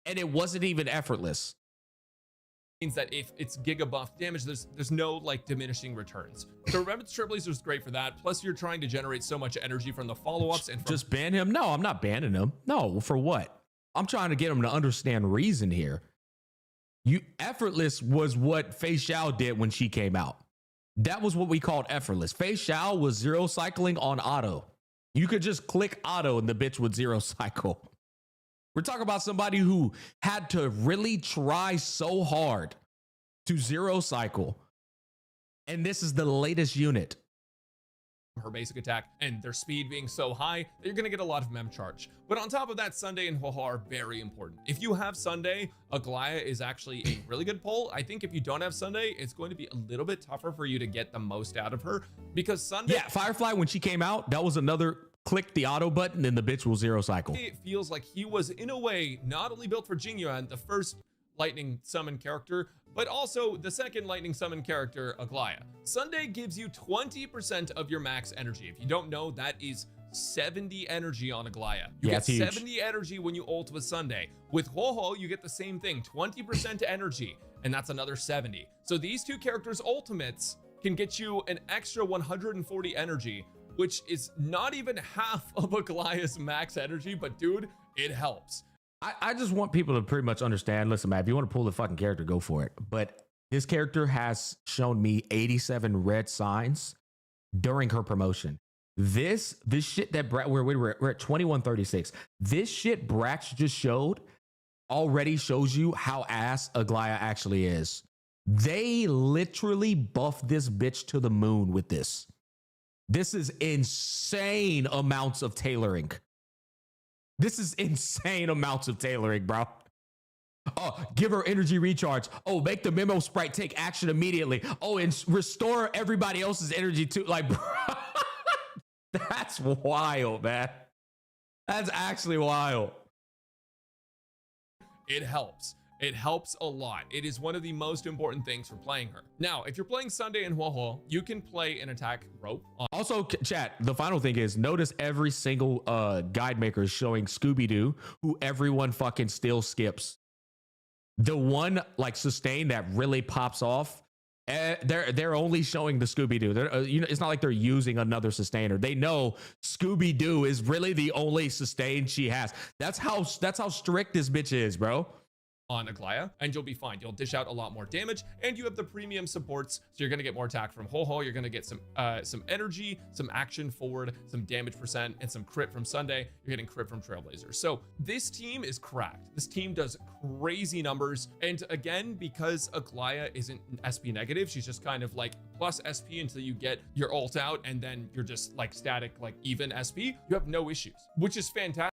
and it wasn't even effortless. Means that if it's giga buff damage, there's no like diminishing returns. So remember, the Triple Laser is great for that. Plus, you're trying to generate so much energy from the follow-ups and just ban him. No, I'm not banning him. No, for what? I'm trying to get him to understand reason here. You effortless was what Fei Xiao did when she came out. That was what we called effortless. Fei Xiao was zero cycling on auto. You could just click auto and the bitch would zero cycle. We're talking about somebody who had to really try so hard to zero cycle. And this is the latest unit. Her basic attack and their speed being so high that you're going to get a lot of mem charge. But on top of that, Sunday and WuWa are very important. If you have Sunday, Aglaea is actually a really good pull. I think if you don't have Sunday, it's going to be a little bit tougher for you to get the most out of her, because Sunday... Yeah, Firefly, when she came out, that was another click the auto button and the bitch will zero cycle. It feels like he was, in a way, not only built for Jingyuan, the first lightning summon character, but also the second lightning summon character, Aglaea. Sunday gives you 20% of your max energy. If you don't know, that is 70 energy on Aglaea. You get 70 energy when you ult with Sunday. With WuWa, you get the same thing, 20% energy, and that's another 70. So these two characters' ultimates can get you an extra 140 energy, which is not even half of Aglaea's max energy, but dude, it helps. I just want people to pretty much understand, listen, man, if you want to pull the fucking character, go for it. But this character has shown me 87 red signs during her promotion. This shit that we're at 2136. This shit Brax just showed already shows you how ass Aglaea actually is. They literally buffed this bitch to the moon with this. This is insane amounts of tailoring. This is insane amounts of tailoring, bro. Oh, give her energy recharge. Oh, make the memo sprite take action immediately. Oh, and restore everybody else's energy too. Like, bro, that's wild, man. That's actually wild. It helps. It helps a lot. It is one of the most important things for playing her. Now, if you're playing Sunday and WuWa, you can play an attack rope. Also, chat, the final thing is notice every single guide maker is showing Scooby-Doo, who everyone fucking still skips. The one like sustain that really pops off, they're only showing the Scooby-Doo. You know, it's not like they're using another sustainer. They know Scooby-Doo is really the only sustain she has. That's how strict this bitch is, bro. On Aglaea, and you'll be fine. You'll dish out a lot more damage, and you have the premium supports, so you're gonna get more attack from WuWa. You're gonna get some energy, some action forward, some damage percent, and some crit from Sunday. You're getting crit from Trailblazer. So this team is cracked. This team does crazy numbers, and again, because Aglaea isn't SP negative, she's just kind of like plus SP until you get your ult out, and then you're just like static, like even SP. You have no issues, which is fantastic.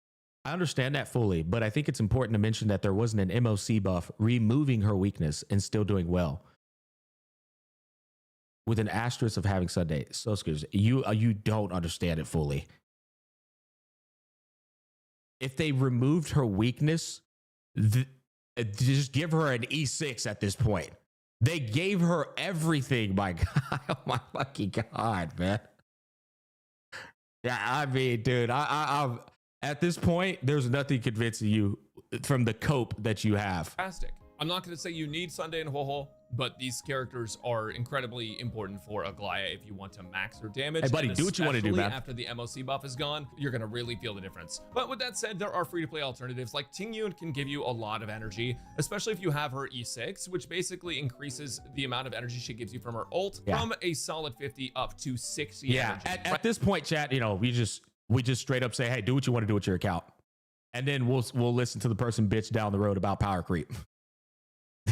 I understand that fully, but I think it's important to mention that there wasn't an MOC buff removing her weakness and still doing well. With an asterisk of having Sunday. So excuse you don't understand it fully. If they removed her weakness, just give her an E6 at this point. They gave her everything, my God. Oh my fucking God, man. Yeah, I mean, dude, I've at this point, there's nothing convincing you from the cope that you have. Fantastic. I'm not going to say you need Sunday and WuWa, but these characters are incredibly important for Aglaea if you want to max her damage. Hey, buddy, do what you want to do, man. After the MOC buff is gone, you're going to really feel the difference. But with that said, there are free-to-play alternatives. Like Tingyun can give you a lot of energy, especially if you have her E6, which basically increases the amount of energy she gives you from her ult from a solid 50 up to 60 Yeah, energy. at this point, chat, you know, we just straight up say, hey, do what you want to do with your account. And then we'll listen to the person bitch down the road about power creep.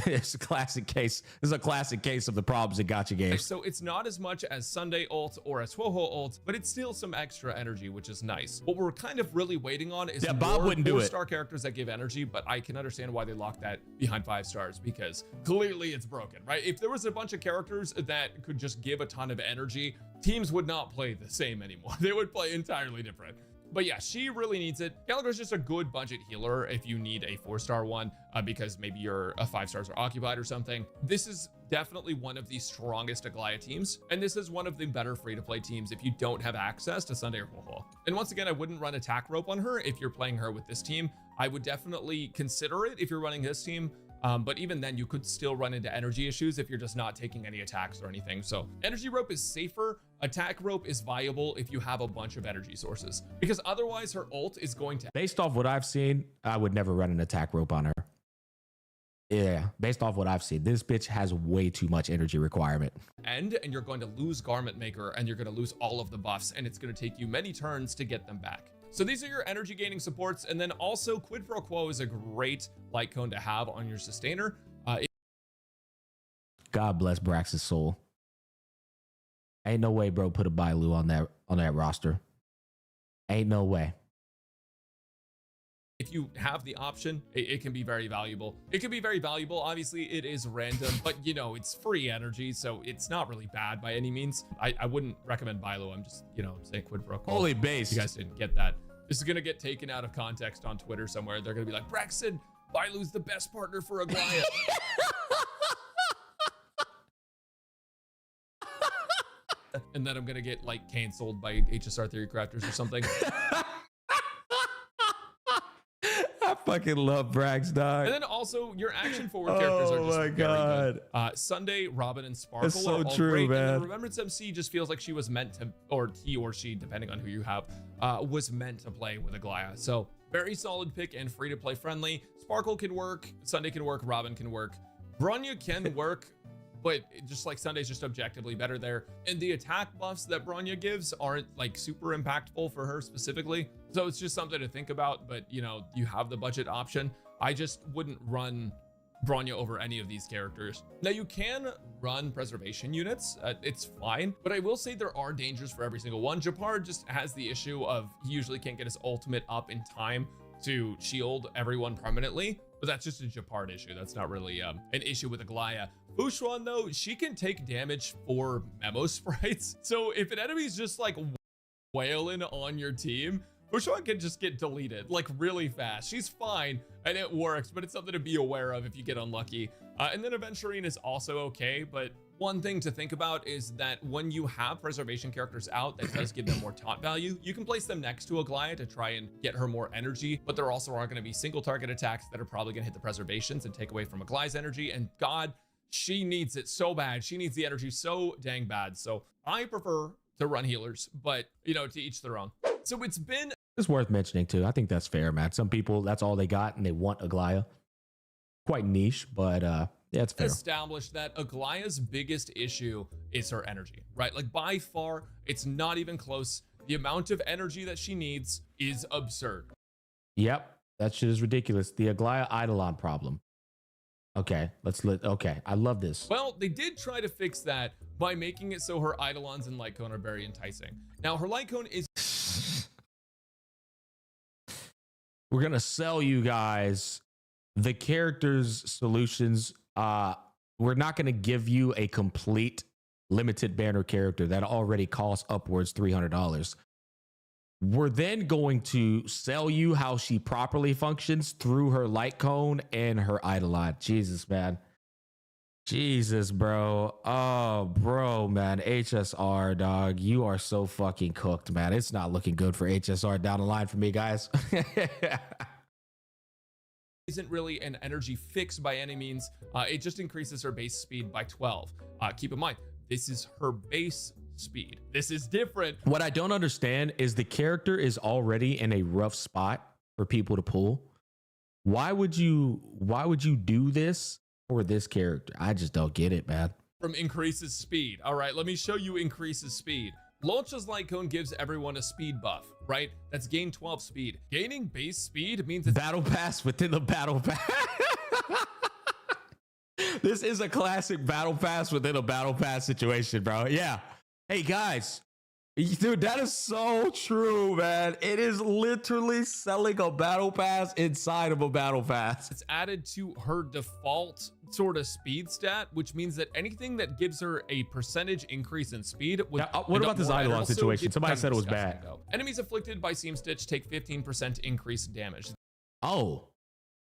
It's a classic case. This is a classic case of the problems in gacha games. So it's not as much as Sunday ult or as Woho ult, but it's still some extra energy, which is nice. What we're kind of really waiting on is Bob more wouldn't do it. 4-star characters that give energy, but I can understand why they locked that behind 5 stars, because clearly it's broken, right? If there was a bunch of characters that could just give a ton of energy, teams would not play the same anymore. They would play entirely different. But yeah, she really needs it. Gallagher's just a good budget healer if you need a 4-star one, because maybe you're a 5 stars are occupied or something. This is definitely one of the strongest Aglaea teams, and this is one of the better free-to-play teams if you don't have access to Sunday or Woho. And once again, I wouldn't run attack rope on her if you're playing her with this team. I would definitely consider it if you're running this team. But even then, you could still run into energy issues if you're just not taking any attacks or anything. So energy rope is safer. Attack rope is viable if you have a bunch of energy sources, because otherwise her ult is going to... Based off what I've seen, I would never run an attack rope on her. Yeah, based off what I've seen, this bitch has way too much energy requirement. And you're going to lose Garment Maker, and you're going to lose all of the buffs, and it's going to take you many turns to get them back. So these are your energy gaining supports, and then also Quid Pro Quo is a great light cone to have on your sustainer. God bless Brax's soul. Ain't no way, bro, put a Bailu on that roster. Ain't no way. If you have the option, it can be very valuable. It can be very valuable. Obviously, it is random, but you know, it's free energy, so it's not really bad by any means. I wouldn't recommend Bilo. I'm just, you know, saying Quid Pro Quo. Holy base. You guys didn't get that. This is going to get taken out of context on Twitter somewhere. They're going to be like, Braxton, Bilu's the best partner for Aglaea. And then I'm going to get like canceled by HSR Theory Crafters or something. I fucking love Brax, dog. And then also your action forward characters are just my very God. good. Sunday, Robin, and Sparkle That's so are all true, great. man. And then Remembrance MC just feels like she was meant to, or he or she, depending on who you have, was meant to play with Aglaea. So very solid pick and free to play friendly. Sparkle can work, Sunday can work, Robin can work. Bronya can work, but just like Sunday's just objectively better there. And the attack buffs that Bronya gives aren't like super impactful for her specifically. So it's just something to think about, but you know, you have the budget option. I just wouldn't run Bronya over any of these characters. Now you can run preservation units, it's fine, but I will say there are dangers for every single one. Japar just has the issue of he usually can't get his ultimate up in time to shield everyone permanently, but that's just a Japar issue. That's not really an issue with Aglaea. Bushwan though, she can take damage for memo sprites. So if an enemy's just like wailing on your team, Bushwan can just get deleted like really fast. She's fine and it works, but it's something to be aware of if you get unlucky. And then Aventurine is also okay, but one thing to think about is that when you have preservation characters out, that does give them more taunt value. You can place them next to Aglaea to try and get her more energy, but there also are going to be single target attacks that are probably going to hit the preservations and take away from Aglaea's energy. And God, she needs it so bad. She needs the energy so dang bad. So I prefer to run healers, but you know, to each their own. So it's worth mentioning too. I think that's fair, man. Some people, that's all they got and they want Aglaea. Quite niche, but yeah, it's fair. Established that Aglaea's biggest issue is her energy, right? Like by far, it's not even close. The amount of energy that she needs is absurd. Yep, that shit is ridiculous. The Aglaea Eidolon problem. Okay, okay, I love this. Well, they did try to fix that by making it so her Eidolons and Light Cone are very enticing. Now, her Light Cone is... We're gonna sell you guys the characters solutions. We're not gonna give you a complete limited banner character that already costs upwards $300. We're then going to sell you how she properly functions through her light cone and her Eidolon. Jesus, man. Jesus, bro. Oh, bro, man. HSR, dog. You are so fucking cooked, man. It's not looking good for HSR down the line for me, guys. Isn't really an energy fix by any means. It just increases her base speed by 12. Keep in mind, this is her base speed. This is different. What I don't understand is the character is already in a rough spot for people to pull. Why would you do this for this character? I just don't get it, man. From increases speed. All right, let me show you increases speed. Launch's Light Cone gives everyone a speed buff, right? That's gain 12 speed. Gaining base speed means it's battle pass within the battle pass. This is a classic battle pass within a battle pass situation, bro. Yeah. Hey, guys. Dude, that is so true, man. It is literally selling a battle pass inside of a battle pass. It's added to her default sort of speed stat, which means that anything that gives her a percentage increase in speed would what about this Eidolon situation? Somebody said it was bad. Enemies afflicted by Seam Stitch take 15% increase in damage. Oh,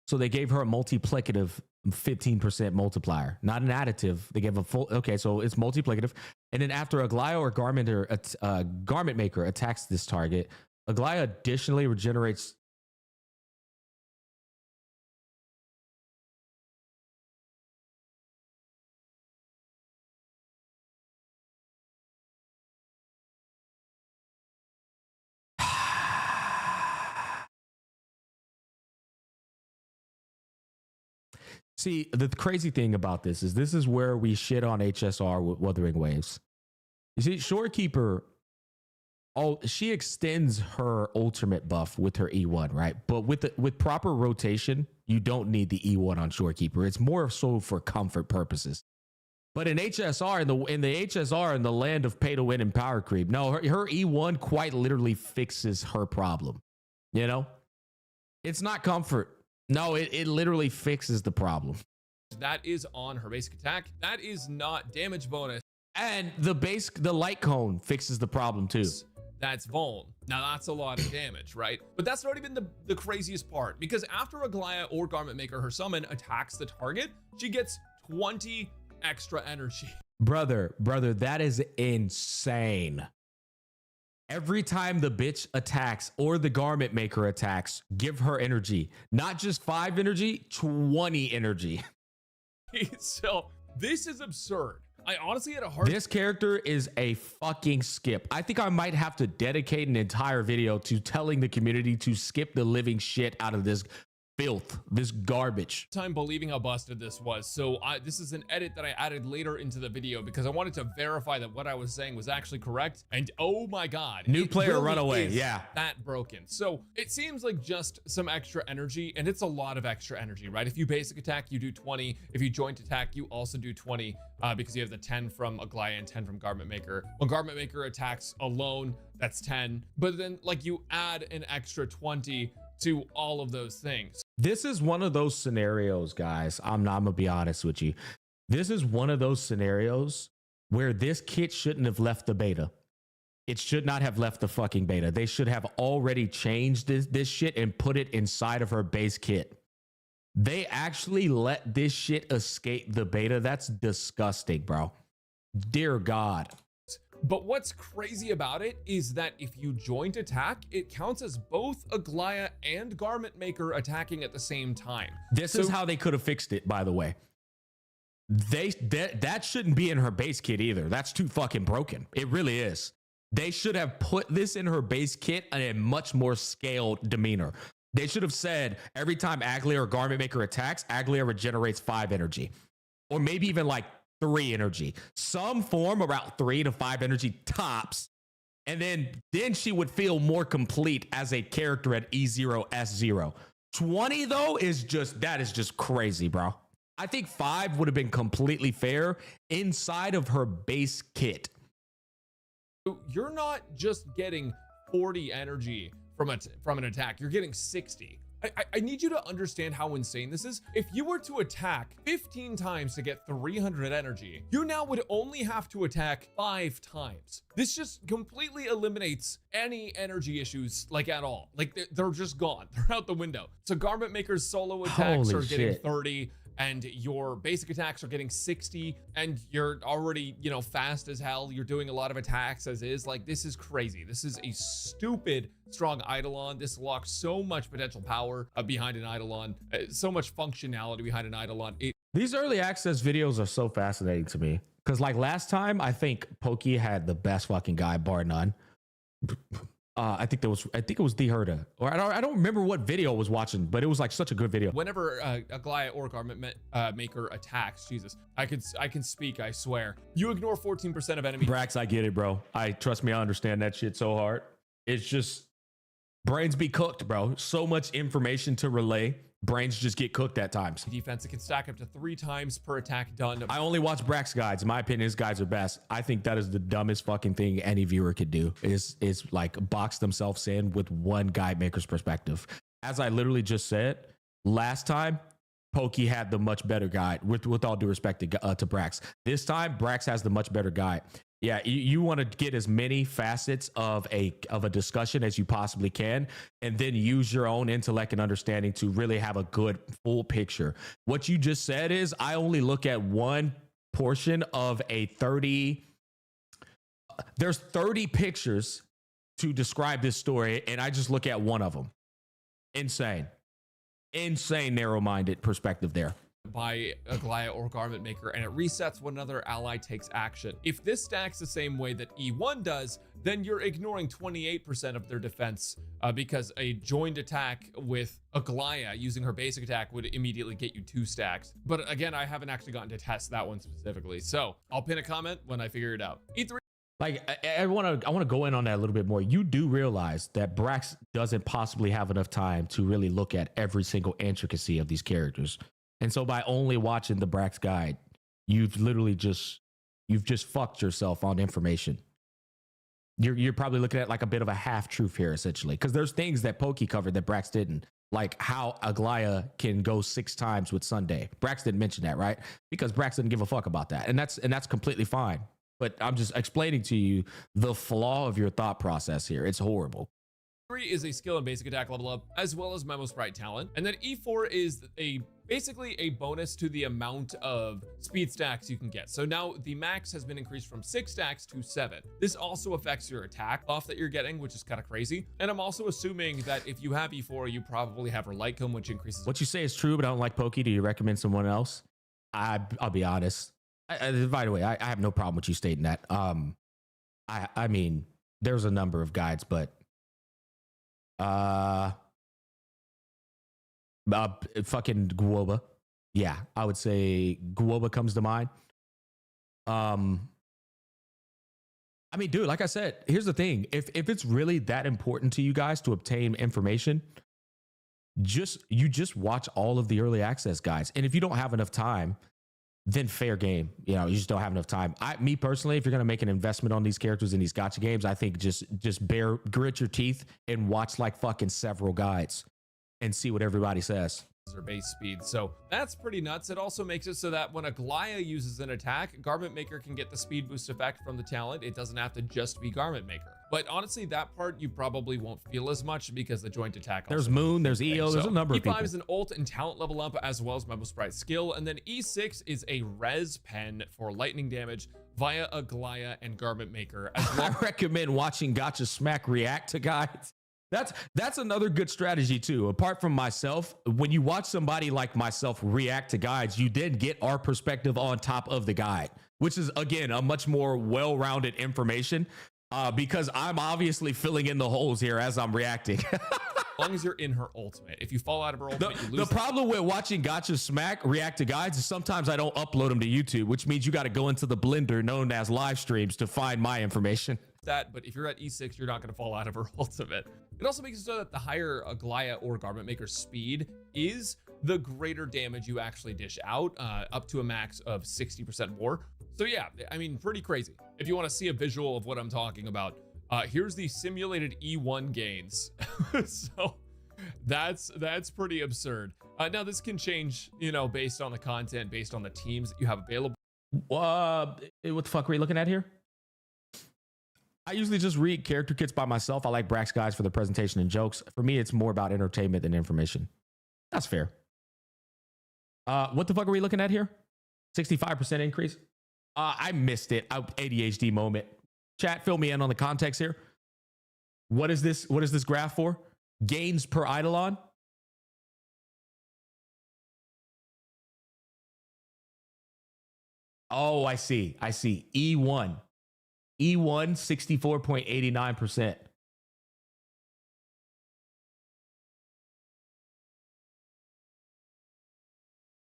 so they gave her a multiplicative 15% multiplier, not an additive. They gave a full. Okay, so it's multiplicative. And then after Aglaea or Garment Maker attacks this target, Aglaea additionally regenerates. See, the crazy thing about this is where we shit on HSR with Wuthering Waves. You see, Shorekeeper, she extends her ultimate buff with her E1, right? But with proper rotation, you don't need the E1 on Shorekeeper. It's more so for comfort purposes. But in HSR, in the HSR, in the land of pay to win and power creep, no, her E1 quite literally fixes her problem. You know, it's not comfort. No, it literally fixes the problem. That is on her basic attack. That is not damage bonus. And the light cone fixes the problem too. That's Vuln. Now that's a lot of damage, right? But that's not even the craziest part, because after Aglaea or Garment Maker, her summon, attacks the target, she gets 20 extra energy. Brother, that is insane. Every time the bitch attacks or the Garment Maker attacks, give her energy. Not just 5 energy, 20 energy. So this is absurd. I honestly had a hard. This character is a fucking skip. I think I might have to dedicate an entire video to telling the community to skip the living shit out of this filth, this garbage. Time believing how busted this was. So this is an edit that I added later into the video because I wanted to verify that what I was saying was actually correct. And oh my God, new player really runaway. Yeah, that broken. So it seems like just some extra energy, and it's a lot of extra energy, right? If you basic attack, you do 20. If you joint attack, you also do 20 because you have the 10 from Aglaea and 10 from Garment Maker. When Garment Maker attacks alone, that's 10. But then like you add an extra 20 to all of those things. This is one of those scenarios, guys. I'm gonna be honest with you. This is one of those scenarios where this kit shouldn't have left the beta. It should not have left the fucking beta. They should have already changed this shit and put it inside of her base kit. They actually let this shit escape the beta. That's disgusting, bro. Dear God. But what's crazy about it is that if you joint attack, it counts as both Aglaea and Garment Maker attacking at the same time. This is how they could have fixed it, by the way. That shouldn't be in her base kit either. That's too fucking broken. It really is. They should have put this in her base kit in a much more scaled demeanor. They should have said every time Aglaea or Garment Maker attacks, Aglaea regenerates 5 energy. Or maybe even like 3 energy, some form around 3 to 5 energy tops. And then she would feel more complete as a character at E0, S0. 20 though is just crazy, bro. I think 5 would have been completely fair inside of her base kit. You're not just getting 40 energy from an attack, you're getting 60. I need you to understand how insane this is. If you were to attack 15 times to get 300 energy, you now would only have to attack 5 times. This just completely eliminates any energy issues, like at all. Like they're just gone. They're out the window. So Garment Maker's solo attacks are getting 30, and your basic attacks are getting 60, and you're already, you know, fast as hell. You're doing a lot of attacks as is. Like, this is crazy. This is a stupid strong Eidolon. This locks so much potential power behind an Eidolon, so much functionality behind an Eidolon. These early access videos are so fascinating to me because, like, last time I think Pokey had the best fucking guy, bar none. I think it was the Herda, or I don't remember what video I was watching, but it was like such a good video. Whenever Aglaea or Garment Maker attacks, Jesus, I can speak, I swear. You ignore 14% of enemy. Brax, I get it, bro. Trust me, I understand that shit so hard. It's just brains be cooked, bro. So much information to relay. brains just get cooked at times. Defense, it can stack up to 3 times per attack done. I only watch Brax guides. In my opinion, his guides are best. I think that is the dumbest fucking thing any viewer could do is like box themselves in with one guide maker's perspective. As I literally just said, last time, Pokey had the much better guide, with all due respect to Brax. This time, Brax has the much better guide. Yeah, you want to get as many facets of a discussion as you possibly can, and then use your own intellect and understanding to really have a good full picture. What you just said is I only look at one portion of a 30. There's 30 pictures to describe this story, and I just look at one of them. Insane narrow-minded perspective there. By Aglaea or Garment Maker, and it resets when another ally takes action. If this stacks the same way that E1 does, then you're ignoring 28% of their defense because a joined attack with Aglaea using her basic attack would immediately get you 2 stacks. But again, I haven't actually gotten to test that one specifically, so I'll pin a comment when I figure it out. E3. Like, I want to go in on that a little bit more. You do realize that Brax doesn't possibly have enough time to really look at every single intricacy of these characters. And so by only watching the Brax guide, you've just fucked yourself on information. You're probably looking at like a bit of a half truth here, essentially, because there's things that Pokey covered that Brax didn't, like how Aglaea can go 6 times with Sunday. Brax didn't mention that, right? Because Brax didn't give a fuck about that, and that's completely fine. But I'm just explaining to you the flaw of your thought process here. It's horrible. 3 is a skill and basic attack level up, as well as Memo Sprite talent. And then E4 is basically a bonus to the amount of speed stacks you can get. So now the max has been increased from 6 stacks to 7. This also affects your attack buff that you're getting, which is kind of crazy. And I'm also assuming that if you have E4, you probably have Relic, which increases. What you say is true, but I don't like Pokey. Do you recommend someone else? I'll be honest. By the way, I have no problem with you stating that. I mean, there's a number of guides, but fucking WuWa. Yeah, I would say WuWa comes to mind. I mean, dude, like I said, here's the thing. If it's really that important to you guys to obtain information, you just watch all of the early access guides. And if you don't have enough time, then fair game. You know, you just don't have enough time. Me personally, if you're going to make an investment on these characters in these gacha games, I think just grit your teeth and watch like fucking several guides and see what everybody says. Their base speed. So that's pretty nuts. It also makes it so that when Aglaea uses an attack, Garment Maker can get the speed boost effect from the talent. It doesn't have to just be Garment Maker. But honestly, that part you probably won't feel as much because the joint attack. There's Moon, there's EO, there's a number of people. E5 is an ult and talent level up, as well as Memo Sprite skill. And then E6 is a res pen for lightning damage via Aglaea and Garment Maker. As well. I recommend watching Gacha Smack react to guides. That's another good strategy too. Apart from myself, when you watch somebody like myself react to guides, you then get our perspective on top of the guide, which is again a much more well-rounded information because I'm obviously filling in the holes here as I'm reacting. As long as you're in her ultimate. If you fall out of her ultimate, you lose. The problem with watching Gacha Smack react to guides is sometimes I don't upload them to YouTube, which means you got to go into the blender known as live streams to find my information. But if you're at E6, you're not going to fall out of her ultimate. It also makes it so that the higher Aglaea or Garment Maker speed is, the greater damage you actually dish out, up to a max of 60% more. So yeah, I mean, pretty crazy. If you want to see a visual of what I'm talking about, here's the simulated E1 gains. So that's pretty absurd. Now this can change, you know, based on the content, based on the teams that you have available. What the fuck are we looking at here? I usually just read character kits by myself. I like Brax guides for the presentation and jokes. For me, it's more about entertainment than information. That's fair. What the fuck are we looking at here? 65% increase. I missed it. ADHD moment. Chat, fill me in on the context here. What is this? What is this graph for? Gains per Eidolon. Oh, I see. I see. E1. E1, 64.89%.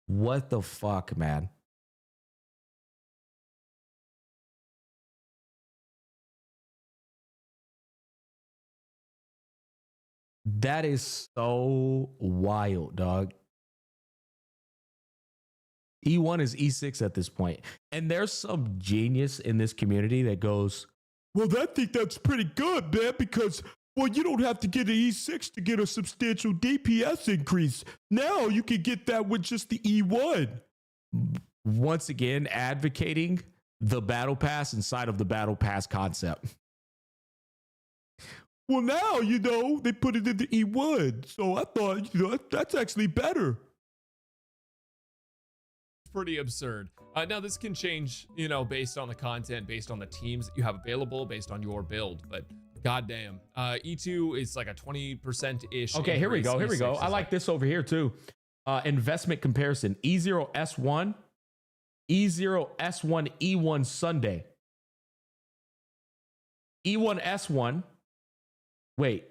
What the fuck, man? That is so wild, dog. E1 is E6 at this point. And there's some genius in this community that goes, well, I think that's pretty good, man, because, well, you don't have to get an E6 to get a substantial DPS increase. Now you can get that with just the E1. Once again, advocating the battle pass inside of the battle pass concept. Well, now, you know, they put it in the E1. So I thought, you know, that's actually better. Pretty absurd. Now this can change, you know, based on the content, based on the teams that you have available, based on your build, but goddamn. E2 is like a 20% ish. Okay, here we go. Here we go. I like this over here too. Investment comparison. E0S1, E0S1, E1 Sunday. E1S1. Wait.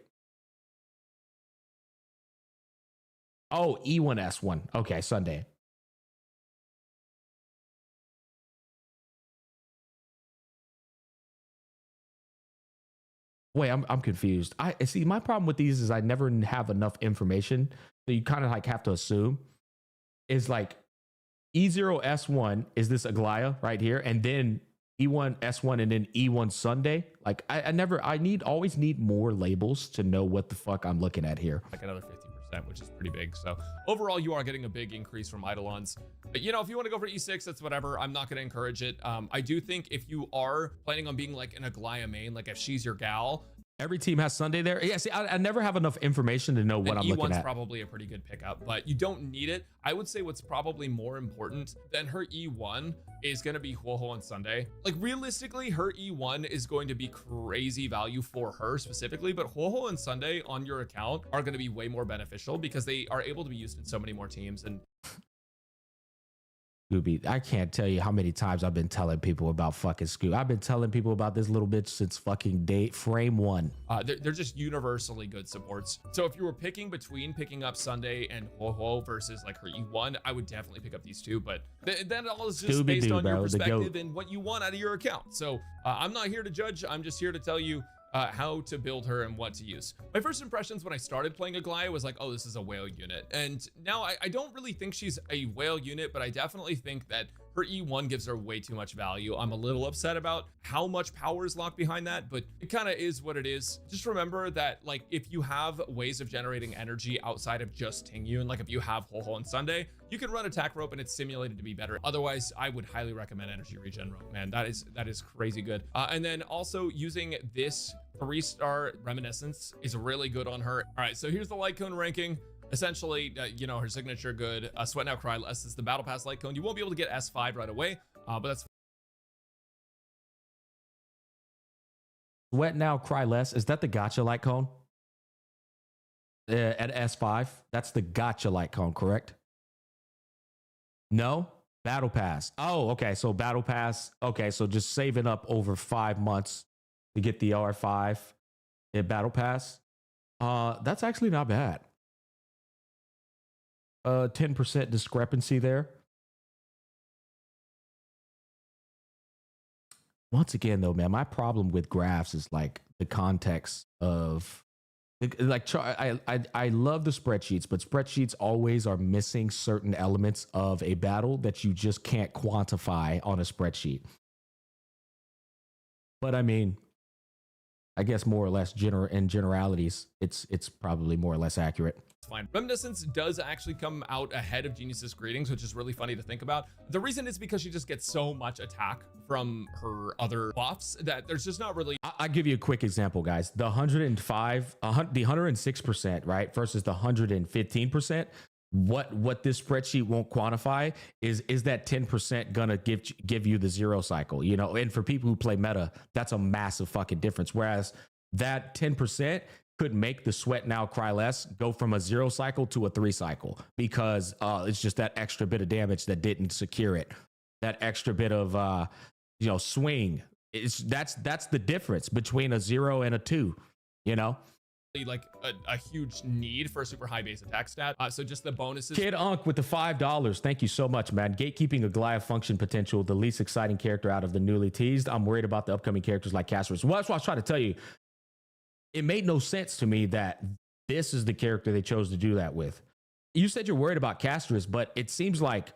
Oh, E1S1. Okay, Sunday. Wait, I'm confused. I see. My problem with these is I never have enough information, so you kind of like have to assume. Is like E0S1 is this Aglaea right here, and then E1S1 and then E1 Sunday. Like I always need more labels to know what the fuck I'm looking at here. Like another 50%, which is pretty big. So overall, you are getting a big increase from Eidolons. But you know, if you want to go for E6, that's whatever. I'm not going to encourage it. I do think if you are planning on being like an Aglaea main, like if she's your gal, every team has Sunday there. Yeah, see, I never have enough information to know what I'm looking at. E1's probably a pretty good pickup, but you don't need it. I would say what's probably more important than her E1 is going to be WuWa on Sunday. Like realistically, her E1 is going to be crazy value for her specifically, but WuWa and Sunday on your account are going to be way more beneficial because they are able to be used in so many more teams. And Scooby, I can't tell you how many times I've been telling people about fucking Scooby. I've been telling people about this little bitch since fucking frame one. They're just universally good supports. So if you were picking between picking up Sunday and WuWa versus like her E1, I would definitely pick up these two. But that all is just based on your perspective and what you want out of your account. So I'm not here to judge. I'm just here to tell you how to build her and what to use. My first impressions when I started playing Aglaea was like, oh, this is a whale unit. And now I don't really think she's a whale unit, but I definitely think that her E1 gives her way too much value. I'm a little upset about how much power is locked behind that, but it kind of is what it is. Just remember that like if you have ways of generating energy outside of just Tingyun, like if you have WuWa on Sunday, you can run attack rope and it's simulated to be better. Otherwise, I would highly recommend energy regen rope, man. That is crazy good. And then also using this 3-star reminiscence is really good on her. All right, so here's the light cone ranking. Essentially, you know, her signature good. Sweat Now Cry Less is the battle pass light cone. You won't be able to get S5 right away, but that's Sweat Now Cry Less. Is that the gacha light cone? At S5? That's the gacha light cone, correct? No? Battle pass. Oh, okay. So battle pass. Okay, so just saving up over 5 months to get the R5 in battle pass. That's actually not bad. 10% discrepancy there. Once again, though, man, my problem with graphs is like the context of like I love the spreadsheets, but spreadsheets always are missing certain elements of a battle that you just can't quantify on a spreadsheet. But I mean, I guess more or less in generalities, it's probably more or less accurate. Fine. Reminiscence does actually come out ahead of Genius's Greetings, which is really funny to think about. The reason is because she just gets so much attack from her other buffs that there's just not really. I'll give you a quick example, guys. The 105, the 106%, right, versus the 115%. What this spreadsheet won't quantify is that 10% gonna give you the 0 cycle, you know? And for people who play meta, that's a massive fucking difference. Whereas that 10% could make the Sweat Now Cry Less go from a 0 cycle to a 3 cycle because it's just that extra bit of damage that didn't secure it. That extra bit of swing. That's the difference between a 0 and a 2, you know? Like a huge need for a super high base attack stat. So just the bonuses. Kid Unk with the $5. Thank you so much, man. Gatekeeping Aglaea function potential, the least exciting character out of the newly teased. I'm worried about the upcoming characters like Casper's. Well, that's what I was trying to tell you. It made no sense to me that this is the character they chose to do that with. You said you're worried about Castris, but it seems like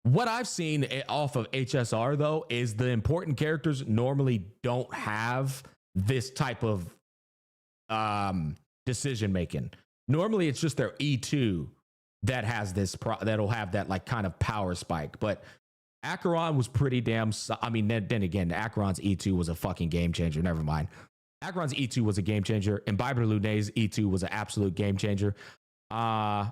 what I've seen off of HSR, though, is the important characters normally don't have this type of decision making. Normally, it's just their E2 that has this, that'll have that like kind of power spike. But Acheron was pretty damn, I mean, then again, Acheron's E2 was a fucking game changer. Never mind. Acheron's E2 was a game changer. Imbiber Lunay's E2 was an absolute game changer. Yeah,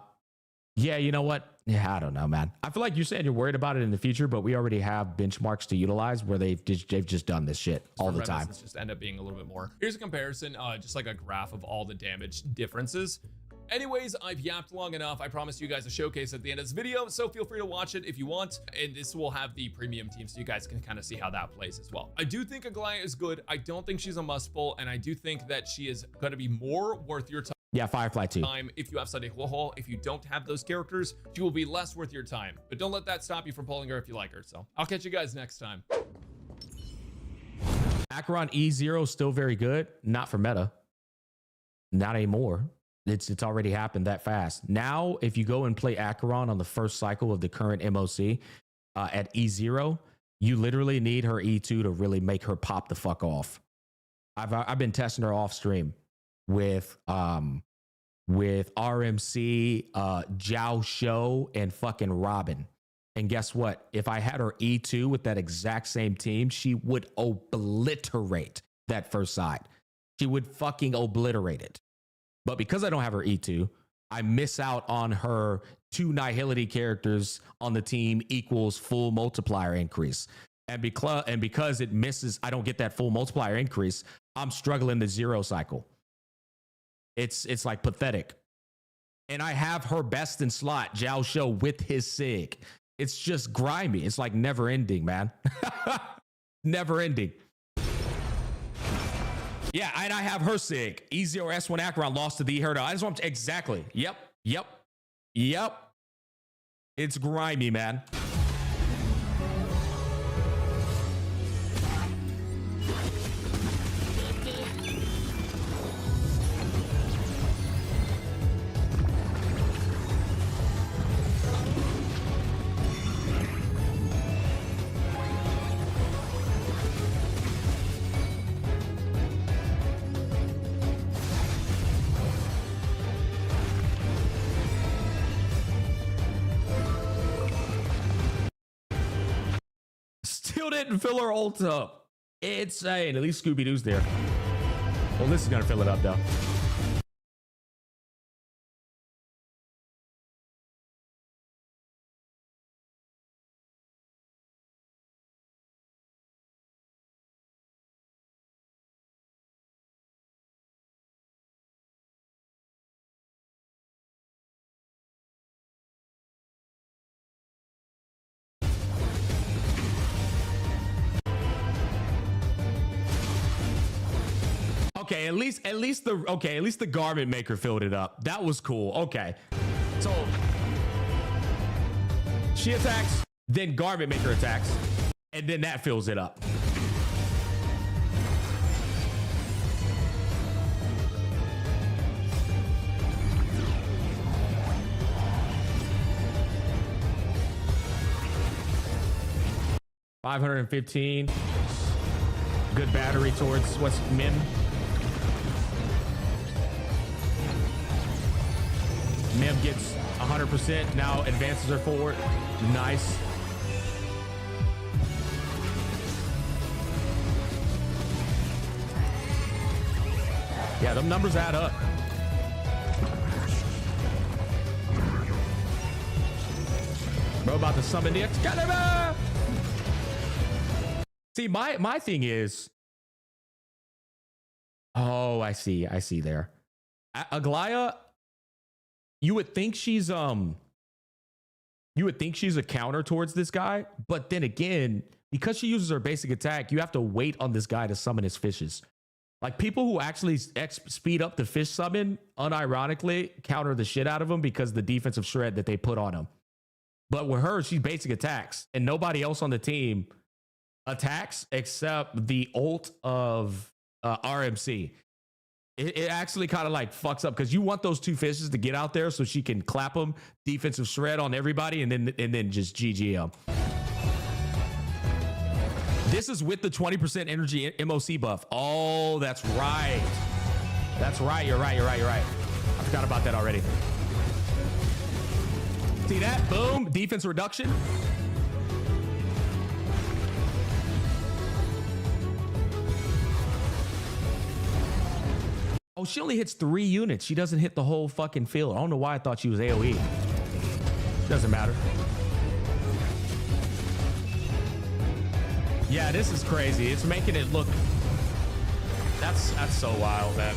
you know what? Yeah, I don't know, man. I feel like you're saying you're worried about it in the future, but we already have benchmarks to utilize where they've just done this shit all the time. Just end up being a little bit more. Here's a comparison, just like a graph of all the damage differences. Anyways, I've yapped long enough. I promised you guys a showcase at the end of this video, so feel free to watch it if you want. And this will have the premium team, so you guys can kind of see how that plays as well. I do think Aglaea is good. I don't think she's a must pull, and I do think that she is going to be more worth your time. Yeah, Firefly too. If you have Sunday Hall, if you don't have those characters, she will be less worth your time. But don't let that stop you from pulling her if you like her. So I'll catch you guys next time. Acheron E0 is still very good. Not for meta. Not anymore. It's already happened that fast. Now, if you go and play Acheron on the first cycle of the current MOC at E0, you literally need her E2 to really make her pop the fuck off. I've been testing her off stream with RMC, Jiao Shou, and fucking Robin. And guess what? If I had her E2 with that exact same team, she would obliterate that first side. She would fucking obliterate it. But because I don't have her E2, I miss out on her 2 Nihility characters on the team equals full multiplier increase. And because it misses, I don't get that full multiplier increase, I'm struggling the 0 cycle. It's like pathetic. And I have her best in slot, Jiao Shou, with his SIG. It's just grimy. It's like never ending, man. Never ending. Yeah, and I have her SIG. E0 S1 Acheron lost to the Herda. I just want to, exactly. Yep. It's grimy, man. Still didn't fill her ult up. Insane. At least Scooby-Doo's there. Well, this is gonna fill it up though. Okay, at least the garment maker filled it up. That was cool. Okay. So she attacks, then garment maker attacks, and then that fills it up. $515. Good battery towards what's Mim. Mim gets 100%, now advances her forward. Nice. Yeah, them numbers add up. Bro, about to summon the Excalibur. See, my thing is, oh, I see there. Aglaea, you would think she's a counter towards this guy, but then again, because she uses her basic attack, you have to wait on this guy to summon his fishes. Like people who actually speed up the fish summon, unironically counter the shit out of him because the defensive shred that they put on him. But with her, she's basic attacks, and nobody else on the team attacks except the ult of RMC. It actually kind of like fucks up because you want those two fishes to get out there so she can clap them, defensive shred on everybody, and then just GG them. This is with the 20% energy MOC buff. Oh, that's right. That's right. You're right. I forgot about that already. See that? Boom. Defense reduction. Oh, she only hits 3 units. She doesn't hit the whole fucking field. I don't know why I thought she was AoE. Doesn't matter. Yeah, this is crazy. It's making it look... That's so wild, man.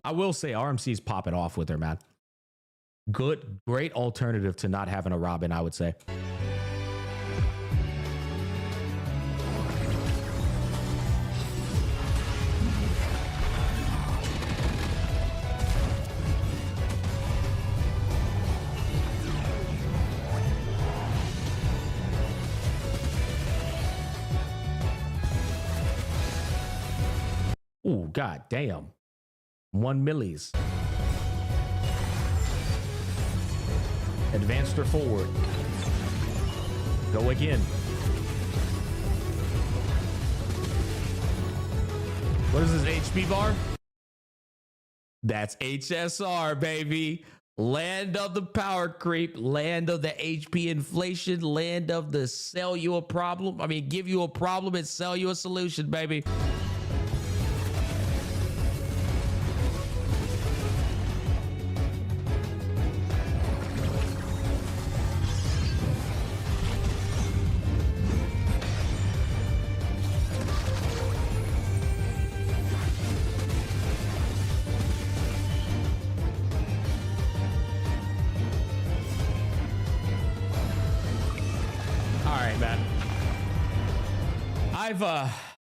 I will say RMC's popping off with her, man. Great alternative to not having a Robin, I would say. Ooh, god damn. 1 millis. Advanced her forward. Go again. What is this HP bar? That's HSR, baby. Land of the power creep, land of the HP inflation, land of the sell you a problem. I mean, give you a problem and sell you a solution, baby.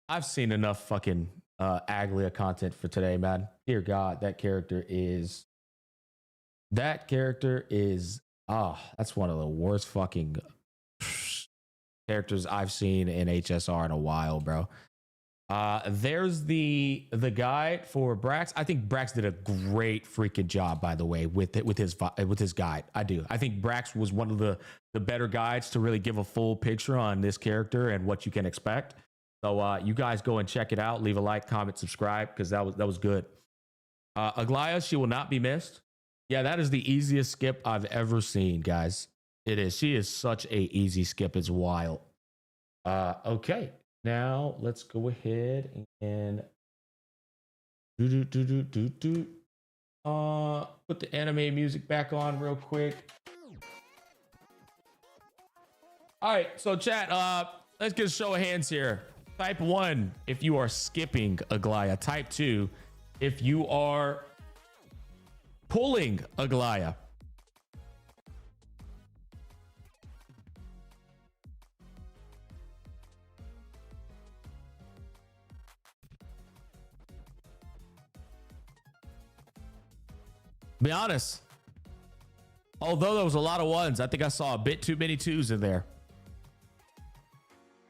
I've seen enough fucking Aglaea content for today, man. Dear God, that character is that's one of the worst fucking characters I've seen in HSR in a while, bro. There's the guide for Brax. I think Brax did a great freaking job, by the way, with his guide. I do. I think Brax was one of the better guides to really give a full picture on this character and what you can expect. So you guys go and check it out. Leave a like, comment, subscribe, because that was good. Aglaea, she will not be missed. Yeah, that is the easiest skip I've ever seen, guys. It is. She is such a easy skip. It's wild. Okay, now let's go ahead and put the anime music back on real quick. All right, so chat, let's get a show of hands here. Type 1 if you are skipping Aglaea. Type 2 if you are pulling Aglaea. Be honest. Although there was a lot of ones, I think I saw a bit too many 2s in there.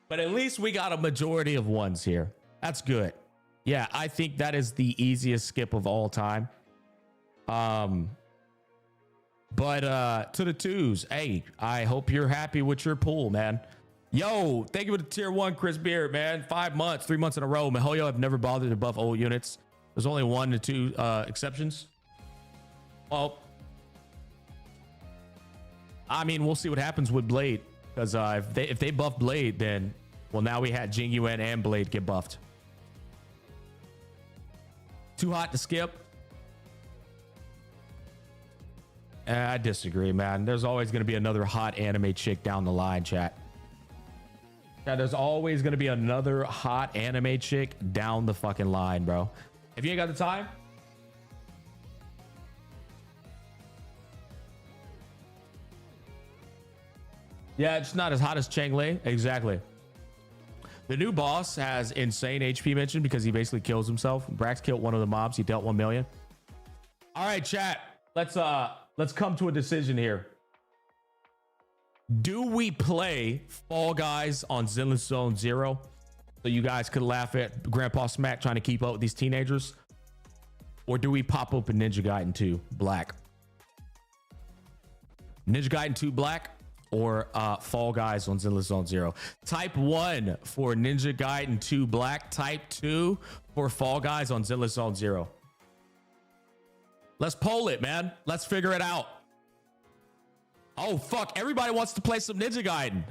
But at least we got a majority of 1s here. That's good. Yeah, I think that is the easiest skip of all time. But to the 2s, hey, I hope you're happy with your pool, man. Yo, thank you for the tier 1, Chris Beard, man. 5 months, 3 months in a row. Mihoyo have never bothered to buff old units. There's only 1 to 2 exceptions. Well, I mean, we'll see what happens with Blade. Because if they buff Blade, then, well, now we had Jingyuan and Blade get buffed. Too hot to skip? I disagree, man. There's always going to be another hot anime chick down the line, chat. Yeah, there's always gonna be another hot anime chick down the fucking line, bro. If you ain't got the time, yeah, it's not as hot as Chang Lei. Exactly. The new boss has insane HP mention because he basically kills himself. Brax killed one of the mobs. He dealt 1 million. All right, chat. Let's come to a decision here. Do we play Fall Guys on Zenless Zone 0 so you guys could laugh at Grandpa Smack trying to keep up with these teenagers? Or do we pop open Ninja Gaiden 2 Black? Ninja Gaiden 2 Black or Fall Guys on Zenless Zone 0? Type 1 for Ninja Gaiden 2 Black. Type 2 for Fall Guys on Zenless Zone 0. Let's poll it, man. Let's figure it out. Oh, fuck. Everybody wants to play some Ninja Gaiden.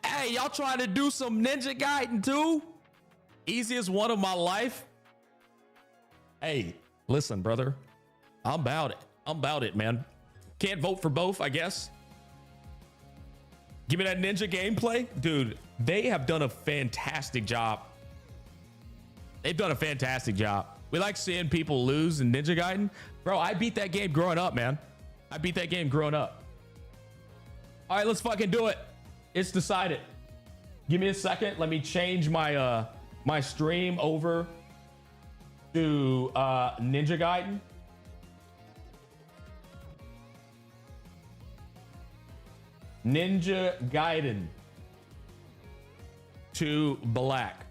Hey, y'all trying to do some Ninja Gaiden too? Easiest one of my life. Hey, listen, brother. I'm about it. I'm about it, man. Can't vote for both, I guess. Give me that ninja gameplay. Dude, they have done a fantastic job. They've done a fantastic job. We like seeing people lose in Ninja Gaiden. Bro, I beat that game growing up, man. I beat that game growing up. All right, let's fucking do it. It's decided. Give me a second. Let me change my my stream over to Ninja Gaiden. Ninja Gaiden 2 Black.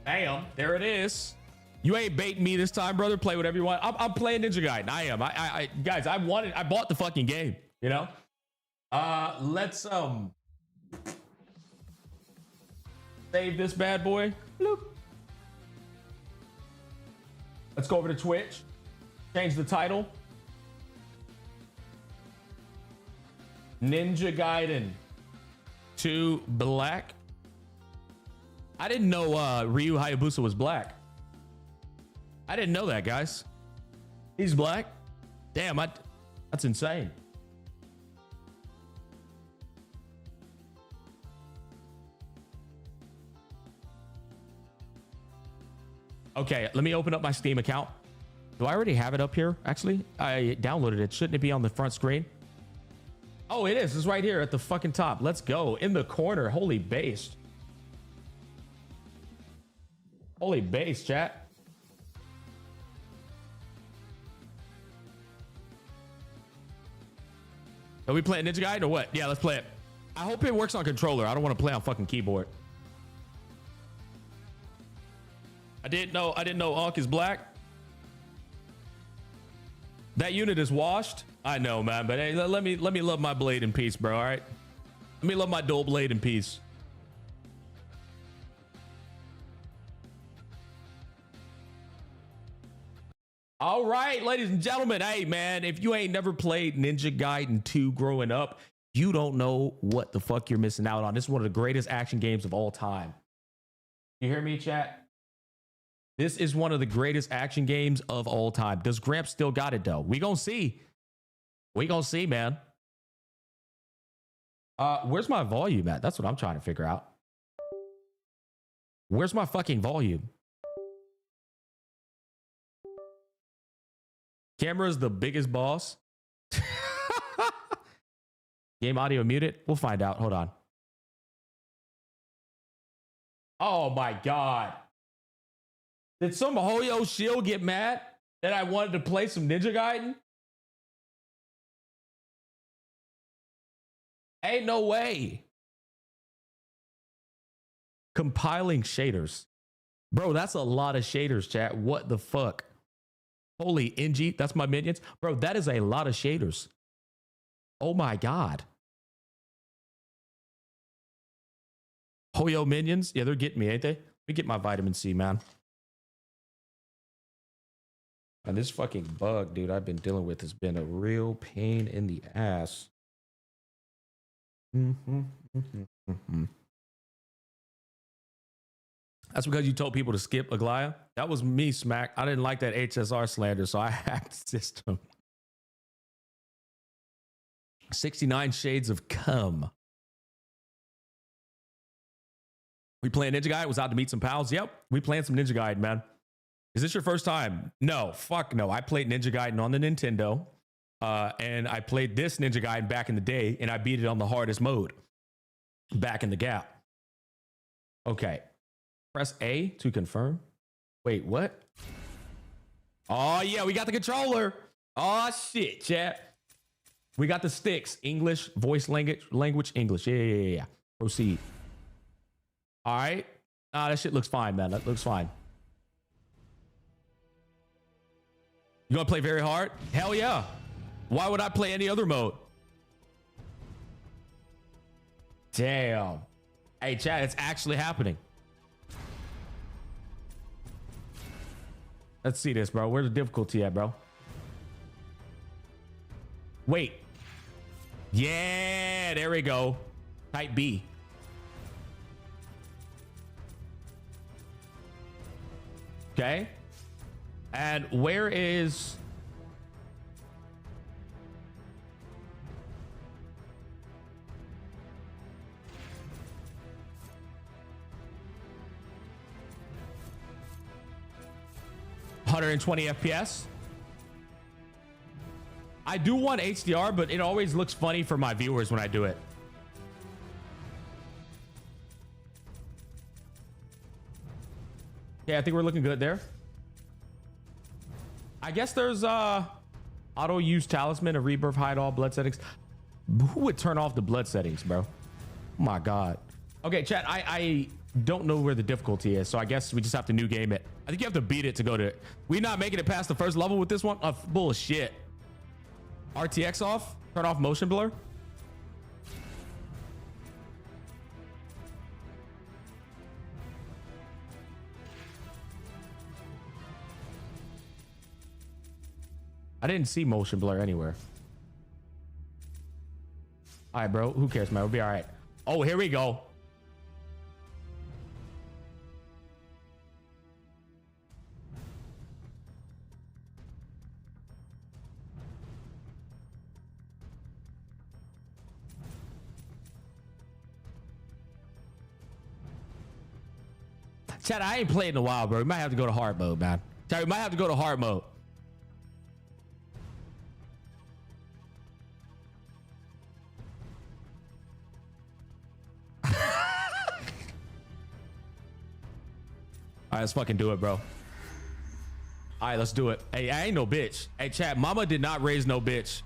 Damn, there it is. You ain't baiting me this time, brother. Play whatever you want. I'm playing Ninja Gaiden. I am. I guys, I bought the fucking game, you know? Let's save this bad boy. Bloop. Let's go over to Twitch. Change the title. Ninja Gaiden 2 Black. I didn't know Ryu Hayabusa was black. I didn't know that, guys. He's black. Damn, that's insane. Okay, let me open up my Steam account. Do I already have it up here? Actually, I downloaded it. Shouldn't it be on the front screen? Oh, it is. It's right here at the fucking top. Let's go. In the corner. Holy base. Holy base, chat. Are we playing Ninja Gaiden or what? Yeah, let's play it. I hope it works on controller. I don't want to play on fucking keyboard. I didn't know Unk is black. That unit is washed. I know, man, but hey, let me love my blade in peace, bro. All right, let me love my dual blade in peace. All right, ladies and gentlemen. Hey, man, if you ain't never played Ninja Gaiden 2 growing up, you don't know what the fuck you're missing out on. This is one of the greatest action games of all time. You hear me, chat? This is one of the greatest action games of all time. Does Gramps still got it, though? We gonna see. We gonna see, man. Where's my volume at? That's what I'm trying to figure out. Where's my fucking volume? Camera's the biggest boss. Game audio muted. We'll find out. Hold on. Oh my God. Did some Hoyo shield get mad that I wanted to play some Ninja Gaiden? Ain't no way. Compiling shaders. Bro, that's a lot of shaders, chat. What the fuck? Holy NG, that's my minions. Bro, that is a lot of shaders. Oh my God. Hoyo minions? Yeah, they're getting me, ain't they? Let me get my vitamin C, man. And this fucking bug, dude, I've been dealing with has been a real pain in the ass. That's because you told people to skip Aglaea. That was me, Smack. I didn't like that HSR slander, so I hacked the system. 69 Shades of Cum. We playing Ninja Gaiden? Was out to meet some pals? Yep, we playing some Ninja Gaiden, man. Is this your first time? No, fuck no. I played Ninja Gaiden on the Nintendo. And I played this Ninja Gaiden back in the day, and I beat it on the hardest mode. Back in the gap. Okay. Press A to confirm. Wait, what? Oh, yeah, we got the controller. Oh, shit, chat. We got the sticks. English, voice language, English. Yeah. Proceed. All right. That shit looks fine, man. That looks fine. You gonna play very hard? Hell yeah. Why would I play any other mode? Damn. Hey, chat, it's actually happening. Let's see this, bro. Where's the difficulty at, bro? Wait. Yeah, there we go. Type B. Okay. And where is... ...120 FPS. I do want HDR, but it always looks funny for my viewers when I do it. Yeah, I think we're looking good there. I guess there's auto use talisman, a rebirth, hide all blood settings. Who would turn off the blood settings, bro? Oh my god. Okay, chat, I don't know where the difficulty is, so I guess we just have to new game it. I think you have to beat it to go to it. We not making it past the first level with this one? Bullshit. RTX off, turn off motion blur. I didn't see motion blur anywhere. All right, bro. Who cares, man? We'll be all right. Oh, here we go. Chad, I ain't played in a while, bro. We might have to go to hard mode, man. Chad, we might have to go to hard mode. All right, let's fucking do it, bro. All right, let's do it. Hey, I ain't no bitch. Hey, chat, mama did not raise no bitch.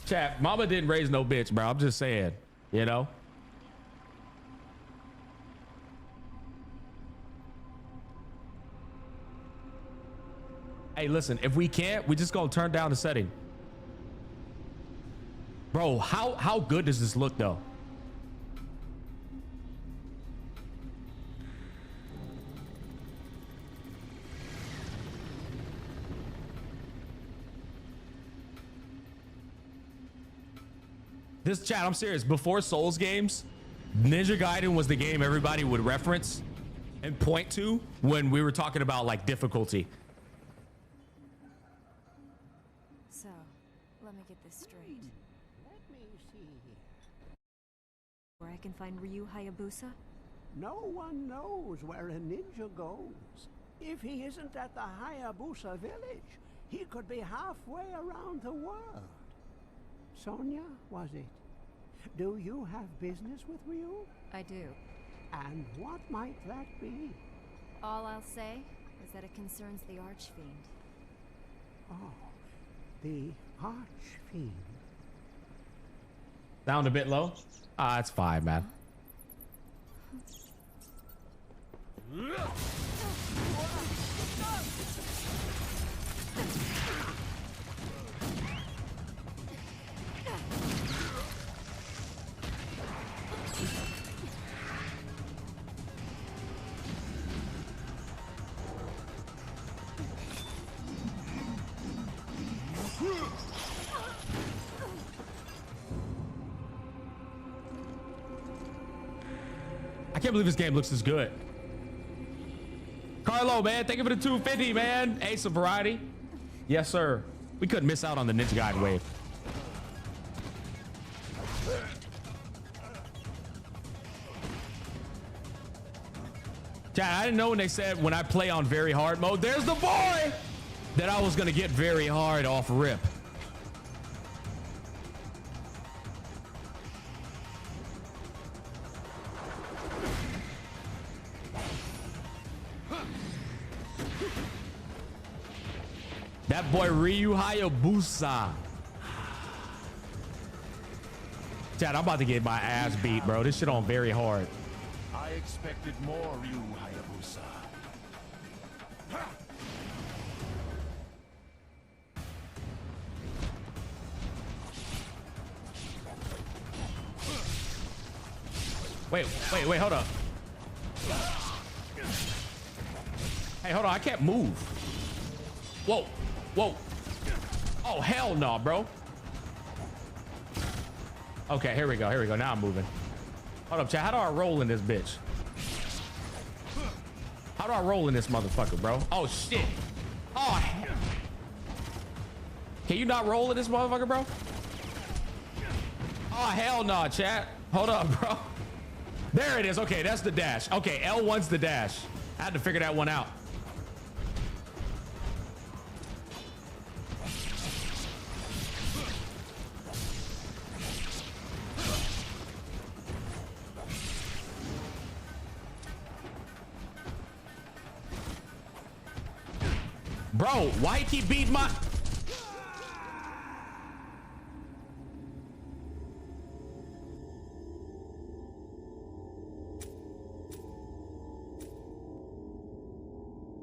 Chat, mama didn't raise no bitch, bro. I'm just saying, you know? Hey, listen, if we can't, we just gonna turn down the setting. Bro, how good does this look, though? This chat, I'm serious. Before Souls games, Ninja Gaiden was the game everybody would reference and point to when we were talking about like difficulty. So, let me get this straight. Let me see here. Where I can find Ryu Hayabusa? No one knows where a ninja goes. If he isn't at the Hayabusa village, he could be halfway around the world. Sonia, was it? Do you have business with Ryu? I do. And what might that be? All I'll say is that it concerns the Archfiend. Oh, the Archfiend. Sound a bit low? Ah, it's fine, man. I can't believe this game looks as good. Carlo, man, thank you for the 250, man. Ace of variety. Yes, sir. We couldn't miss out on the Ninja Gaiden wave. Chat, I didn't know when they said when I play on very hard mode, there's the boy, that I was gonna get very hard off rip. That boy Ryu Hayabusa. Chat, I'm about to get my ass beat, bro. This shit on very hard. I expected more, Ryu Hayabusa. Wait, hold up. Hey, hold on, I can't move. Whoa. Oh, hell no, bro. Okay, here we go. Now I'm moving. Hold up, chat. How do I roll in this bitch? How do I roll in this motherfucker, bro? Oh, shit. Oh, hell. Can you not roll in this motherfucker, bro? Oh, hell no, chat. Hold up, bro. There it is. Okay, that's the dash. Okay, L1's the dash. I had to figure that one out. Bro, why he keep beating my...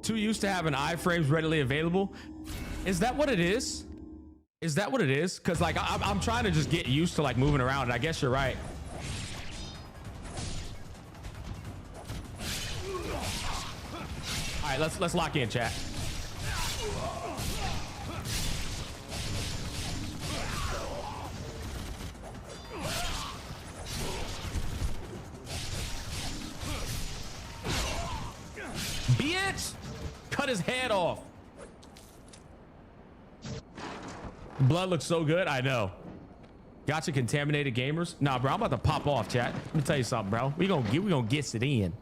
Too used to having iframes readily available. Is that what it is? Is that what it is? Because like I'm trying to just get used to like moving around, and I guess you're right. All right, let's lock in, chat. Bitch! Cut his head off. Blood looks so good. I know. Gacha contaminated gamers. Nah, bro, I'm about to pop off, chat. Let me tell you something, bro. We gonna get it in.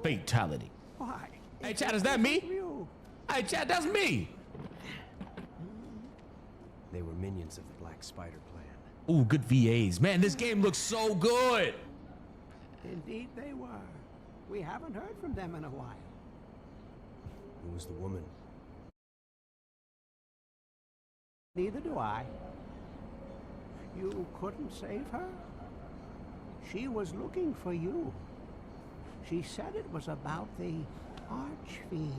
Fatality. Why? Hey, chat, is that me? Hey, chat, that's me. They were minions of the Black Spider Clan. Ooh, good VAs. Man, this game looks so good. Indeed they were. We haven't heard from them in a while. Who was the woman? Neither do I. You couldn't save her? She was looking for you. She said it was about the Archfiend.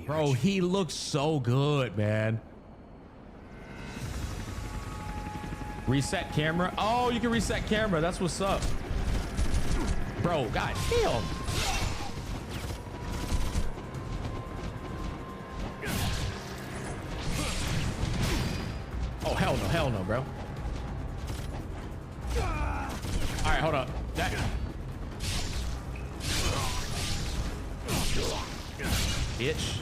Bro, he looks so good, man. Reset camera. Oh, you can reset camera. That's what's up. Bro, god damn. Oh, hell no, bro. All right, hold up. That... Bitch.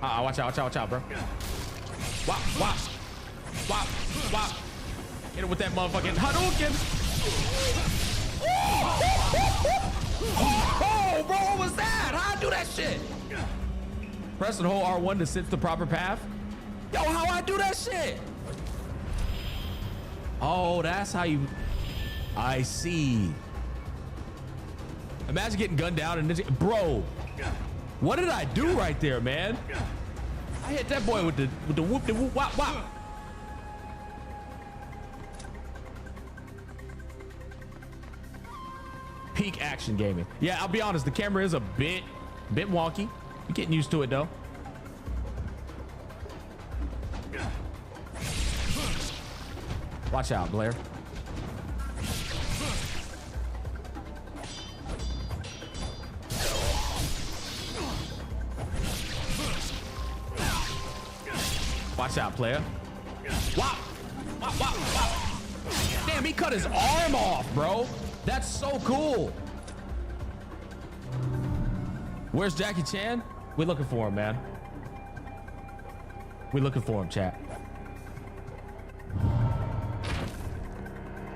Watch out, bro. Wop. Hit him with that motherfucking Hadouken. Oh, bro, what was that? How'd I do that shit? Press and hold R1 to sense the proper path. Yo, how I do that shit? Oh, that's how you... I see. Imagine getting gunned down and Ninja... Bro, what did I do right there, man? I hit that boy with the whoop de whoop wop wop. Peak action gaming. Yeah, I'll be honest, the camera is a bit wonky. You're getting used to it though. Watch out, Blair. Watch out, player. Wop. Damn, he cut his arm off, bro. That's so cool. Where's Jackie Chan? We're looking for him, man. We're looking for him, chat.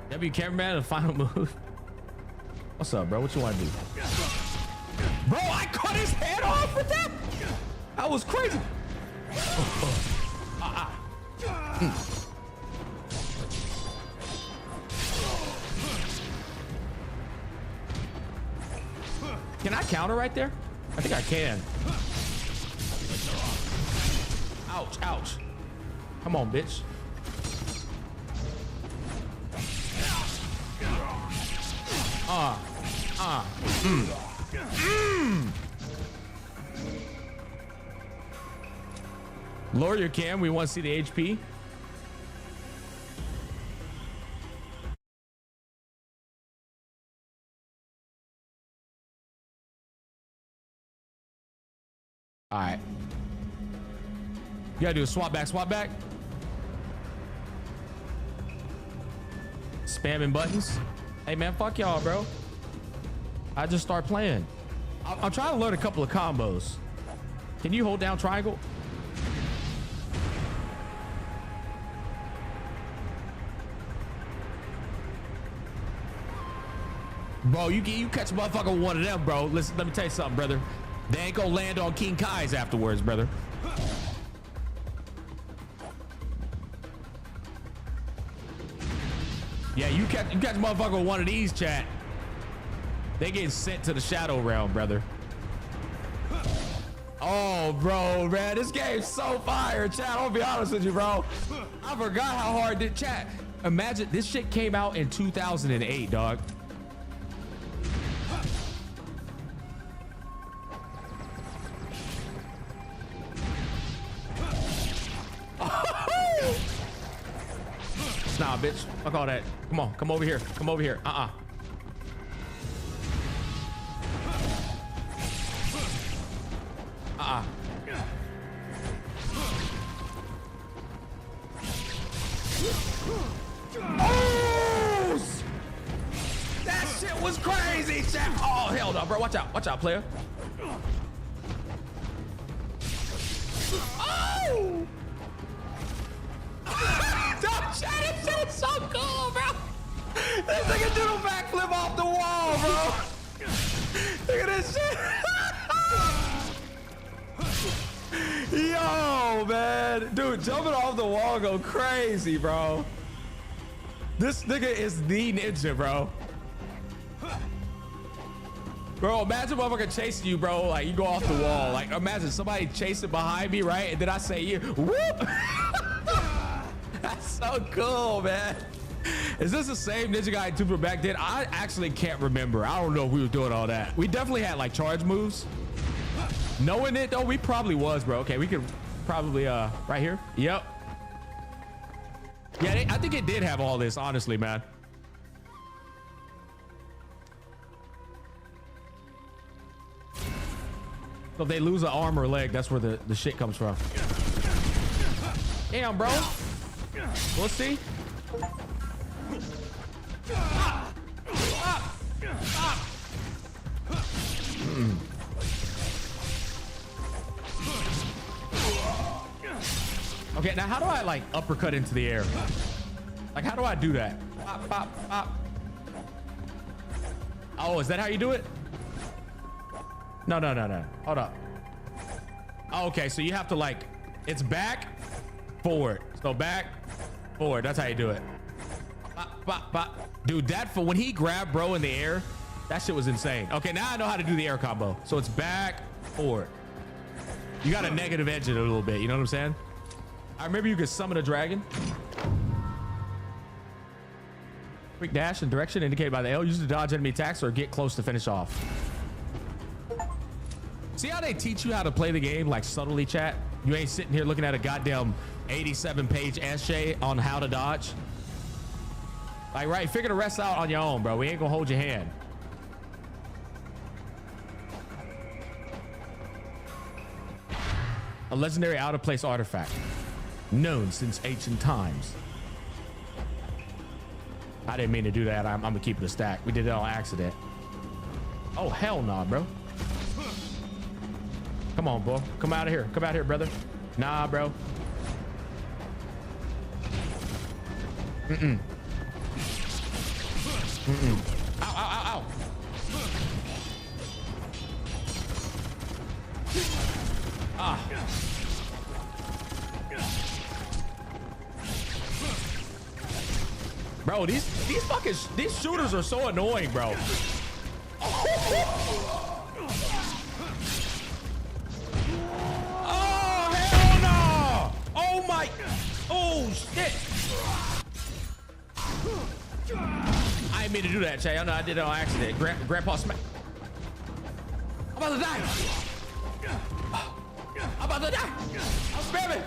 W cameraman, the final move. What's up, bro? What you want to do? Bro, I cut his head off with that. That was crazy. Can I counter right there? I think I can. Ouch, ouch. Come on, bitch. Lower your cam. We want to see the HP. All right. You gotta do a swap back, swap back. Spamming buttons. Hey man, fuck y'all, bro. I just start playing. I'm trying to learn a couple of combos. Can you hold down triangle? Bro, you catch a motherfucker with one of them, bro. Listen, let me tell you something, brother. They ain't gonna land on King Kai's afterwards, brother. Yeah, you catch a motherfucker with one of these, chat. They getting sent to the shadow realm, brother. Oh, bro, man, this game's so fire, chat. I'll be honest with you, bro. I forgot how hard this chat. Imagine this shit came out in 2008, dog. Nah, bitch. Fuck all that. Come on. Come over here. Come over here. Oh! That shit was crazy, chat. Oh, hell no, bro. Watch out. Watch out, player. Oh! This shit is so cool, bro. This nigga did a backflip off the wall, bro. Look at this shit. Yo, man. Dude, jumping off the wall go crazy, bro. This nigga is the ninja, bro. Bro, imagine motherfucker chasing you, bro. Like, you go off the wall. Like, imagine somebody chasing behind me, right? And then I say, you, whoop. That's so cool, man. Is this the same Ninja Gaiden 2 from back then? I actually can't remember. I don't know if we were doing all that. We definitely had like charge moves. Knowing it though, we probably was, bro. Okay, we could probably right here. Yep. Yeah, I think it did have all this, honestly, man. So if they lose an arm or leg, that's where the shit comes from. Damn, bro. We'll see. Okay, now how do I like uppercut into the air? Like, how do I do that? Pop, pop, pop. Oh, is that how you do it? No. Hold up. Oh, okay, so you have to like, it's back, forward. So back, forward. That's how you do it. Bop, bop, bop. Dude, that for when he grabbed bro in the air, that shit was insane. Okay, now I know how to do the air combo. So it's back, forward. You got a negative edge it a little bit. You know what I'm saying? I remember you could summon a dragon. Quick dash and direction indicated by the L. Use to dodge enemy attacks or get close to finish off. See how they teach you how to play the game like subtly, chat? You ain't sitting here looking at a goddamn 87-page essay on how to dodge. Like, right, figure the rest out on your own, bro. We ain't gonna hold your hand. A legendary out-of-place artifact. Known since ancient times. I didn't mean to do that. I'm gonna keep it a stack. We did it on accident. Oh, hell nah, bro. Come on, bro. Come out of here. Come out here, brother. Nah, bro. Mm-mm. Mm-mm. Ow, ow, ow, ow. Ah. Bro, these shooters are so annoying, bro. Oh, hell no! Oh my, oh shit. I didn't mean to do that, Chay. I know I did it on accident. Grandpa smack. I'm about to die. I'm about to die. I'm spamming.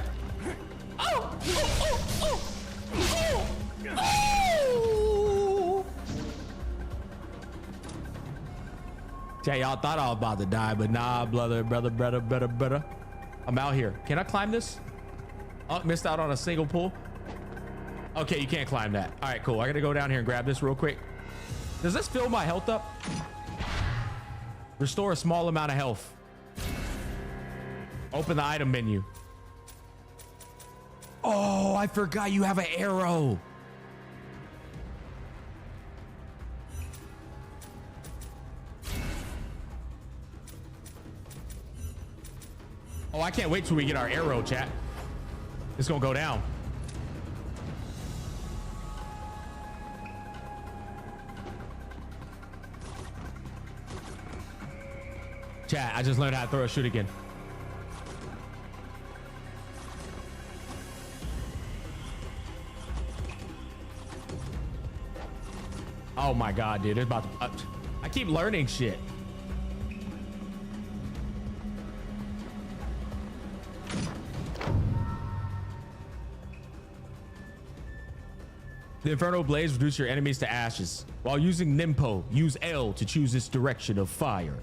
Oh, oh, oh, oh, oh, oh. Chay, y'all thought I was about to die, but nah, brother. I'm out here. Can I climb this? Oh, missed out on a single pull. Okay, you can't climb that. All right, cool. I gotta go down here and grab this real quick. Does this fill my health up? Restore a small amount of health. Open the item menu. Oh, I forgot you have an arrow. Oh, I can't wait till we get our arrow, chat. It's gonna go down. Chat, I just learned how to throw a shoot again. Oh my god, dude, it's about to... I keep learning shit. The Inferno Blaze reduces your enemies to ashes. While using Nimpo, use L to choose its direction of fire.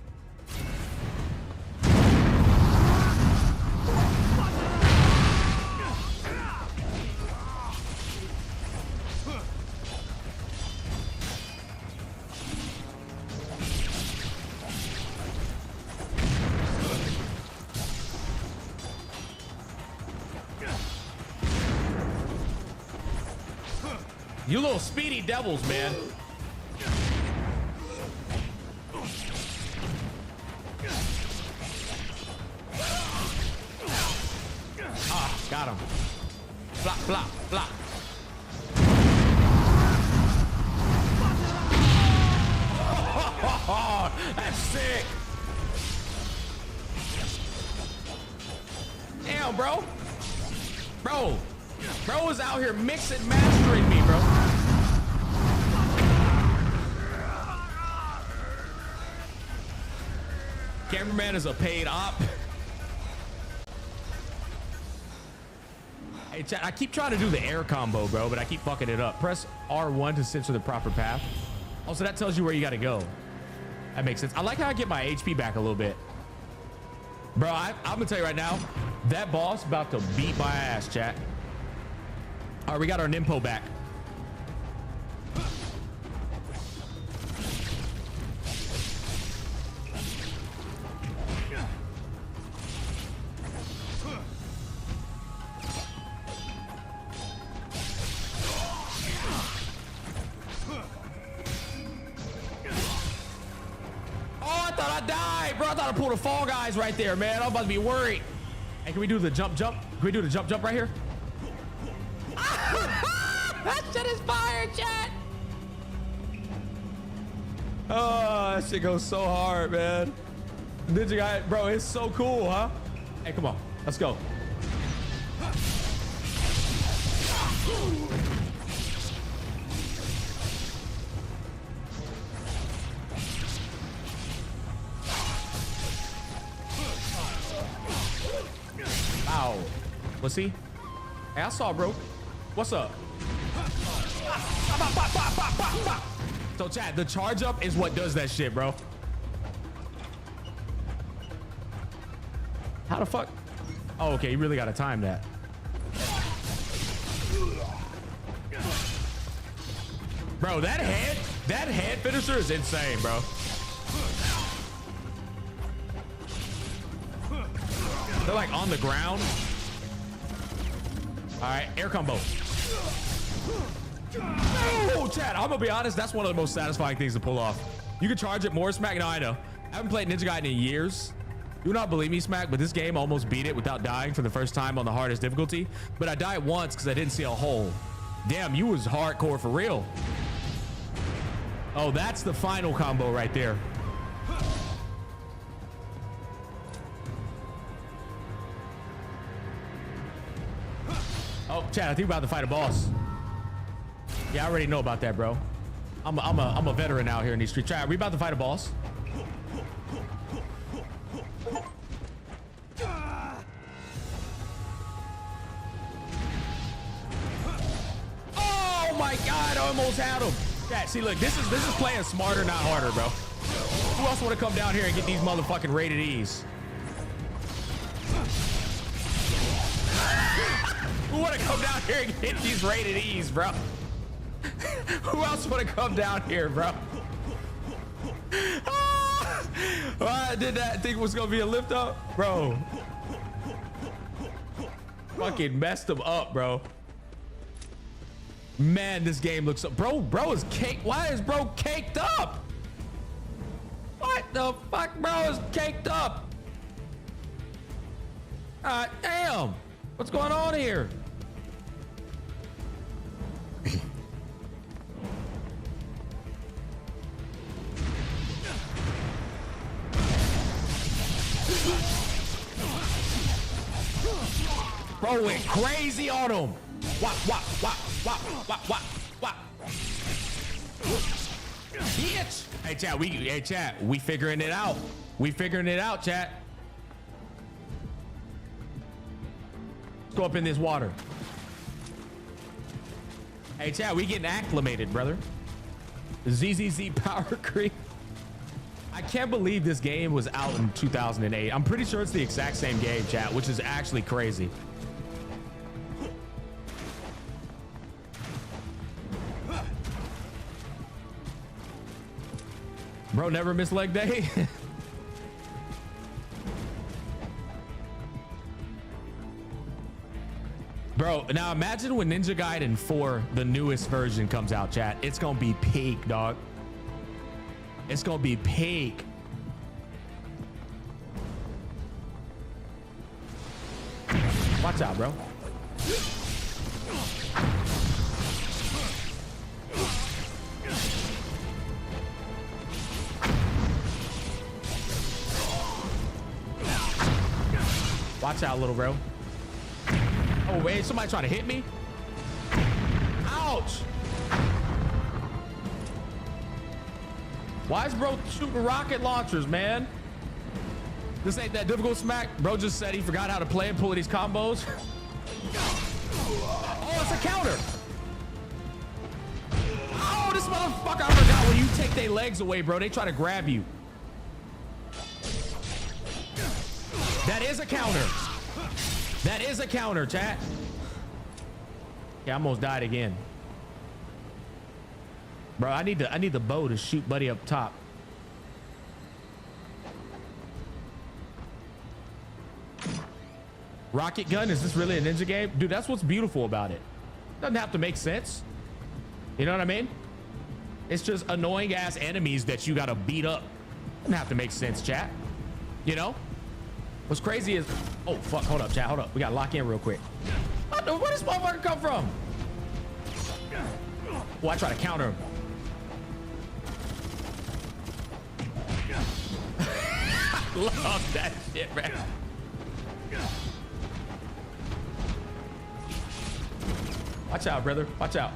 You little speedy devils, man. Ah, got him. Flop, flop, flop. Oh, that's sick. Damn, bro. Bro is out here mixing, mastering me, bro. Cameraman is a paid op. Hey, chat, I keep trying to do the air combo, bro, but I keep fucking it up. Press R1 to censor the proper path. Also, that tells you where you got to go. That makes sense. I like how I get my HP back a little bit. Bro, I'm going to tell you right now, that boss about to beat my ass, chat. All right, we got our Nimpo back. Bro, I thought I pulled a Fall Guys right there, man. I'm about to be worried. Hey, can we do the jump? Can we do the jump right here? That shit is fire, chat. Oh, that shit goes so hard, man. Ninja Gaiden, bro, it's so cool, huh? Hey, come on, let's go. Ow. What's he? Hey, I saw, bro. What's up? So, chat, the charge up is what does that shit, bro. How the fuck? Oh, okay, you really gotta time that. Bro, that head finisher is insane, bro. They're like on the ground. All right, air combo. Oh, Chad, I'm gonna be honest. That's one of the most satisfying things to pull off. You can charge it more, Smack. No, I know. I haven't played Ninja Gaiden in years. You will not believe me, Smack, but this game almost beat it without dying for the first time on the hardest difficulty. But I died once because I didn't see a hole. Damn, you was hardcore for real. Oh, that's the final combo right there. Oh, Chad, I think we're about to fight a boss. Yeah, I already know about that, bro. I'm a veteran out here in these streets. Chad, we about to fight a boss. Oh my God, I almost had him. Chad, see, look, this is playing smarter, not harder, bro. Who else want to come down here and get these motherfucking rated E's? Who want to come down here and get these rated E's, bro? Who else want to come down here, bro? I did that think it was gonna be a lift up, bro. Fucking messed him up, bro. Man, this game looks so, bro is caked. Why is bro caked up? What the fuck, bro is caked up? Damn, what's going on here? Bro went crazy on him. Wop, wop, wop, wop, wop, wop, wop. Bitch. Hey, chat, we figuring it out. We figuring it out, chat. Let's go up in this water. Hey, chat, we getting acclimated, brother. ZZZ power creep. I can't believe this game was out in 2008. I'm pretty sure it's the exact same game, chat, which is actually crazy. Bro never missed leg day. Bro, now imagine when Ninja Gaiden 4, the newest version, comes out, chat. It's gonna be peak, dog. It's gonna be peak. Watch out, bro. Watch out, little bro. Oh, wait, somebody trying to hit me? Ouch. Why is bro shooting rocket launchers, man? This ain't that difficult, Smack. Bro just said he forgot how to play and pull these combos. Oh, it's a counter. Oh, this motherfucker, I forgot when you take their legs away, bro, they try to grab you. That is a counter. That is a counter, chat. Yeah, I almost died again. Bro, I need the bow to shoot buddy up top. Rocket gun, is this really a ninja game? Dude, that's what's beautiful about it. Doesn't have to make sense. You know what I mean? It's just annoying ass enemies that you gotta beat up. Doesn't have to make sense, chat. You know? What's crazy is, oh fuck, hold up, chat, hold up. We gotta lock in real quick. Where does this motherfucker come from? Oh, I try to counter him. Love that shit, man. Watch out, brother. Watch out.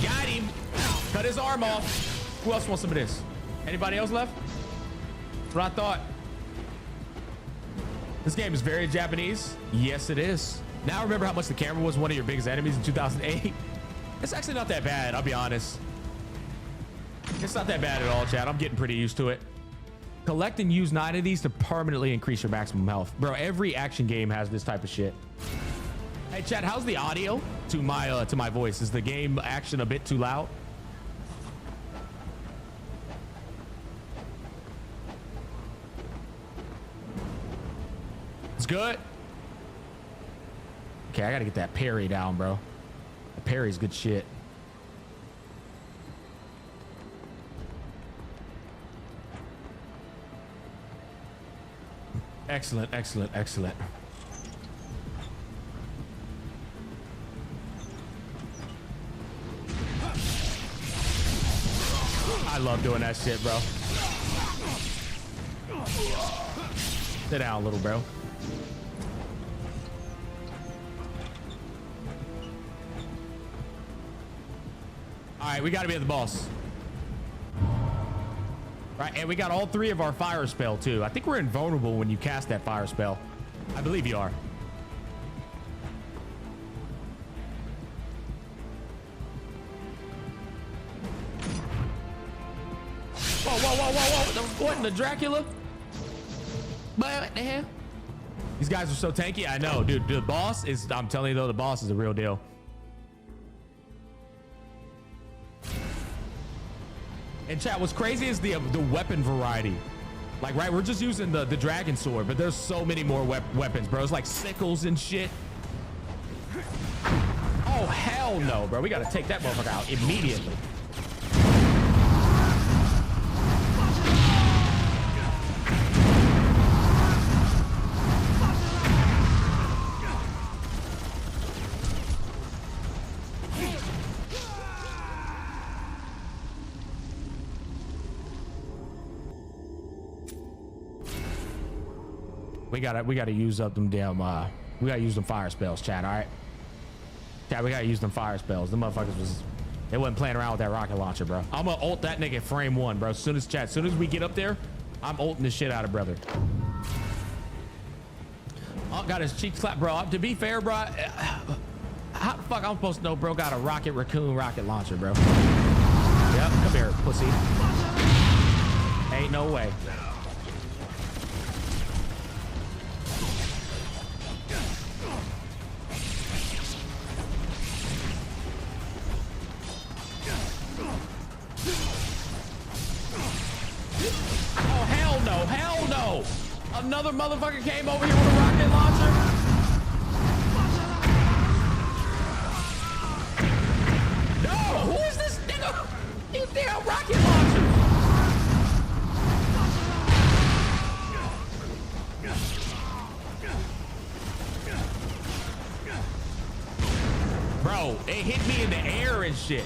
Got him. Cut his arm off. Who else wants some of this? Anybody else left? That's what I thought. This game is very Japanese. Yes, it is. Now remember how much the camera was one of your biggest enemies in 2008? It's actually not that bad, I'll be honest. It's not that bad at all, chat. I'm getting pretty used to it. Collect and use 9 of these to permanently increase your maximum health. Bro, every action game has this type of shit. Hey, chat, how's the audio to my voice? Is the game action a bit too loud? It's good. Okay, I gotta get that parry down, bro. The parry's good shit. Excellent, excellent, excellent. I love doing that shit, bro. Sit down, little bro. All right, we got to be at the boss. Right, and we got all 3 of our fire spell too. I think we're invulnerable when you cast that fire spell. I believe you are. Whoa, whoa, whoa, whoa, whoa. What in the Dracula? What the hell? These guys are so tanky. I know, dude. The boss is, I'm telling you though, the boss is a real deal. And chat, what's crazy is the weapon variety. Like, right, we're just using the dragon sword, but there's so many more weapons, bro. It's like sickles and shit. Oh, hell no, bro. We got to take that motherfucker out immediately. We gotta use up them damn we gotta use them fire spells, chat. All right, chat, we gotta use them fire spells. The motherfuckers they wasn't playing around with that rocket launcher, bro. I'm gonna ult that nigga frame 1, bro. As soon as we get up there, I'm ulting the shit out of brother. Oh, got his cheeks clapped, bro. To be fair, bro, how the fuck I'm supposed to know, bro? Got a rocket raccoon rocket launcher, bro. Yep, come here, pussy. Ain't no way. Hell no! Another motherfucker came over here with a rocket launcher. No! Who is this nigga? These damn rocket launchers! Bro, it hit me in the air and shit.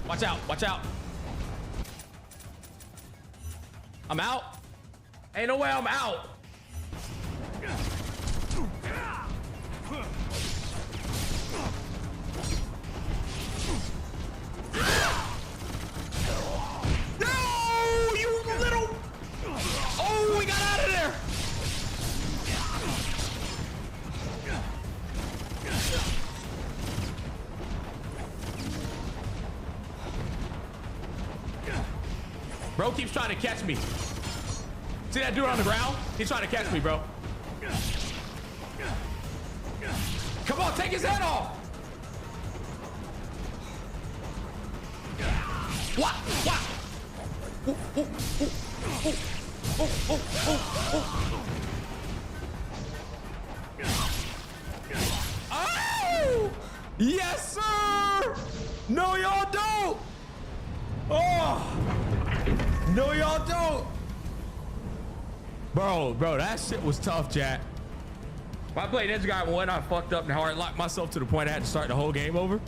Watch out, watch out. I'm out. Ain't no way I'm out. No, you little. Oh, we got out of there. Bro keeps trying to catch me. See that dude on the ground? He's trying to catch me, bro. Come on, take his head off. What? What? Ooh, ooh, ooh, ooh, ooh, ooh, ooh, ooh. Oh! Yes, sir! No, y'all don't! Oh! No, y'all don't! Bro, that shit was tough, chat. If I played Ninja Gaiden 1, I fucked up and hard locked myself to the point I had to start the whole game over.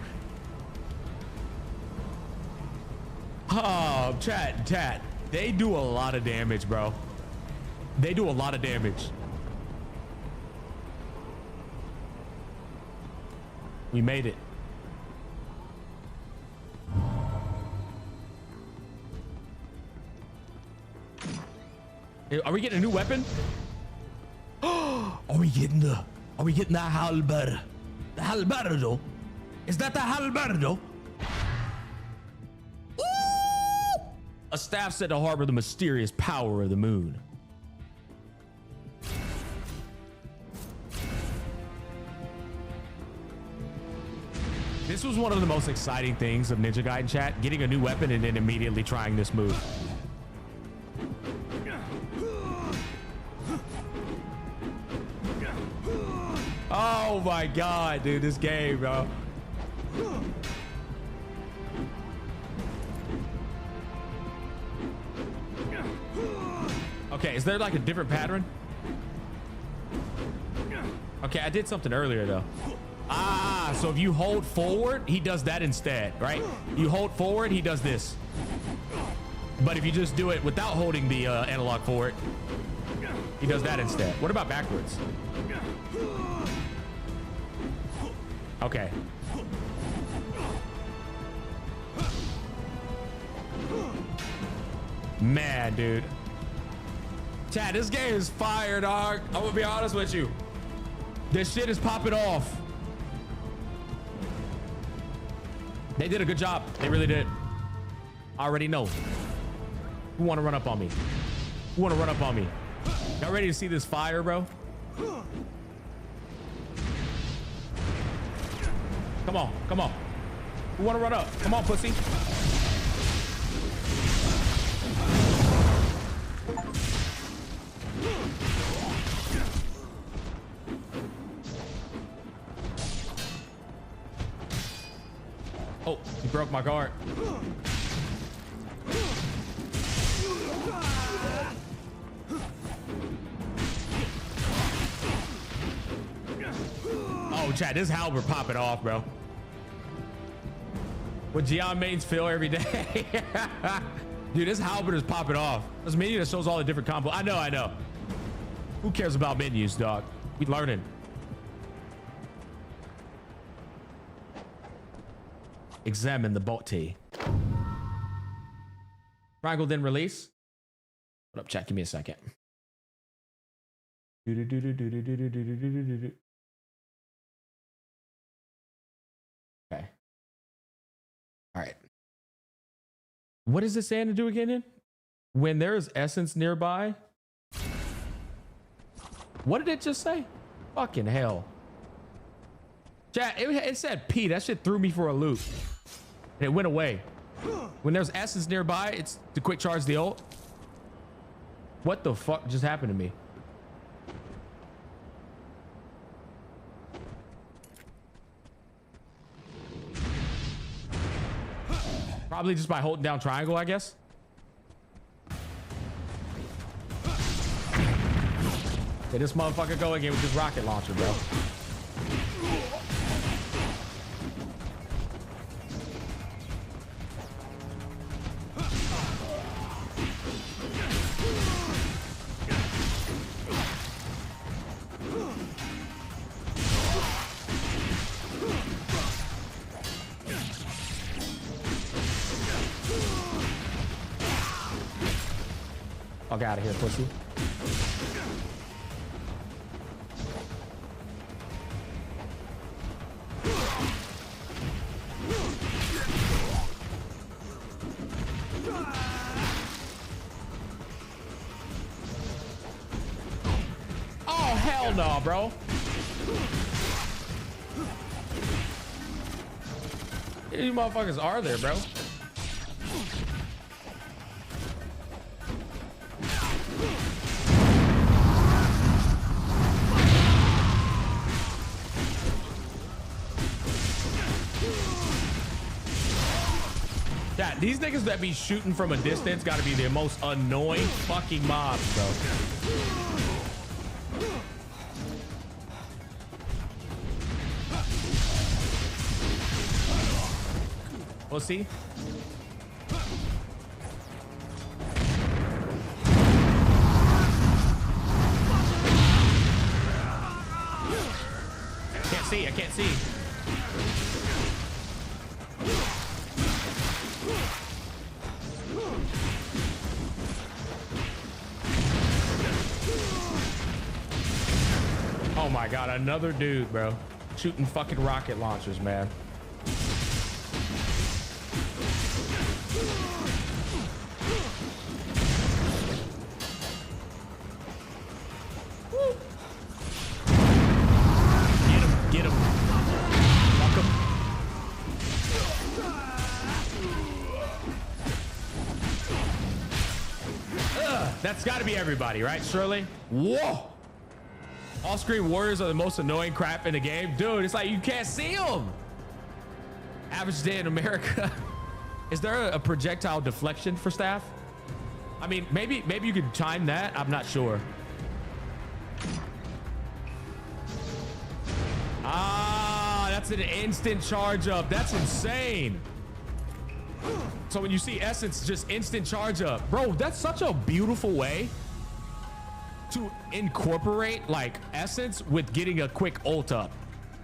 Oh, chat. They do a lot of damage, bro. They do a lot of damage. We made it. Are we getting a new weapon? Are we getting the halberd? The halberdo? Is that the halberdo? Ooh! A staff said to harbor the mysterious power of the moon. This was one of the most exciting things of Ninja Gaiden chat, getting a new weapon and then immediately trying this move. Oh my god, dude, this game, bro. Okay, is there like a different pattern? Okay, I did something earlier though. Ah, so if you hold forward, he does that instead, right? You hold forward, he does this. But if you just do it without holding the analog forward, he does that instead. What about backwards? Okay. Man, dude. Chat, this game is fire, dog. I'm gonna be honest with you. This shit is popping off. They did a good job. They really did. I already know. Who want to run up on me? Who want to run up on me? Y'all ready to see this fire, bro? Come on, come on. Who want to run up? Come on, pussy. Oh, he broke my guard. Oh, chat, this halberd popping off, bro. What Gian mains feel every day. Dude, this halberd is popping off. This menu that shows all the different combos. I know. Who cares about menus, dog? We learning. Examine the body. Triangle then release. What up, chat? Give me a second. Okay. All right. What is this saying to do again? Then? When there is essence nearby. What did it just say? Fucking hell. Chat, it said P. That shit threw me for a loop. And it went away. When there's essence nearby, it's to quick charge the ult. What the fuck just happened to me? Probably just by holding down triangle, I guess. Okay, this motherfucker go again with this rocket launcher, bro. Fuck out of here, pussy. Oh, hell no, bro. These motherfuckers are there, bro. These niggas that be shooting from a distance gotta be the most annoying fucking mobs, bro. Pussy. Can't see. I can't see. Oh my god, another dude, bro. Shooting fucking rocket launchers, man. Get him. Fuck him. That's got to be everybody, right? Surely. Whoa. Off-screen warriors are the most annoying crap in the game. Dude, it's like you can't see them. Average day in America. Is there a projectile deflection for staff? I mean, maybe you could time that. I'm not sure. Ah, that's an instant charge up. That's insane. So when you see Essence, just instant charge up. Bro, that's such a beautiful way to incorporate like Essence with getting a quick ult up.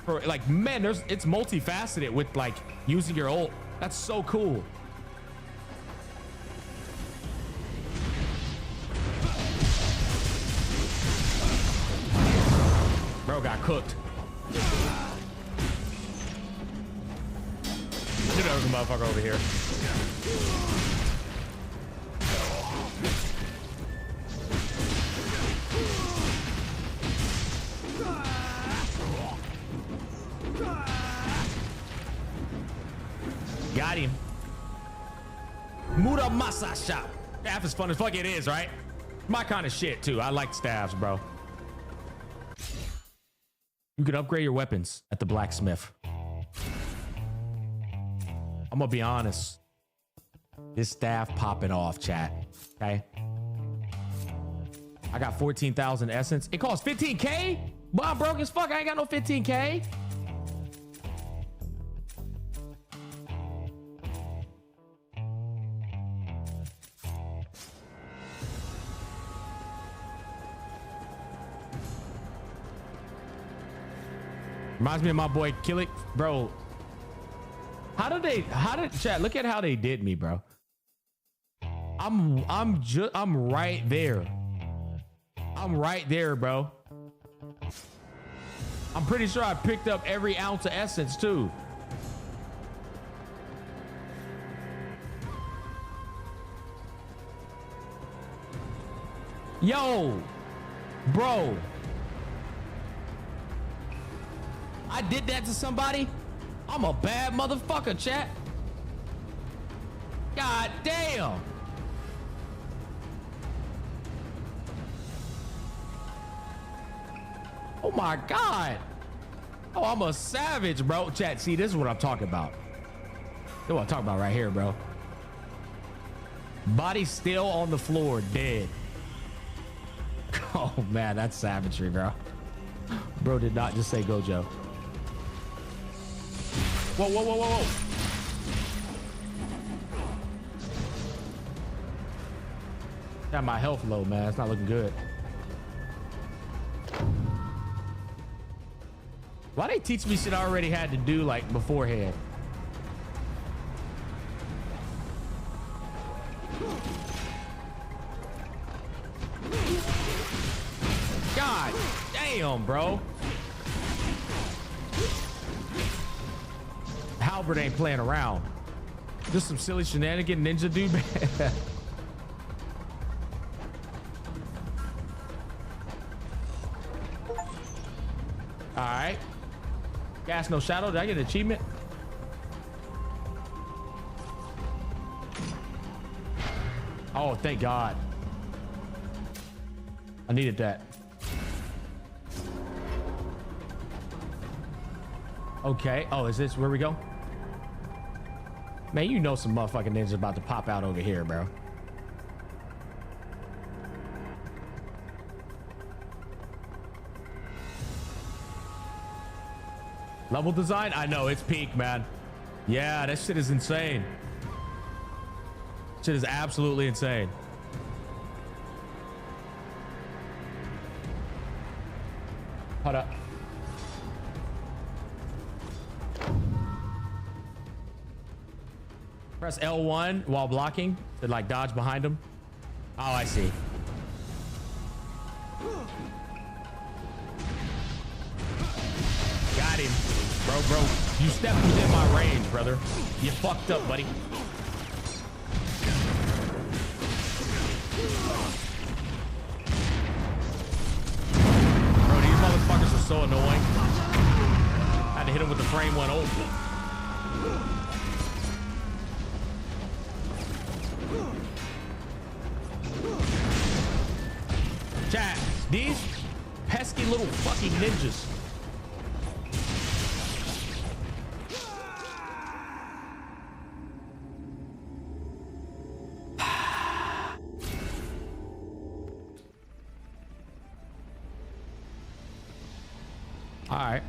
For like, man, it's multifaceted with like using your ult. That's so cool. Bro got cooked. Get over the motherfucker over here. Got him. Muramasa shop. Staff is fun as fuck. It is, right? My kind of shit too. I like staffs, bro. You can upgrade your weapons at the blacksmith. I'm gonna be honest. This staff popping off, chat. Okay. I got 14,000 essence. It costs 15K? Boy, I'm broke as fuck. I ain't got no 15K. Reminds me of my boy Killick, bro. How did chat? Look at how they did me, bro. I'm right there. I'm right there, bro. I'm pretty sure I picked up every ounce of essence too. Yo, bro. I did that to somebody. I'm a bad motherfucker, chat. God damn. Oh my God. Oh, I'm a savage, bro. Chat, see, this is what I'm talking about. This is what I'm talking about right here, bro. Body still on the floor, dead. Oh man, that's savagery, bro. Bro did not just say go, Joe. Whoa, whoa, whoa, whoa, whoa. Got my health low, man. It's not looking good. Why they teach me shit I already had to do like beforehand? God damn, bro. Halbert ain't playing around. Just some silly shenanigan ninja dude. All right. Gas no shadow. Did I get an achievement? Oh, thank God. I needed that. Okay. Oh, is this where we go? Man, you know some motherfucking ninjas about to pop out over here, bro. Level design? I know, it's peak, man. Yeah, that shit is insane. Shit is absolutely insane. Hold up. Press L1 while blocking to like dodge behind him. Oh, I see. Got him. Bro, you stepped within my range, brother. You fucked up, buddy. Bro, these motherfuckers are so annoying. Had to hit him with the frame one ult. Chat, these pesky little fucking ninjas. All right.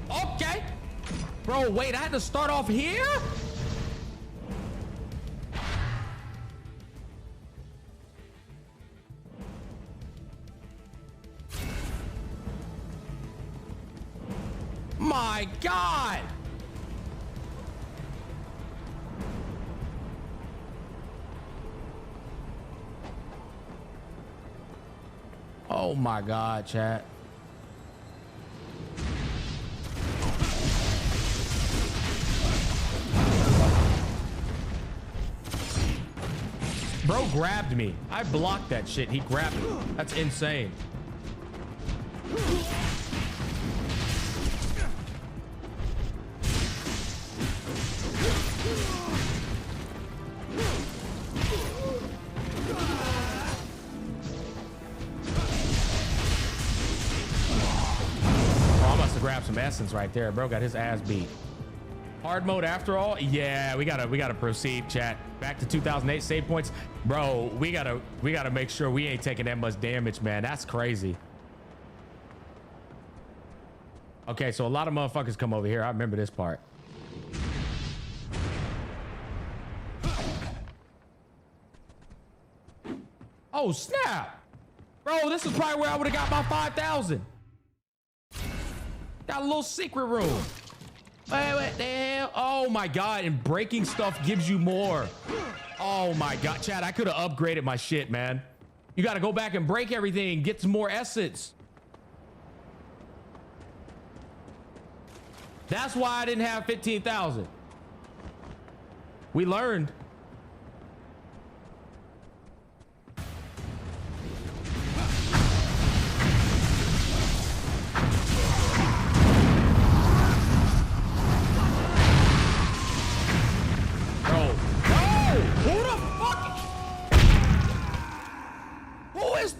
Okay. Bro, wait, I had to start off here? My God. Oh my God, chat. Bro grabbed me. I blocked that shit. He grabbed me. That's insane. Oh, I must have grabbed some essence right there. Bro got his ass beat. Hard mode after all? Yeah, we gotta proceed, chat. Back to 2008 save points. Bro, we gotta make sure we ain't taking that much damage, man. That's crazy. Okay, so a lot of motherfuckers come over here. I remember this part. Oh, snap. Bro, this is probably where I would have got my 5,000. Got a little secret room. What the hell? Oh my God, and breaking stuff gives you more. Oh my God, Chad, I could have upgraded my shit, man. You got to go back and break everything, get some more essence. That's why I didn't have 15,000. We learned.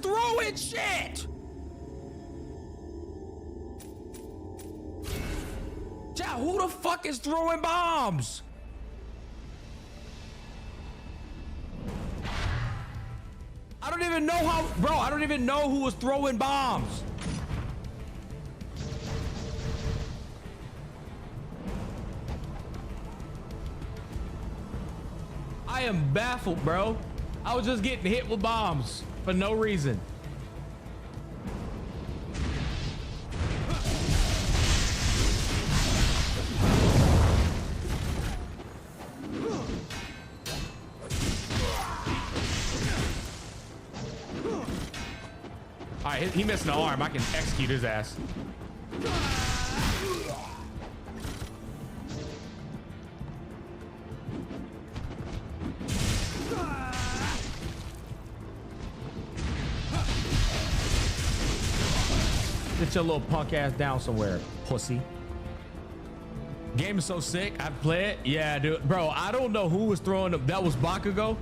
Throwing shit. Yeah, who the fuck is throwing bombs? I don't even know how, bro. I don't even know who was throwing bombs. I am baffled, bro. I was just getting hit with bombs for no reason. All right, he missed an arm. I can execute his ass. Get your little punk ass down somewhere, pussy. Game is so sick. I play it. Yeah, dude. Bro, I don't know who was throwing them. That was Bakugo.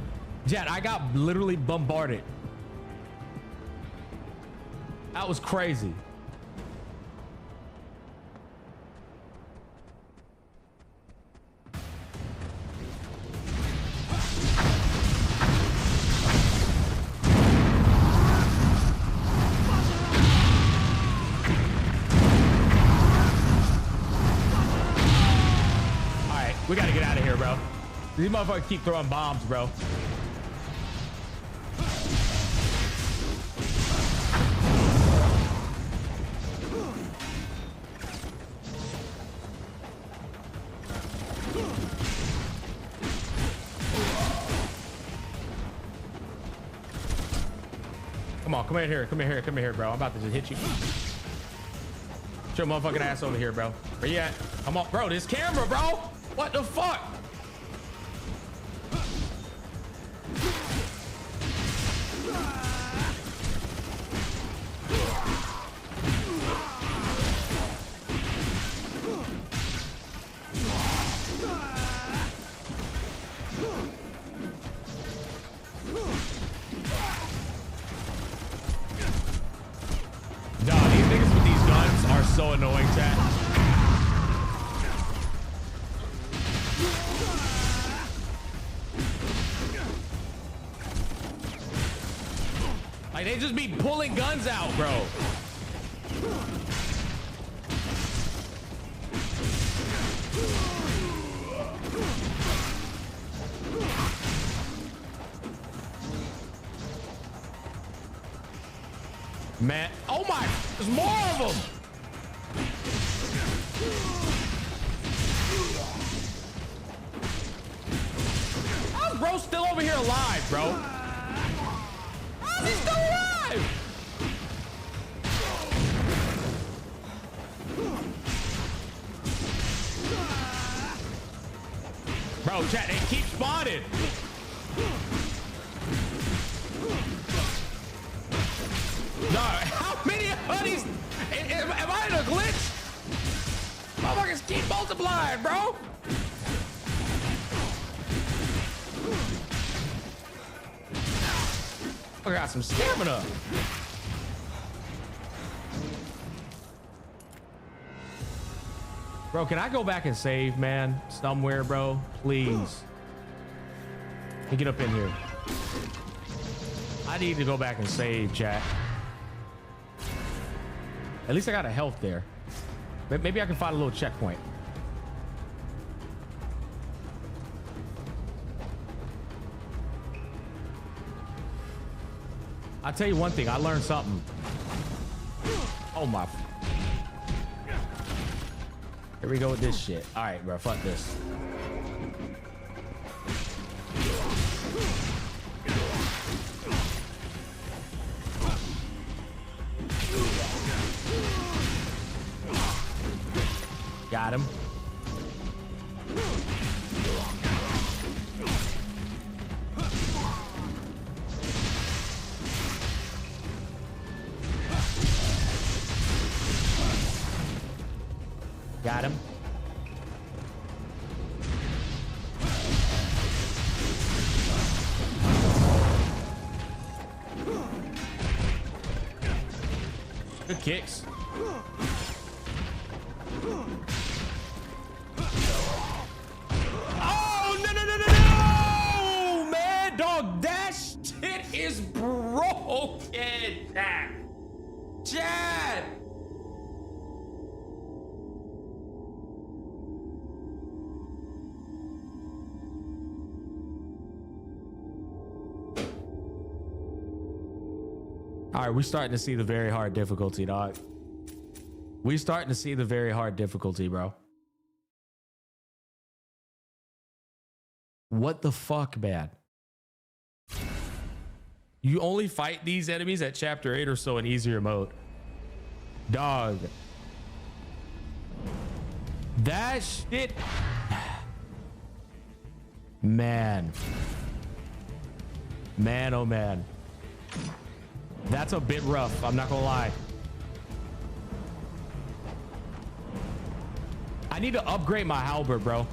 Jet, I got literally bombarded. That was crazy. We These motherfuckers keep throwing bombs, bro. Come on, come in here, come in here, come in here, bro. I'm about to just hit you. Get your motherfucking ass over here, bro. Where you at? Come on, bro. This camera, bro. What the fuck? So annoying, chat. Like, they just be pulling guns out, bro. Man, oh my, there's more of them. How's bro still over here alive, bro? How's he still alive? Bro, chat, they keep spawning. No, how many of these? Am I in a glitch? Motherfuckers keep multiplying, bro. I got some stamina. Bro, can I go back and save, man? Somewhere, bro. Please. Let me get up in here. I need to go back and save, chat. At least I got a health there. Maybe I can find a little checkpoint. I'll tell you one thing. I learned something. Oh my. Here we go with this shit. All right, bro. Fuck this. Got him. Got him. Good kicks. Oh, no, man, dog, that shit is broken. Chad. All right, we're starting to see the very hard difficulty, dog. We're starting to see the very hard difficulty, bro. What the fuck, man? You only fight these enemies at chapter 8 or so in easier mode. Dog. That shit. Man. Man, oh man. That's a bit rough, I'm not gonna lie. I need to upgrade my halberd, bro.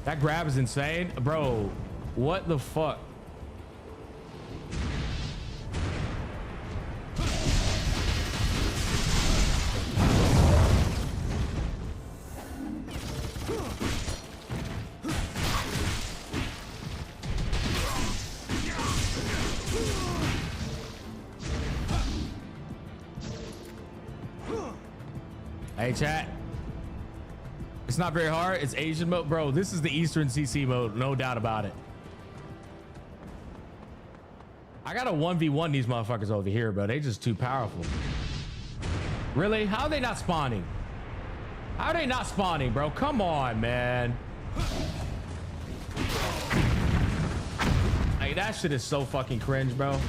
That grab is insane. Bro, what the fuck? Hey, chat. It's not very hard. It's Asian mode. Bro, this is the Eastern CC mode. No doubt about it. I got to 1v1 these motherfuckers over here, bro. They just too powerful. Really? How are they not spawning? How are they not spawning, bro? Come on, man. Hey, that shit is so fucking cringe, bro.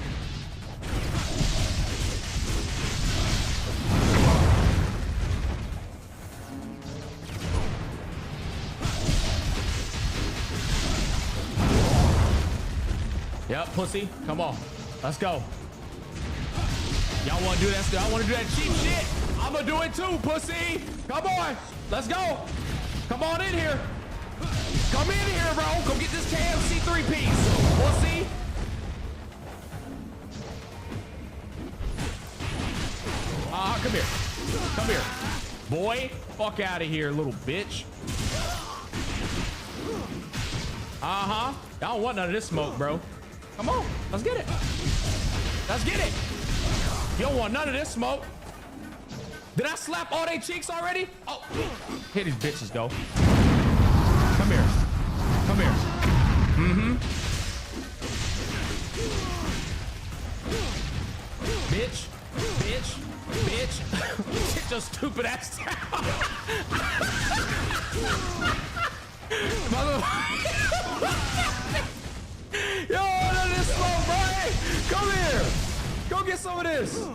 Yep, pussy. Come on. Let's go. Y'all want to do that? Y'all want to do that cheap shit? I'm going to do it too, pussy. Come on. Let's go. Come on in here. Come in here, bro. Go get this KFC 3-piece. Pussy. Come here. Come here. Boy, fuck out of here, little bitch. I don't want none of this smoke, bro. Come on, let's get it. Let's get it. You don't want none of this smoke. Did I slap all they cheeks already? Oh, here these bitches go. Come here. Come here. Bitch. Bitch. Bitch. Get your stupid ass down. Yo, none of this smoke, bro. Come here. Go get some of this.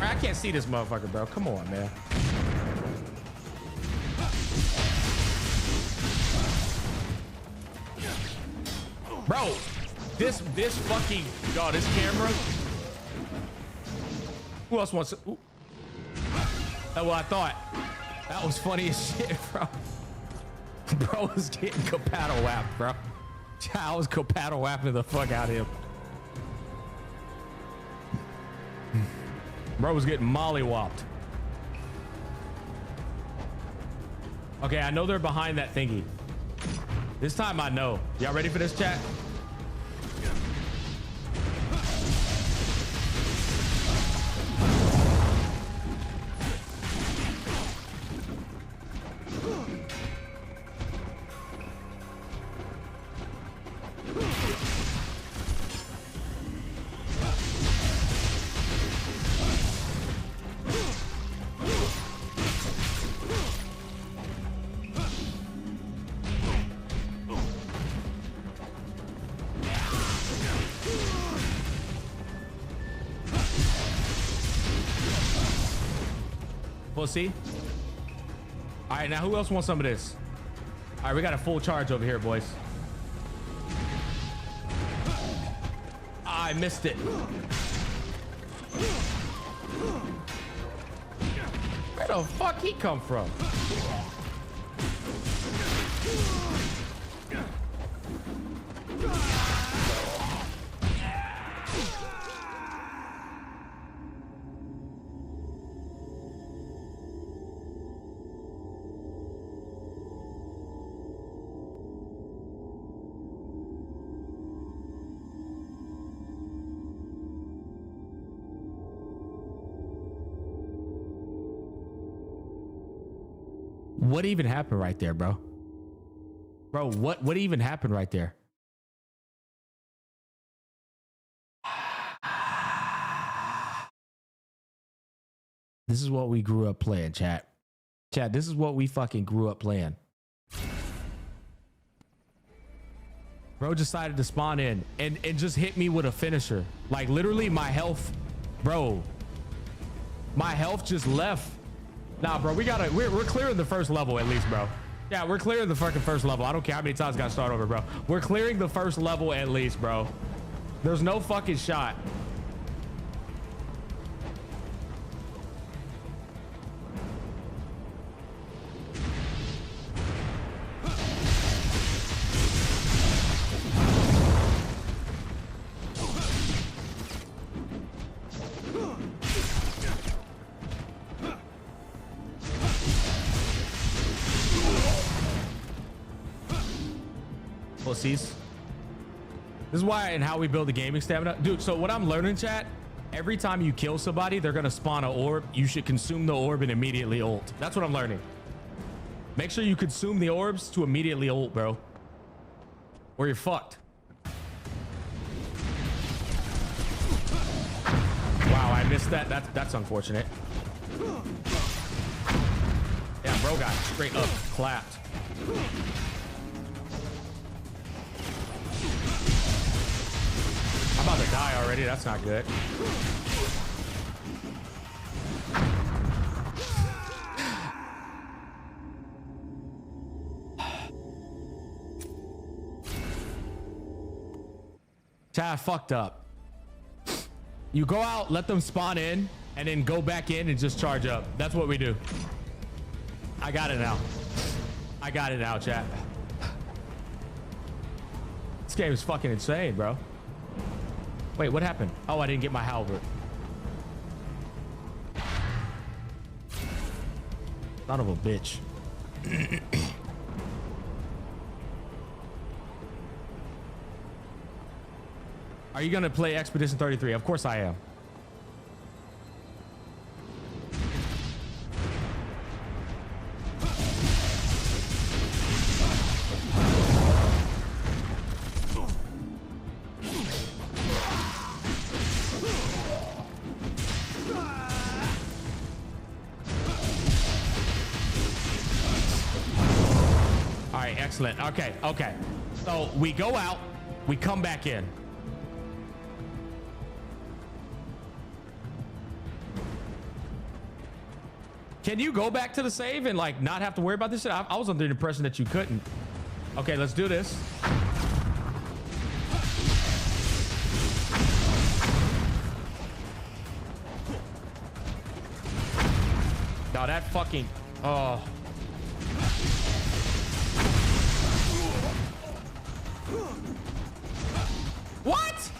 I can't see this motherfucker, bro. Come on, man. Bro, this fucking, yo, this camera. Who else wants to? Ooh. That's what I thought. That was funny as shit, bro. Bro was getting co-paddle whapped, bro. I was co-paddle whapping the fuck out of him. Bro was getting molly-whopped. Okay, I know they're behind that thingy. This time I know. Y'all ready for this, chat? Pussy. All right, now who else wants some of this? All right, we got a full charge over here, boys. I missed it. Where the fuck he come from? What even happened right there, bro? Bro, what even happened right there? This is what we grew up playing, chat. Chat, this is what we fucking grew up playing. Bro decided to spawn in and just hit me with a finisher. Like literally my health, bro. My health just left. Nah, bro, we're clearing the first level at least, bro. Yeah, we're clearing the fucking first level. I don't care how many times I gotta start over, bro. We're clearing the first level at least, bro. There's no fucking shot. pussies. This is why and how we build the gaming stamina. Dude, so what I'm learning, chat, every time you kill somebody, they're gonna spawn an orb. You should consume the orb and immediately ult. That's what I'm learning. Make sure you consume the orbs to immediately ult, bro. Or you're fucked. Wow, I missed that. That's unfortunate. Yeah, bro got straight up clapped. I'm about to die already. That's not good. I fucked up. You go out, let them spawn in, and then go back in and just charge up. That's what we do. I got it now. I got it now, chat. This game is fucking insane, bro. Wait, what happened? Oh, I didn't get my halberd. Son of a bitch. Are you gonna play Expedition 33? Of course I am. All right, excellent. Okay, okay. So we go out, we come back in. Can you go back to the save and like not have to worry about this shit? I was under the impression that you couldn't. Okay, let's do this. No, that fucking... Oh. What?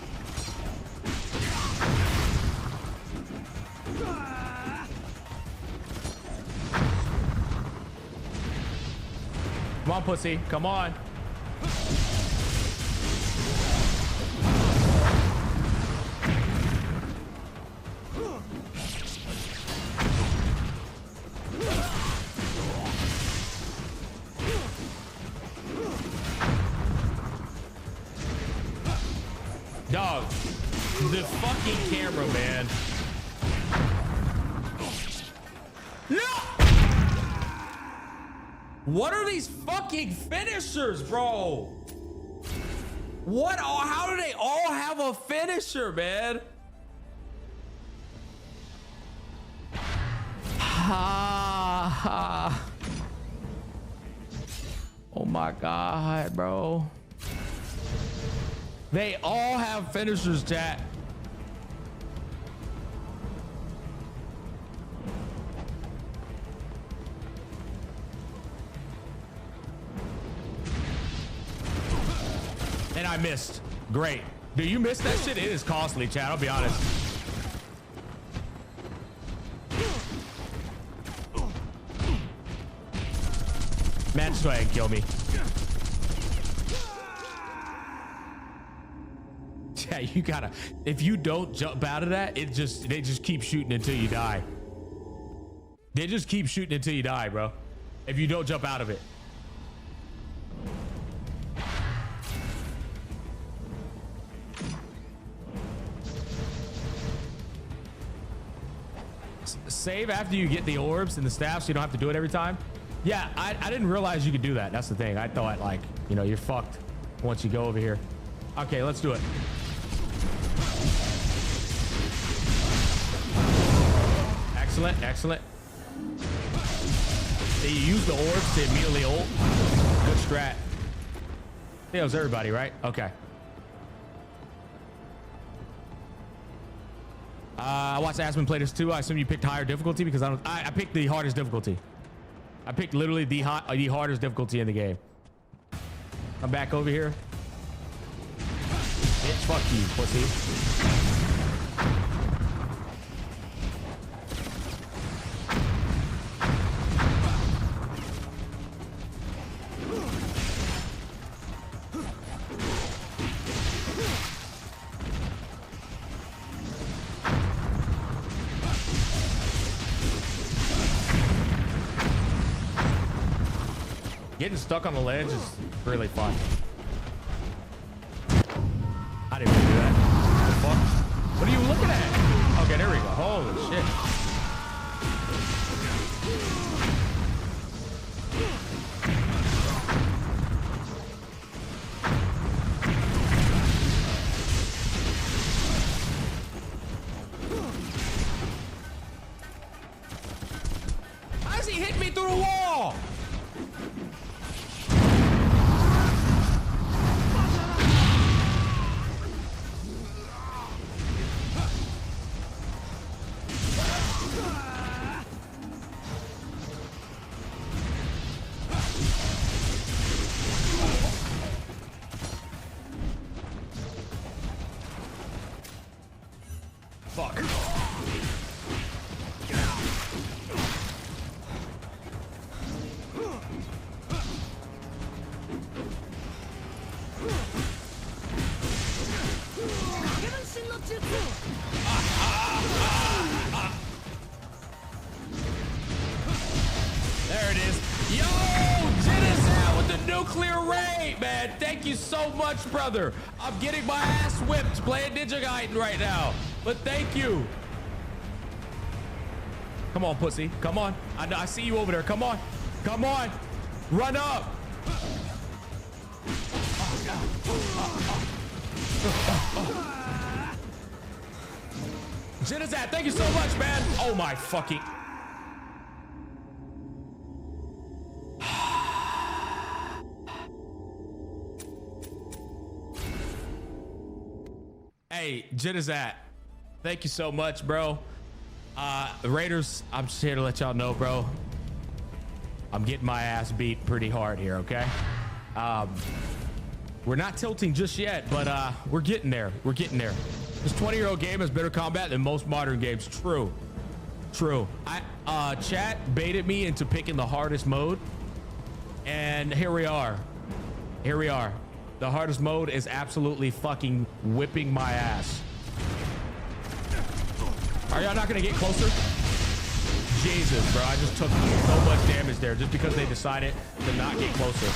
Come on, pussy. Come on. Dog, the fucking camera, man. No! What are these fucking finishers, bro? What? How do they all have a finisher, man? Oh my God, bro. They all have finishers, chat. And I missed. Great. Do you miss that shit? It is costly, chat. I'll be honest. Man, just go ahead and kill me. Yeah, you gotta. If you don't jump out of that, they just keep shooting until you die. They just keep shooting until you die, bro. If you don't jump out of it. Save after you get the orbs and the staff so you don't have to do it every time. Yeah, I didn't realize you could do that. That's the thing. I thought, like, you know, you're fucked once you go over here. Okay, let's do it. Excellent, excellent. You use the orbs to immediately ult. Good strat. Yeah, it was everybody, right? Okay. I watched Aspen play this too. I assume you picked higher difficulty because I picked the hardest difficulty. I picked literally the hardest difficulty in the game. I'm back over here. Bitch, fuck you, pussy. Getting stuck on the ledge is really fun. I didn't even do that. What the fuck? What are you looking at? Okay, there we go. Holy shit. How is he hitting me through the wall? Fuck. There it is. Yo, ZZZ with the nuclear raid, man. Thank you so much, brother. I'm getting my ass whipped playing Ninja Gaiden right now. But thank you. Come on, pussy. Come on. I see you over there. Come on. Come on. Run up. ZZZ, thank you so much, man. Oh my fucking. Hey, ZZZ, thank you so much, bro. Raiders, I'm just here to let y'all know, bro. I'm getting my ass beat pretty hard here, okay? We're not tilting just yet, but we're getting there. We're getting there. This 20-year-old game has better combat than most modern games. True. True. Chat baited me into picking the hardest mode, and here we are. Here we are. The hardest mode is absolutely fucking whipping my ass. Are y'all not gonna get closer? Jesus, bro, I just took so much damage there just because they decided to not get closer.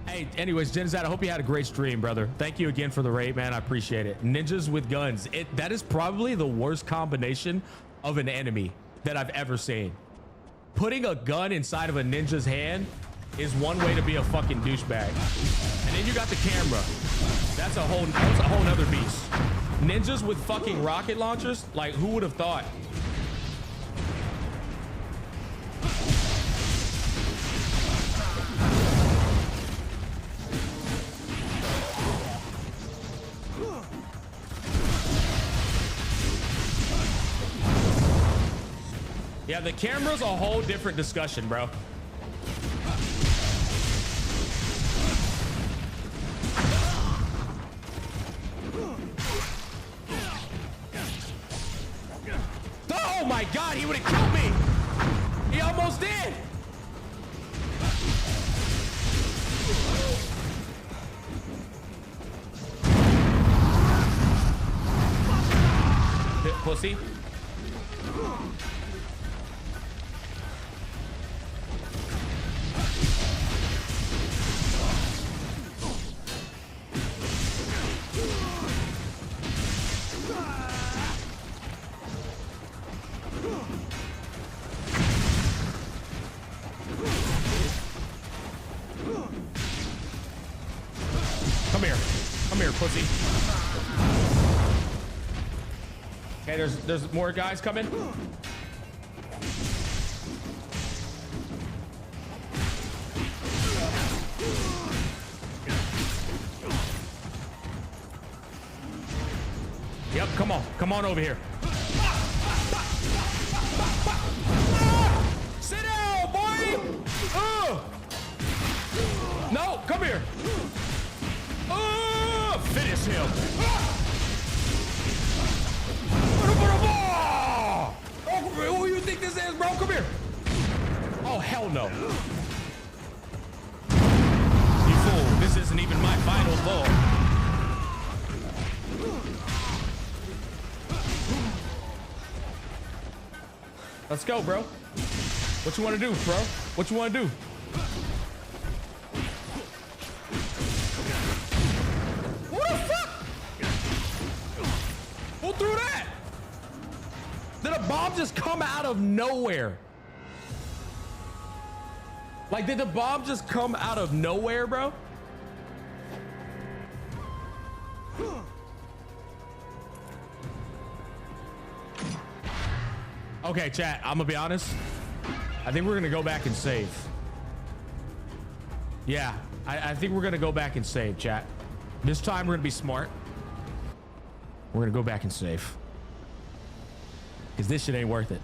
Hey, anyways, ZZZ, I hope you had a great stream, brother. Thank you again for the raid, man. I appreciate it. Ninjas with guns. That is probably the worst combination of an enemy that I've ever seen. Putting a gun inside of a ninja's hand is one way to be a fucking douchebag. And then you got the camera. That's a whole nother beast. Ninjas with fucking rocket launchers? Like, who would have thought? Yeah, the camera's a whole different discussion, bro. Oh my God, he would have killed me. He almost did. Pussy. Come here, pussy. Okay, there's more guys coming. Yep, come on over here. Sit down, boy. No, come here. Finish him. Who do you think this is, bro? Come here. Oh, hell no. You fool. This isn't even my final blow. Let's go, bro. What you want to do, bro? What you want to do? What the fuck? Who threw that? Did a bomb just come out of nowhere? Like, did the bomb just come out of nowhere, bro? Okay, chat, I'm gonna be honest. I think we're gonna go back and save. Yeah, I think we're gonna go back and save, chat. This time we're gonna be smart. We're gonna go back and save. Because this shit ain't worth it.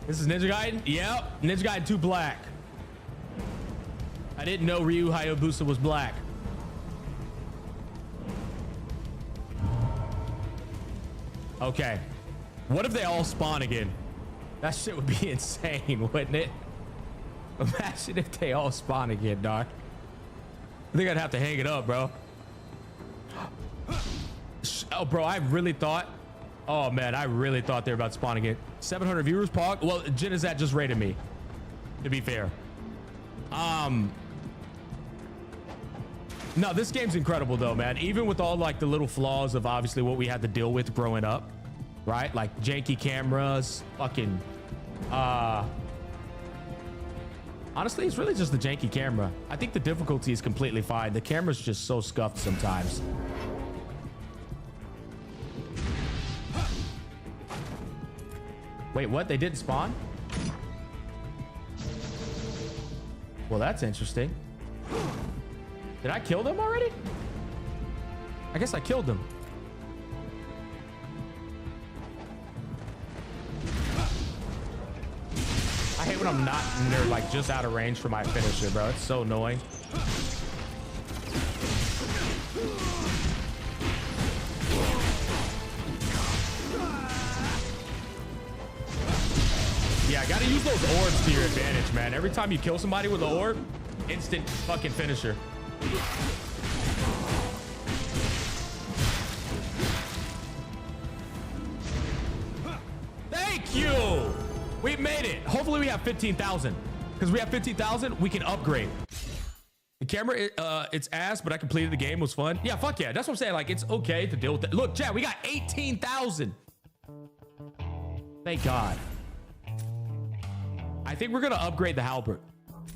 This is Ninja Gaiden? Yep, Ninja Gaiden 2 black. I didn't know Ryu Hayabusa was black. Okay. What if they all spawn again? That shit would be insane, wouldn't it? Imagine if they all spawn again, dog. I think I'd have to hang it up, bro. Oh, bro, I really thought... Oh, man, I really thought they were about to spawn again. 700 viewers, Pog? Well, Jinizat just rated me, to be fair. No, this game's incredible, though, man. Even with all, like, the little flaws of, obviously, what we had to deal with growing up, right? Like, janky cameras, fucking... Honestly, it's really just the janky camera. I think the difficulty is completely fine. The camera's just so scuffed sometimes. Wait, what? They didn't spawn? Well, that's interesting. Did I kill them already? I guess I killed them. I hate when I'm not, and they're like just out of range for my finisher, bro. It's so annoying. Yeah, I gotta use those orbs to your advantage, man. Every time you kill somebody with an orb, instant fucking finisher. Thank you. We made it. Hopefully we have 15,000. Because we have 15,000, we can upgrade. The camera, it's ass, but I completed the game. It was fun. Yeah, fuck yeah. That's what I'm saying. Like, it's okay to deal with that. Look, chat, we got 18,000. Thank God. I think we're going to upgrade the halberd.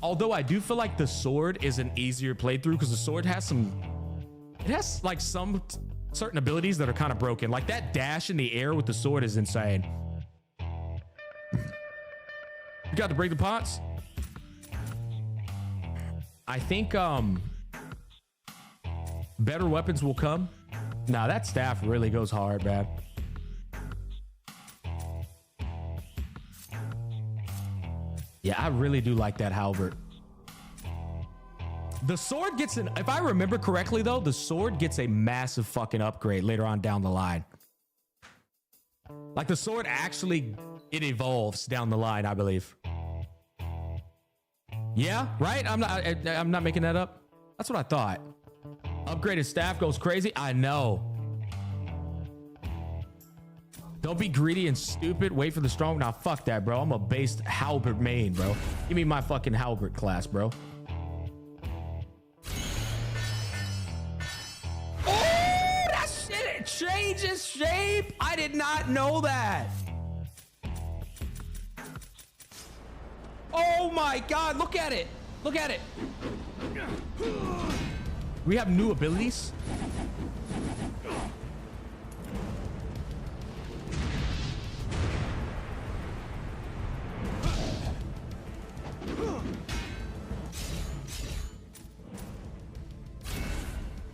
Although I do feel like the sword is an easier playthrough because the sword has some... It has, like, some certain abilities that are kind of broken. Like, that dash in the air with the sword is insane. You got to break the pots? I think better weapons will come. Nah, that staff really goes hard, man. Yeah, I really do like that halberd. The sword gets an... If I remember correctly, though, the sword gets a massive fucking upgrade later on down the line. Like, the sword actually... It evolves down the line, I believe. Yeah, right? I'm not making that up. That's what I thought. Upgraded staff goes crazy. I know. Don't be greedy and stupid. Wait for the strong. Nah, fuck that, bro. I'm a based halberd main, bro. Give me my fucking halberd class, bro. Oh, that shit, it changes shape. I did not know that. Oh my God, look at it. Look at it. We have new abilities.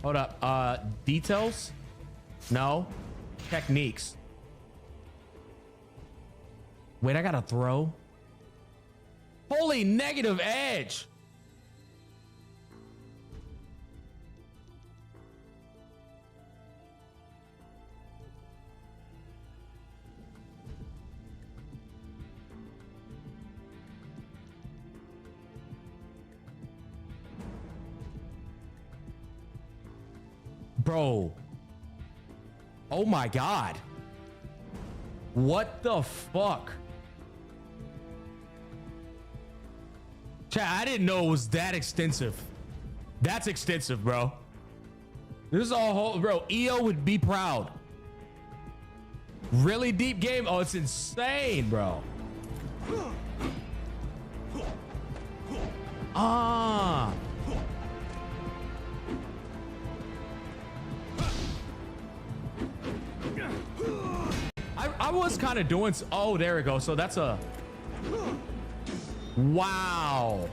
Hold up. Details? No. Techniques. Wait, I gotta throw? Holy negative edge. Bro, Oh my God. What the fuck? Chat, I didn't know it was that extensive. That's extensive, bro. This is a whole, bro, EO would be proud. Really deep game. Oh, it's insane, bro. Ah. I was kind of doing, oh, there we go. So that's a, wow.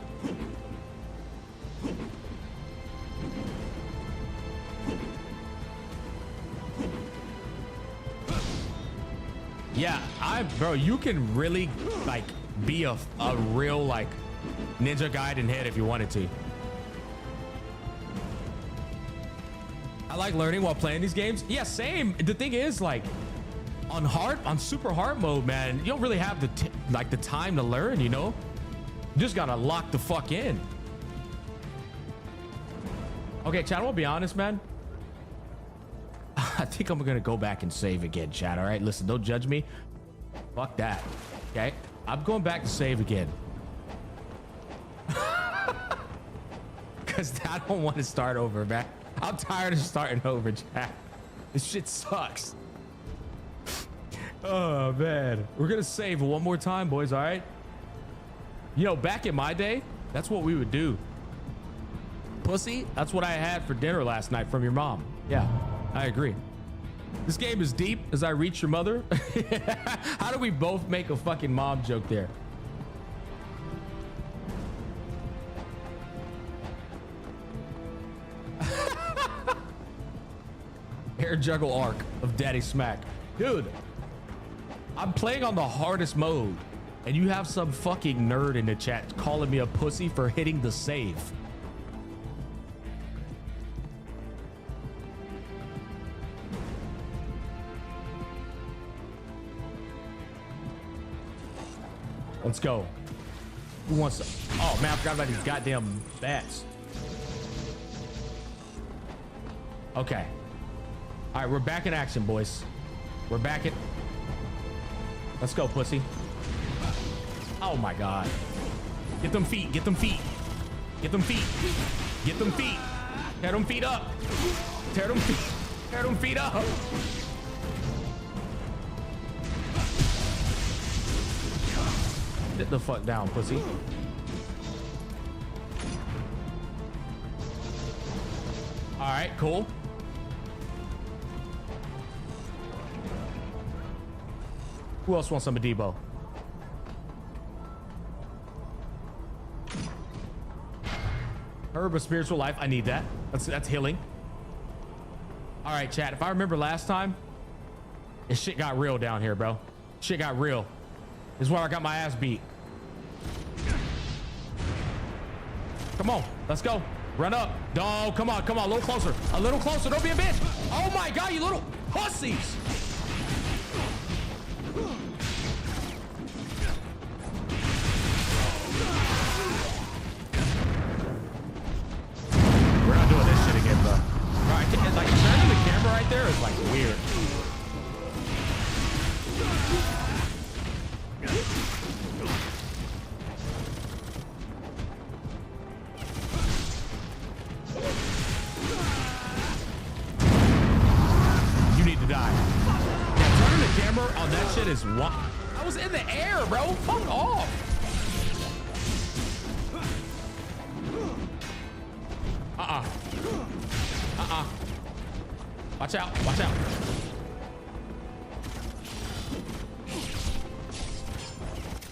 Yeah, bro, you can really like be a real like Ninja Gaiden head if you wanted to. I like learning while playing these games. Yeah, same. The thing is, like, on super hard mode, man, you don't really have the time to learn, you know? You just gotta lock the fuck in. Okay, chat, I'm gonna be honest, man. I think I'm gonna go back and save again, chat. All right, listen, don't judge me. Fuck that. Okay, I'm going back to save again. Because I don't want to start over, man. I'm tired of starting over, chat. This shit sucks. Oh, man. We're gonna save one more time, boys, all right? You know, back in my day, that's what we would do. Pussy, that's what I had for dinner last night from your mom. Yeah, I agree. This game is deep. As I reach your mother. How do we both make a fucking mom joke there? Air juggle arc of Daddy Smack. Dude, I'm playing on the hardest mode and you have some fucking nerd in the chat calling me a pussy for hitting the save. Let's go. Who wants to? Oh man, I forgot about these goddamn bats. Okay. All right, we're back in action, boys. We're back in. Let's go, pussy. Oh my God. Get them feet. Get them feet. Get them feet. Get them feet. Tear them feet up. Tear them feet. Tear them feet up. Sit the fuck down, pussy. All right, cool. Who else wants some of Debo? Herb of spiritual life. I need that. That's healing. All right, chat. If I remember last time, this shit got real down here, bro. Shit got real. This is where I got my ass beat. Come on, let's go. Run up. No, come on, come on. A little closer. A little closer. Don't be a bitch. Oh my God, you little pussies. We're not doing this shit again, bro. All right, like turning the camera right there is like weird. You need to die. Yeah, turning the camera on that shit is what? I was in the air, bro. Fuck off. Watch out. Watch out.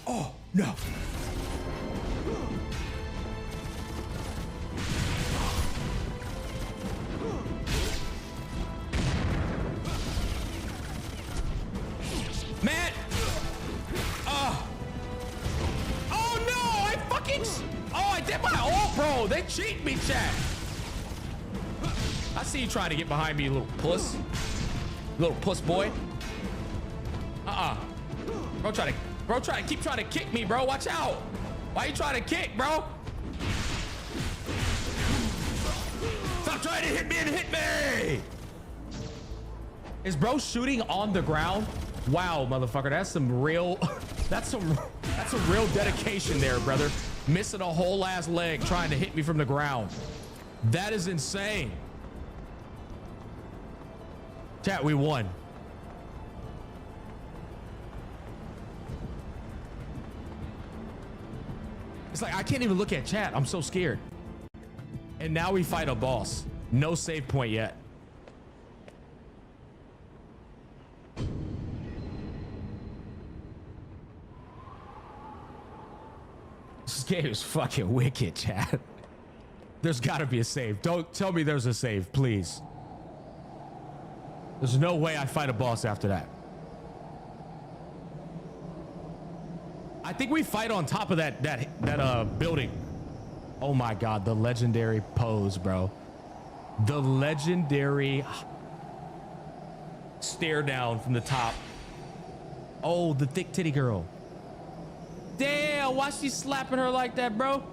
Oh, no. Man. Oh no, I fucking. Oh, I did my ult, bro. They cheat me, chat. I see you trying to get behind me, you little puss. Little puss boy. Bro try to keep trying to kick me, bro. Watch out. Why you trying to kick, bro? Stop trying to hit me and hit me. Is bro shooting on the ground? Wow, motherfucker, that's some real, that's some real dedication there, brother. Missing a whole ass leg trying to hit me from the ground. That is insane. Chat, we won. It's like I can't even look at chat. I'm so scared. And now we fight a boss. No save point yet. This game is fucking wicked, chat. There's gotta be a save. Don't tell me there's a save, please. There's no way I fight a boss after that. I think we fight on top of that building. Oh my god, the legendary pose, bro. The legendary stare down from the top. Oh, the thick titty girl. Damn, why she slapping her like that, bro?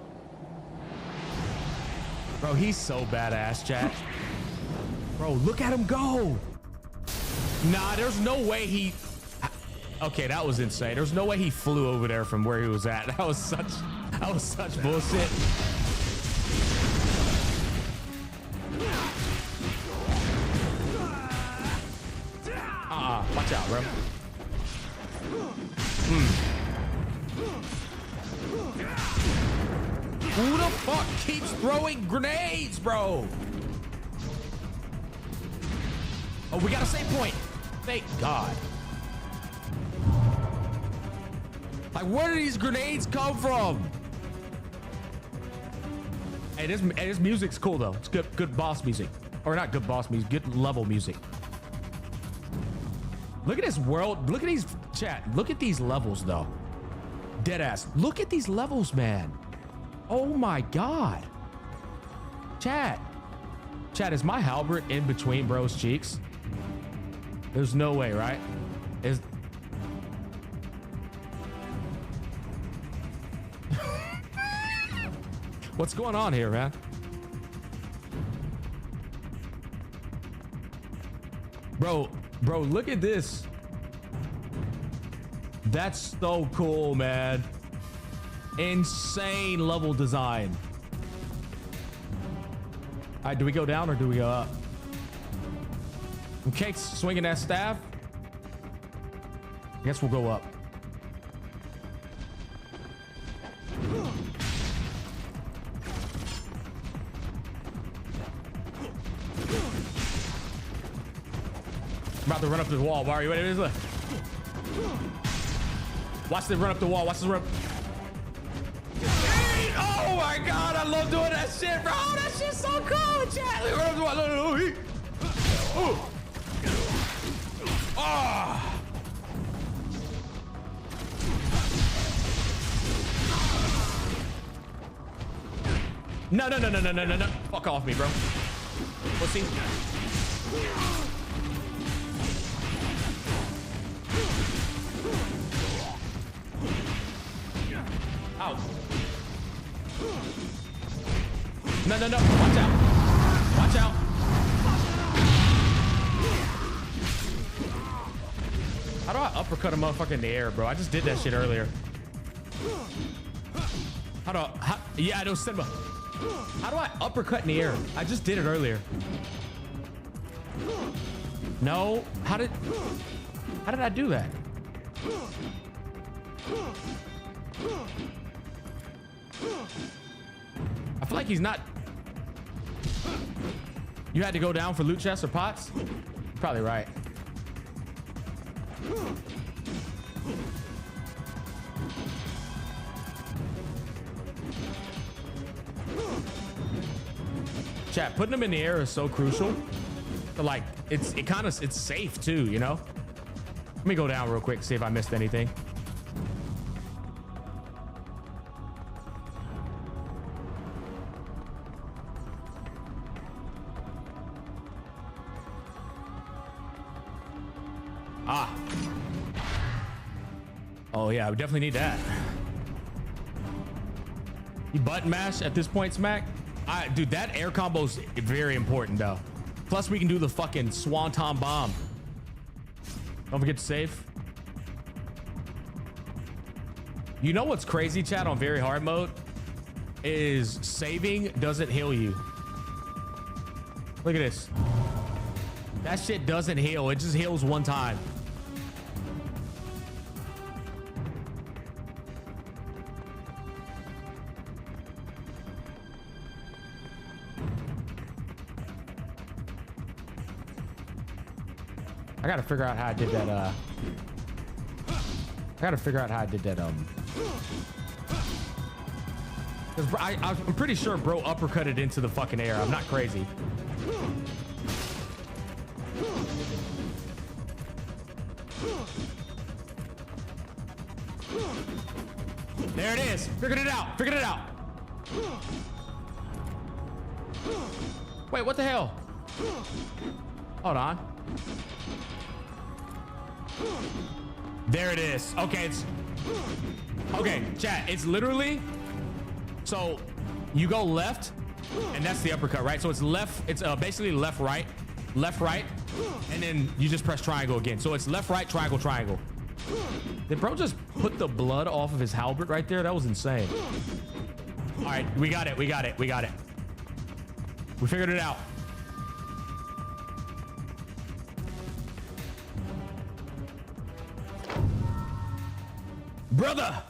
Bro, he's so badass, chat. Bro, look at him go. Nah, there's no way he... Okay, that was insane. There's no way he flew over there from where he was at. That was such bullshit. Watch out, bro. Who the fuck keeps throwing grenades, bro? Oh, we got a save point. Thank God. Like, where do these grenades come from? Hey, this music's cool though. It's good boss music, or not good boss music, good level music. Look at this world. Look at these, chat. Look at these levels though. Deadass. Look at these levels, man. Oh my God. Chat. Chat, is my halberd in between bro's cheeks? There's no way, right? Is what's going on here, man? Bro, look at this. That's so cool, man. Insane level design. All right, do we go down or do we go up? Okay, swinging that staff. I guess we'll go up. I'm about to run up the wall. Are you ready? Watch this run up the wall. Watch this run. Oh my God, I love doing that shit, bro. That shit's so cool, chat. Run up the wall. Oh. No. Fuck off me, bro. Pussy. Ow. No. Watch out. Watch out. How do I uppercut a motherfucker in the air, bro? I just did that shit earlier. Yeah, I know Simba. How do I uppercut in the air? I just did it earlier. No. How did I do that? I feel like he's not. You had to go down for loot chests or pots? You're probably right. Chat, putting them in the air is so crucial. But like, it's safe too, you know? Let me go down real quick, see if I missed anything. Oh yeah, we definitely need that. You button mash at this point, Smack? Dude, that air combo's very important though. Plus we can do the fucking Swanton bomb. Don't forget to save. You know what's crazy, chat, on very hard mode? Is saving doesn't heal you. Look at this. That shit doesn't heal. It just heals one time. I gotta figure out how I did that, Cause I'm pretty sure bro uppercutted into the fucking air. I'm not crazy. There it is. Figured it out. Figured it out. Wait, what the hell? Hold on. There it is. Okay, it's okay, chat. It's literally, so you go left, and that's the uppercut, right? So it's left. It's basically left, right, and then you just press triangle again. So it's left, right, triangle, triangle. Did bro just put the blood off of his halberd right there? That was insane. All right, we got it. We got it. We got it. We figured it out. Brother,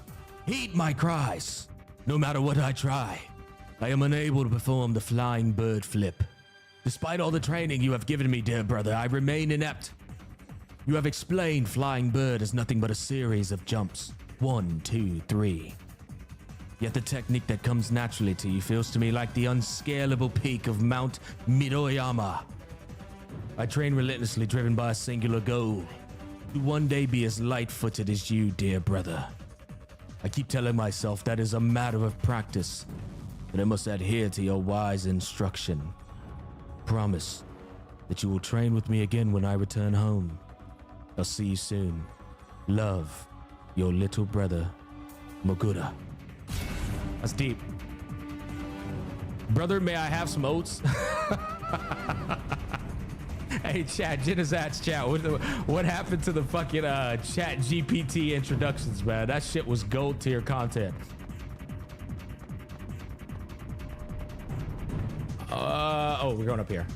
heed my cries. No matter what I try, I am unable to perform the flying bird flip. Despite all the training you have given me, dear brother, I remain inept. You have explained flying bird as nothing but a series of jumps. 1, 2, 3. Yet the technique that comes naturally to you feels to me like the unscalable peak of Mount Midoyama. I train relentlessly, driven by a singular goal. To one day be as light-footed as you, dear brother. I keep telling myself that is a matter of practice, but I must adhere to your wise instruction. Promise that you will train with me again when I return home. I'll see you soon. Love, your little brother, Mogura. That's deep. Brother, may I have some oats? Hey, chat, Genizat's chat. What happened to the fucking chat GPT introductions, man? That shit was gold tier content. Oh, we're going up here.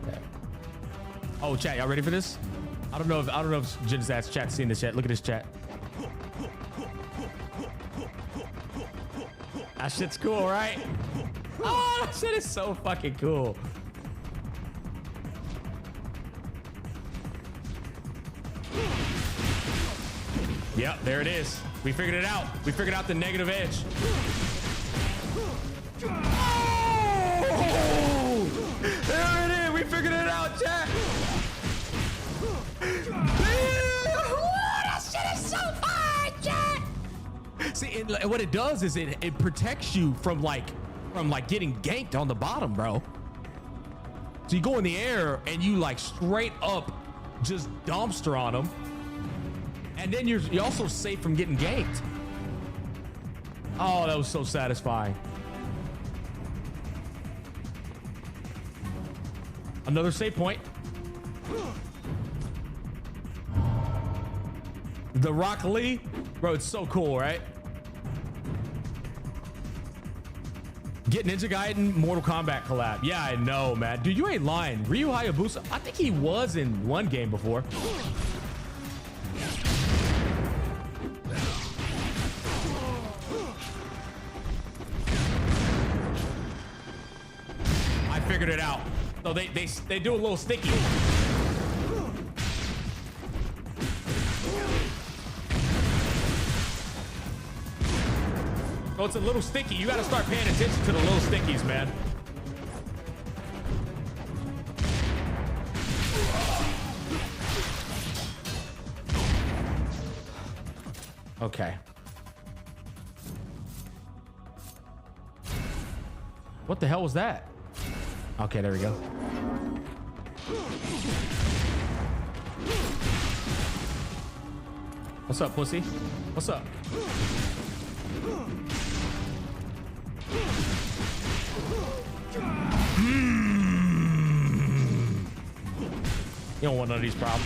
Okay. Oh, chat, y'all ready for this? I don't know if Genizat's chat's seen this yet. Look at this chat. That shit's cool, right? Oh, that shit is so fucking cool. Yep, there it is. We figured it out. We figured out the negative edge. Oh! There it is. We figured it out, chat. That shit is so fire, chat. See, what it does is it protects you from like getting ganked on the bottom, bro. So you go in the air and you like straight up just dumpster on them, and then you're also safe from getting ganked. Oh, that was so satisfying. Another save point. The Rock Lee, bro, it's so cool, right? Get Ninja Gaiden Mortal Kombat collab. Yeah, I know, man. Dude, you ain't lying. Ryu Hayabusa, I think he was in one game before. I figured it out. So they do a little sticky. Oh, it's a little sticky. You got to start paying attention to the little stickies, man. Okay. What the hell was that? Okay, there we go. What's up, pussy? What's up? You don't want none of these problems.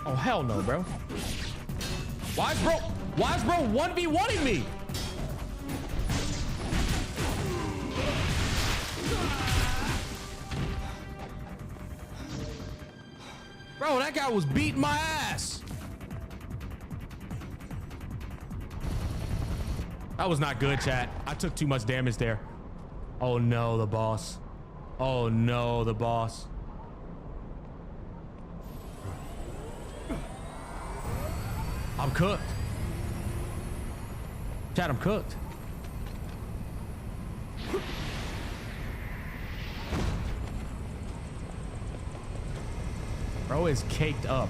Oh, hell no, bro. Why is bro 1v1ing me? Bro, that guy was beating my ass. That was not good, chat. I took too much damage there. Oh no, the boss. Oh no, the boss. I'm cooked. Chat, I'm cooked. Bro is caked up.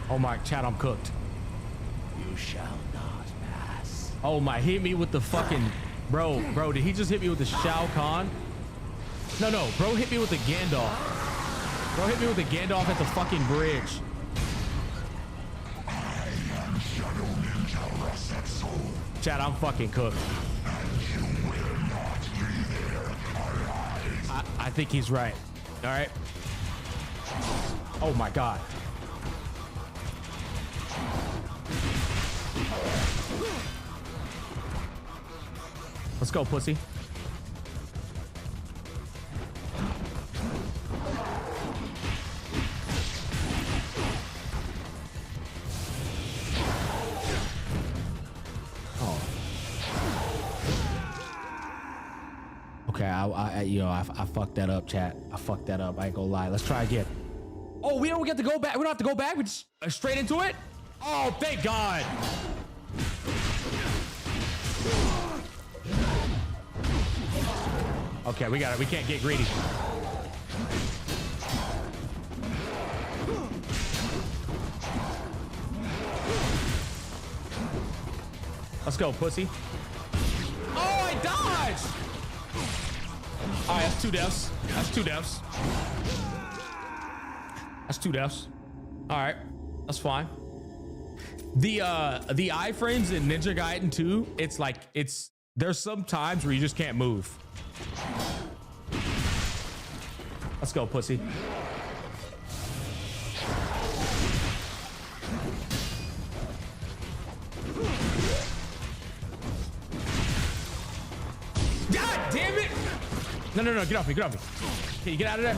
Oh my, chat, I'm cooked. You shall not pass. Oh my, hit me with the fucking... Bro, did he just hit me with the Shao Kahn? No, bro hit me with the Gandalf. Bro hit me with the Gandalf at the fucking bridge. Chat, I'm fucking cooked. I think he's right. All right. Oh my God. Let's go, pussy. Okay, I fucked that up, chat. I fucked that up. I ain't gonna lie. Let's try again. Oh, we don't get to go back. We don't have to go back. We just straight into it. Oh, thank God. Okay, we got it. We can't get greedy. Let's go, pussy. Oh, I dodged. All right, that's 2 deaths. That's 2 deaths. That's 2 deaths. All right, that's fine. The iframes in Ninja Gaiden 2, it's like there's some times where you just can't move. Let's go, pussy. God damn it! No, get off me, get off me. Can you get out of there?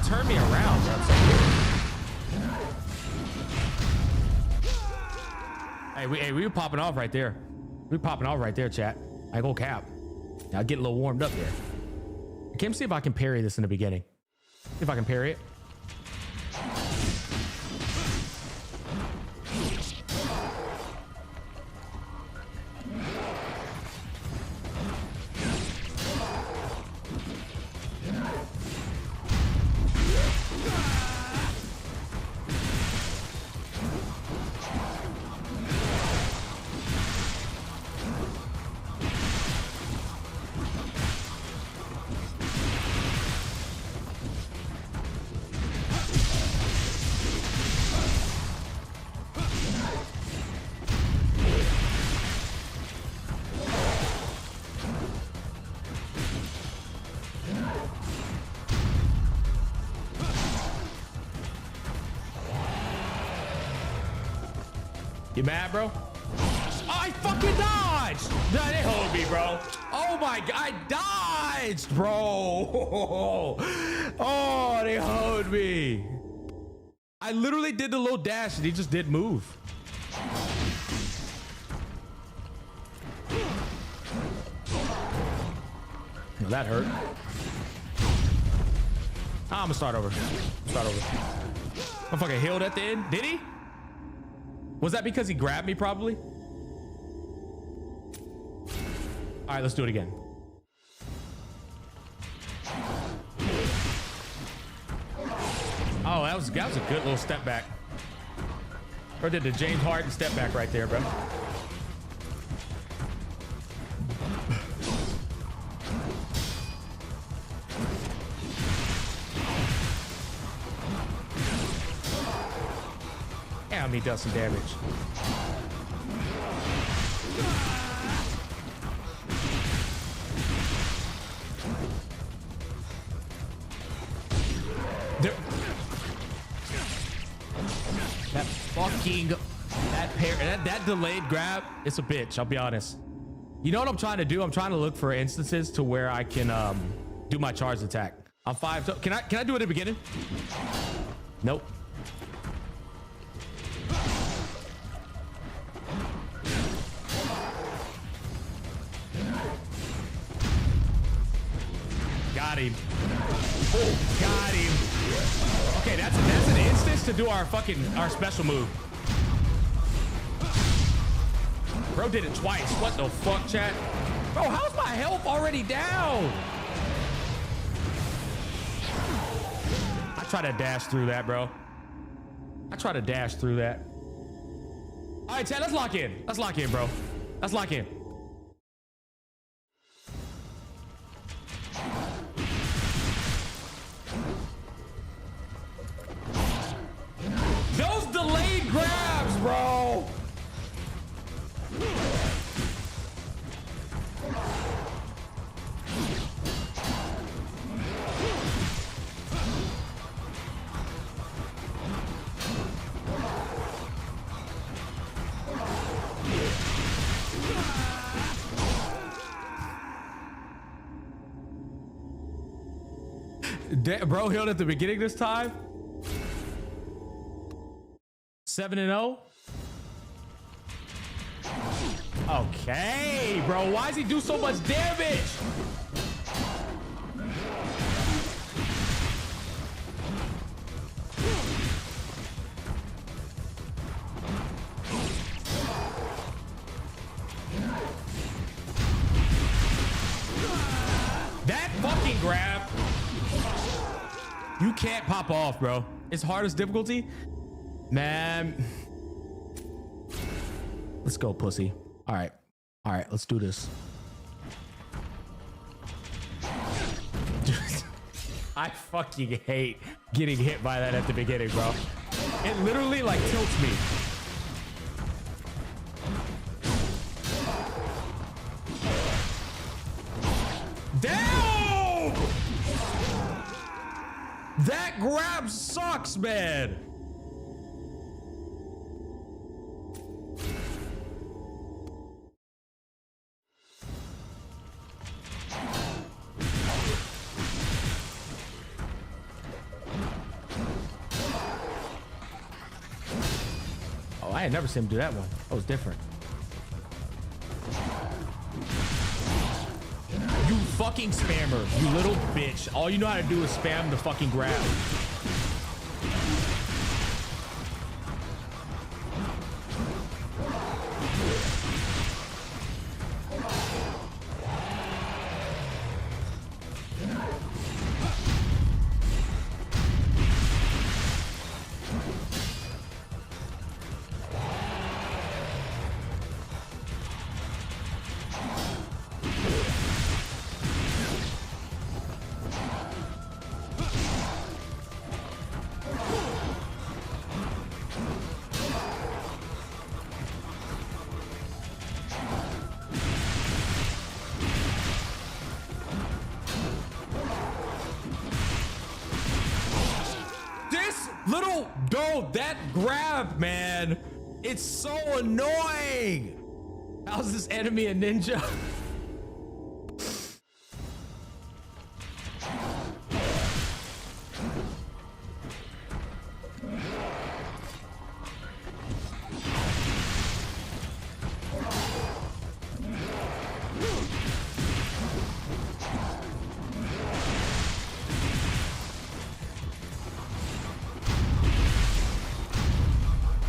Turn me around. Hey, we were popping off right there. We were popping off right there, chat. I go cap. Now get a little warmed up there. Okay, let me see if I can parry this in the beginning. See if I can parry it. You mad, bro? Oh, I fucking dodged! Nah, they hold me, bro. Oh my God, I dodged, bro. Oh, they hold me. I literally did the little dash and he just didn't move. Well, that hurt. I'm gonna start over. Motherfucker healed at the end. Did he? Was that because he grabbed me, probably? All right, let's do it again. Oh, that was a good little step back. Or did the James Harden step back right there, bro. Damn, he does some damage. That fucking that delayed grab, it's a bitch, I'll be honest. You know what I'm trying to do? I'm trying to look for instances to where I can do my charge attack. I'm 5. Can I do it at the beginning? Nope. Got him. Oh, got him. Okay, that's an instance to do our special move. Bro did it twice. What the fuck, chat? Bro, how's my health already down? I try to dash through that, bro. I try to dash through that. All right, chat, let's lock in. Let's lock in, bro. Let's lock in. Those delayed grabs, bro. Bro healed at the beginning this time. 7-0. Okay, bro. Why does he do so much damage? That fucking grab. You can't pop off, bro. It's hardest difficulty. Man. Let's go, pussy. All right. All right, let's do this. I fucking hate getting hit by that at the beginning, bro. It literally like tilts me. Damn! That grab sucks, man. Oh, I had never seen him do that one. That was different. You fucking spammer, you little bitch. All you know how to do is spam the fucking grab. That grab, man, it's so annoying. How's this enemy a ninja?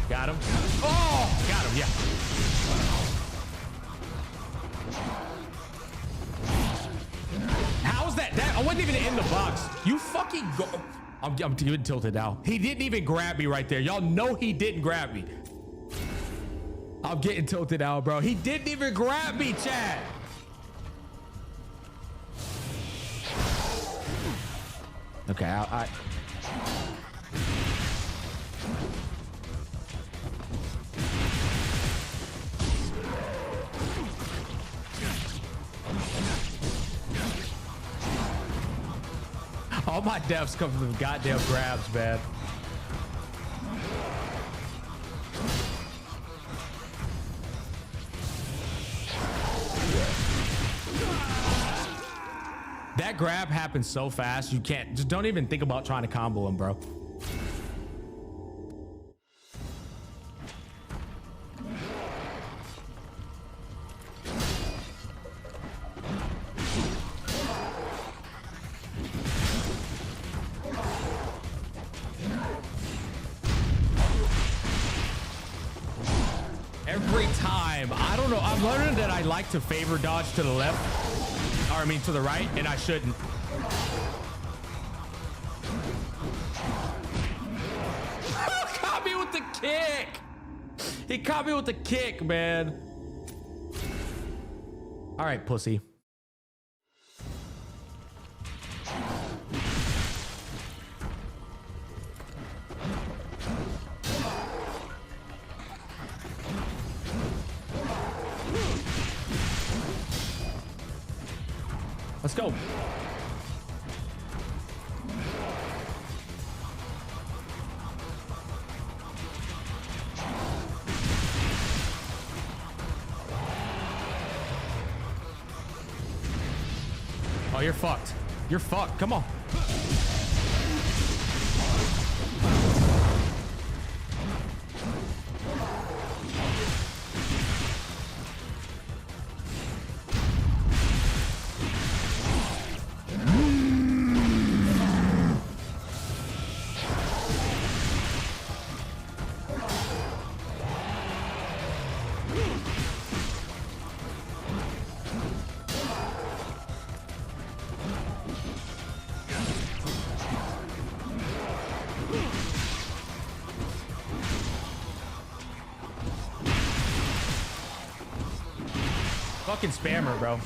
Got him. Oh, got him, yeah. fucking go. I'm getting tilted now. He didn't even grab me right there. Y'all know he didn't grab me. I'm getting tilted now, bro. He didn't even grab me, Chad. Okay, I all my deaths come from the goddamn grabs, man. That grab happens so fast, you can't, just don't even think about trying to combo him, bro. Every time, I don't know, I'm learning that I like to favor dodge to the left. Or I mean to the right, and I shouldn't. Caught me with the kick. He caught me with the kick, man. All right, pussy. Let's go. Oh, you're fucked. You're fucked. Come on. Fucking spammer, bro.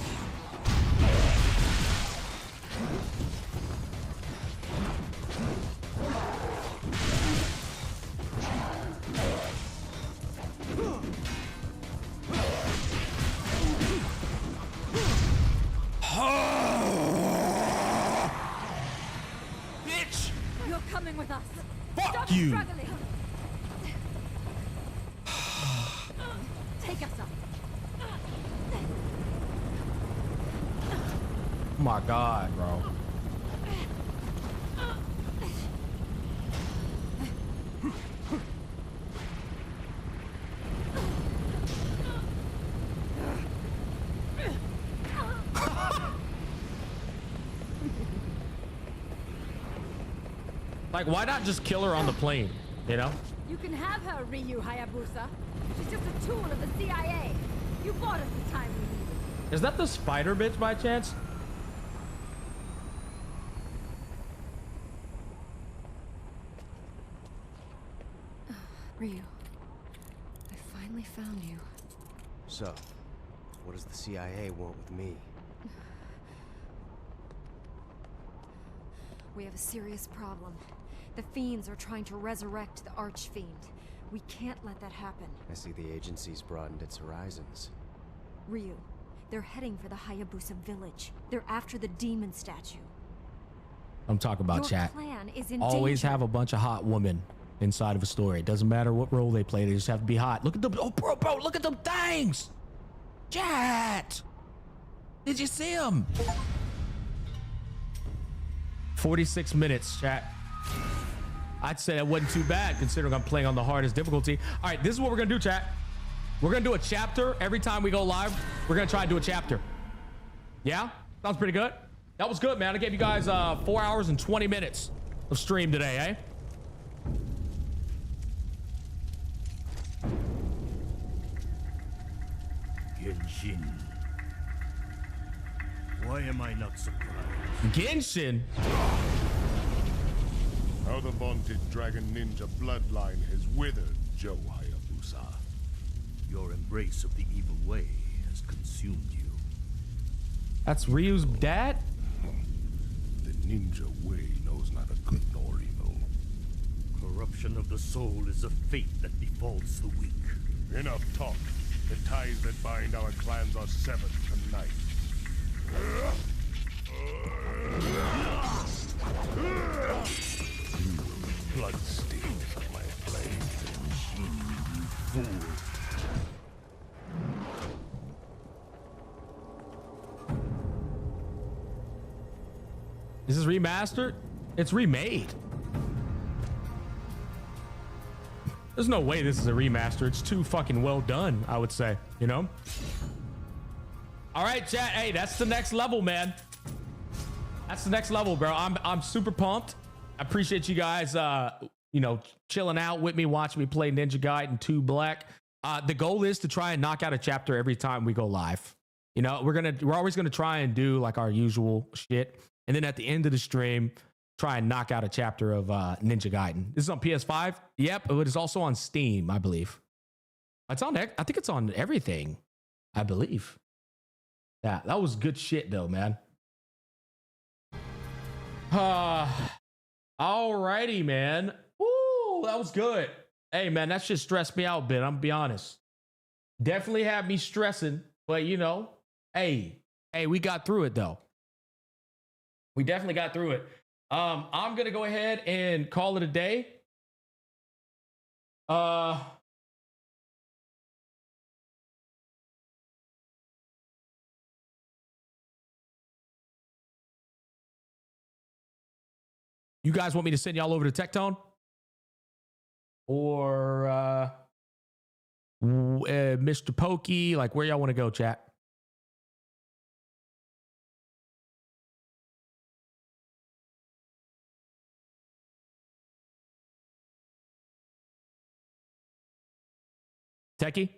Bitch! You're coming with us. Fuck Stop you! struggling. Take us up. Oh my god, bro. Like, why not just kill her on the plane, you know? You can have her, Ryu Hayabusa. She's just a tool of the CIA. You bought us the time we needed. Is that the spider bitch by chance? Ryu, I finally found you. So, what does the CIA want with me? We have a serious problem. The Fiends are trying to resurrect the Archfiend. We can't let that happen. I see the agency's broadened its horizons. Ryu, they're heading for the Hayabusa village. They're after the demon statue. I'm talking about Your chat. plan is in Always danger. have a bunch of hot women inside of a story. It doesn't matter what role they play. They just have to be hot. Look at them. Oh, bro, look at them things. Chat. Did you see them? 46 minutes, chat. I'd say that wasn't too bad considering I'm playing on the hardest difficulty. All right, this is what we're gonna do, chat. We're gonna do a chapter every time we go live. We're gonna try and do a chapter. Yeah, sounds pretty good. That was good, man. I gave you guys 4 hours and 20 minutes of stream today, eh? Genshin. Why am I not surprised? Genshin? Now the vaunted Dragon Ninja bloodline has withered, Joe Hayabusa. Your embrace of the evil way has consumed you. That's Ryu's dad? The ninja way knows neither good nor evil. Corruption of the soul is a fate that befalls the weak. Enough talk. The ties that bind our clans are severed tonight. You will be bloodstained from my blade. You fool. Is this remastered? It's remade. There's no way this is a remaster. It's too fucking well done, I would say, you know? All right, chat. Hey, that's the next level, man. That's the next level, bro. I'm super pumped. I appreciate you guys, you know, chilling out with me, watching me play Ninja Gaiden 2 Black. The goal is to try and knock out a chapter every time we go live. You know, we're always gonna try and do like our usual shit. And then at the end of the stream, try and knock out a chapter of Ninja Gaiden. This is on PS5. Yep, but it's also on Steam, I believe. It's on. I think it's on everything, I believe. Yeah, that was good shit, though, man. Alrighty, man. Ooh, that was good. Hey, man, that shit stressed me out a bit. I'm gonna be honest. Definitely had me stressing, but you know, hey, we got through it though. We definitely got through it. I'm gonna go ahead and call it a day. You guys want me to send y'all over to Tectone? Or Mr. Pokey? Like, where y'all want to go, chat? Techie?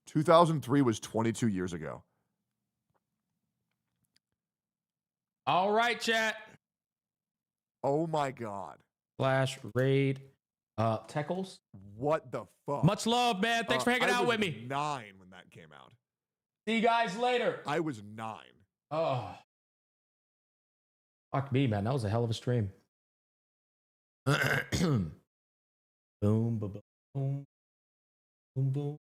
"2003 was 22 years ago. All right, chat. Oh my god. Slash raid Teckles. What the fuck? Much love, man. Thanks for hanging out with me. 9 when that came out. See you guys later. I was 9. Oh. Fuck me, man. That was a hell of a stream. Boom, boom, boom, boom, boom.